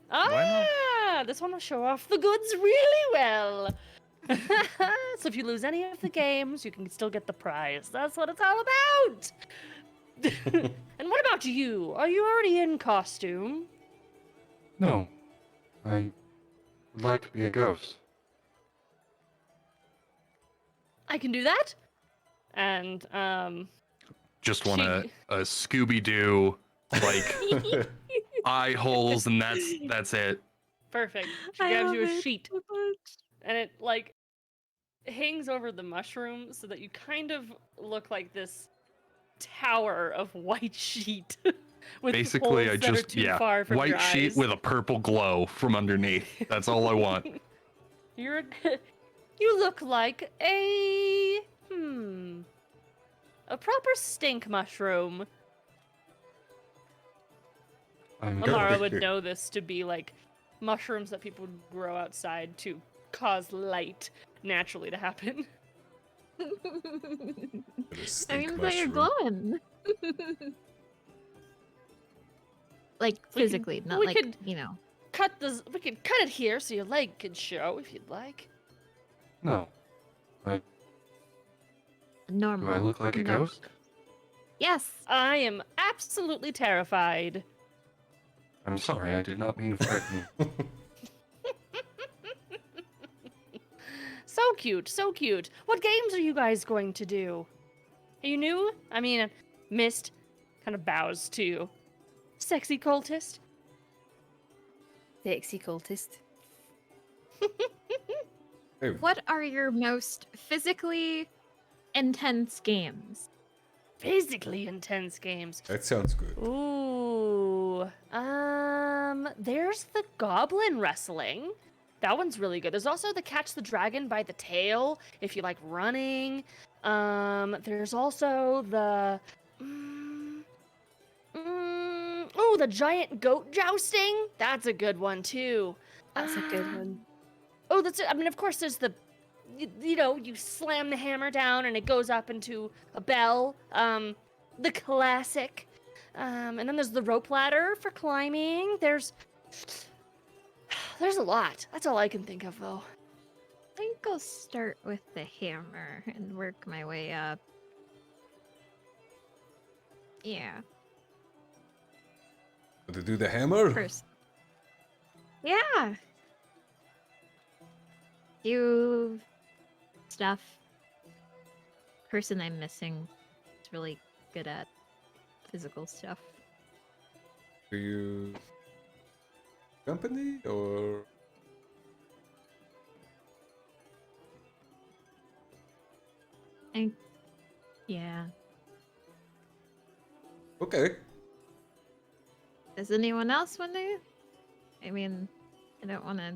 Why This one will show off the goods really well. So if you lose any of the games, you can still get the prize. That's what it's all about. And what about you? Are you already in costume? No. I would like to be a ghost. I can do that. And Just want a Scooby Doo like eye holes, and that's it. perfect. She I gives love you a it sheet, so much. and it like hangs over the mushroom so that you kind of look like this tower of white sheet. With Basically, holes I that are just too far from white your sheet eyes. with a purple glow from underneath. That's all I want. You look like a proper stink mushroom. I'm Amara would know this to be like mushrooms that people grow outside to cause light naturally to happen. A I stink mean, that you're mushroom. glowing. Like We can- physically, not we like, could- you know. We can cut it here so your leg can show if you'd like. No. Normal. Do I look like a No. ghost? Yes. I am absolutely terrified. I'm sorry, I did not mean to frighten you. So cute, so cute. What games are you guys going to do? Are you new? I mean, Mist kind of bows to you. Sexy cultist. Sexy cultist. Hey, What are your most physically intense games? Physically intense games. that sounds good. Ooh. There's the goblin wrestling. That one's really good. There's also the catch the dragon by the tail if you like running. There's also the the giant goat jousting. That's a good one too. That's a good one. Oh, that's it. I mean, of course, there's the, you slam the hammer down and it goes up into a bell. The classic. And then there's the rope ladder for climbing. There's a lot. That's all I can think of, though. I think I'll start with the hammer and work my way up. Yeah. To do the hammer? First. Yeah. Do stuff. person I'm missing is really good at physical stuff. Do you company or Yeah. okay? Does anyone else want to? I mean, I don't want to.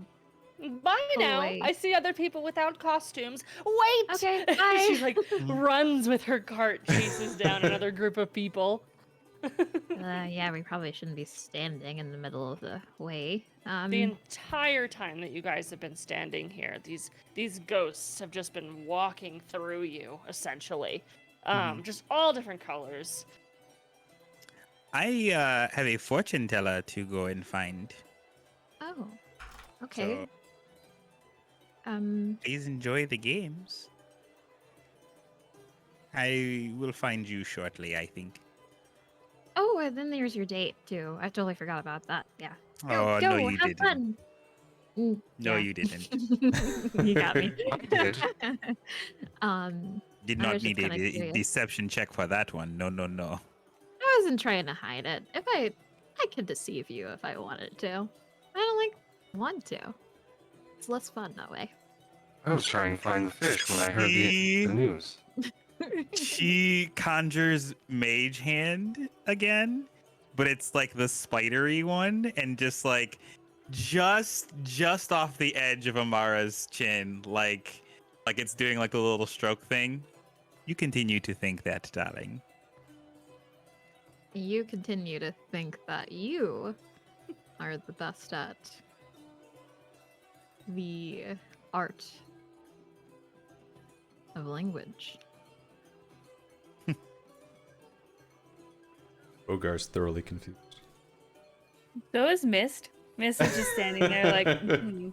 Bye Go now. away. I see other people without costumes. Wait! Okay, She bye. like runs with her cart, chases down another group of people. Yeah, we probably shouldn't be standing in the middle of the way. The entire time that you guys have been standing here, these ghosts have just been walking through you, essentially. Just all different colors. I have a fortune teller to go and find. Oh, okay. So Um, please enjoy the games. I will find you shortly, I think. oh, and then there's your date too. I totally forgot about that. Yeah. Oh, Go, no, you have didn't. fun. No, yeah. you didn't. You got me. I did. Did I not was just need a kinda curious. deception check for that one. No, no, no. I wasn't trying to hide it. If I could deceive you if I wanted to. I don't want to. It's less fun that way. I was trying to find the fish when I heard She- the news. She conjures mage hand again, but it's like the spidery one, and just just off the edge of Amara's chin, like it's doing like the little stroke thing. You continue to think that, darling. You continue to think that you are the best at the art of language. Rogar's thoroughly confused. So is Mist. Mist is just standing there like, "Mhm."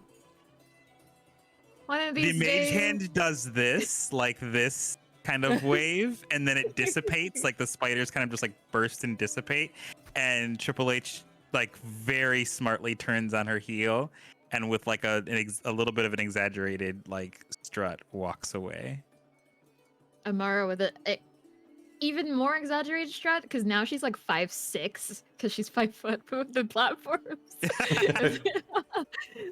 One of The these mage days. hand does this, like this kind of wave, and then it dissipates, like the spiders kind of just like burst and dissipate. And Triple H like very smartly turns on her heel, and with like a little bit of an exaggerated like strut walks away. Amara with a even more exaggerated strut because now she's like 5'6" because she's 5 foot with the platforms.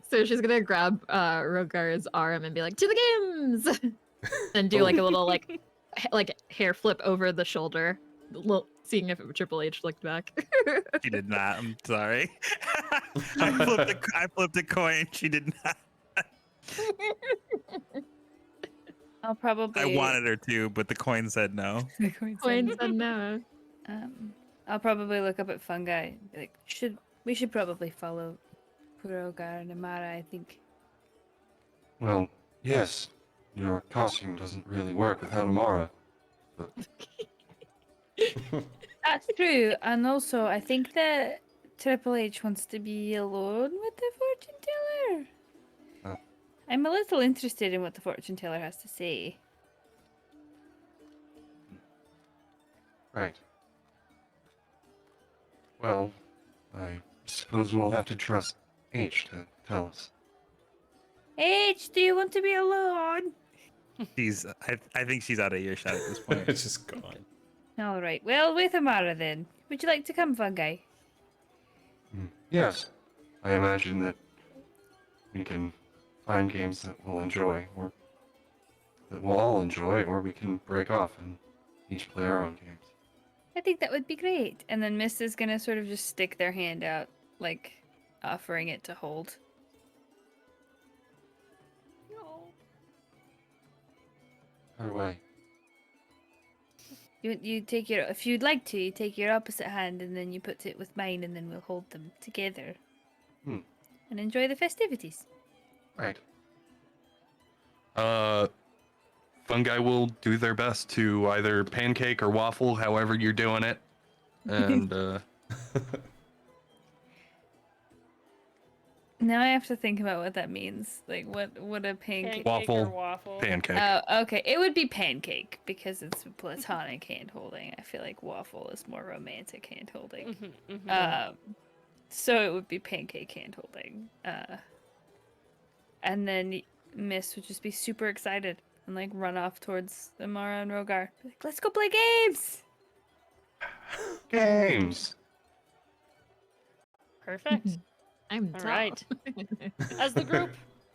So she's gonna grab Rogar's arm and be like, "To the games!" and do like a little like hair flip over the shoulder, seeing if Triple H looked back. She did not. I'm sorry. I flipped a coin. She did not. I'll probably. I wanted her to, but the coin said no. The coin said Coin no. said no. I'll probably look up at Fungi. And be like, we should probably follow Kurogar and Amara, I think. Well, yes, your costume doesn't really work without Amara. But That's true. And also, I think that Triple H wants to be alone with the fortune teller. Oh. I'm a little interested in what the fortune teller has to say. right. Well, I suppose we'll have to trust H to tell us. H, do you want to be alone? She's. I think she's out of earshot at this point. It's just gone. All right. Well, with Amara then. Would you like to come, Fungi? Yes, I imagine that we can find games that we'll enjoy, or that we'll all enjoy, or we can break off and each play our own games. I think that would be great. And then Mist is gonna sort of just stick their hand out, like offering it to hold. By the way, You take your, if you'd like to, you take your opposite hand and then you put it with mine, and then we'll hold them together. Hmm. And enjoy the festivities. right. Fungi will do their best to either pancake or waffle, however you're doing it. And Now I have to think about what that means. Like, what a pancake. Pancake or Waffle. waffle. pancake. Oh, okay. It would be pancake because it's platonic hand holding. I feel like waffle is more romantic hand holding. So it would be pancake hand holding. And then Miss would just be super excited and like run off towards Amara and Rogar. Be like, let's go play games. Games. Perfect. I'm All top. right. As the group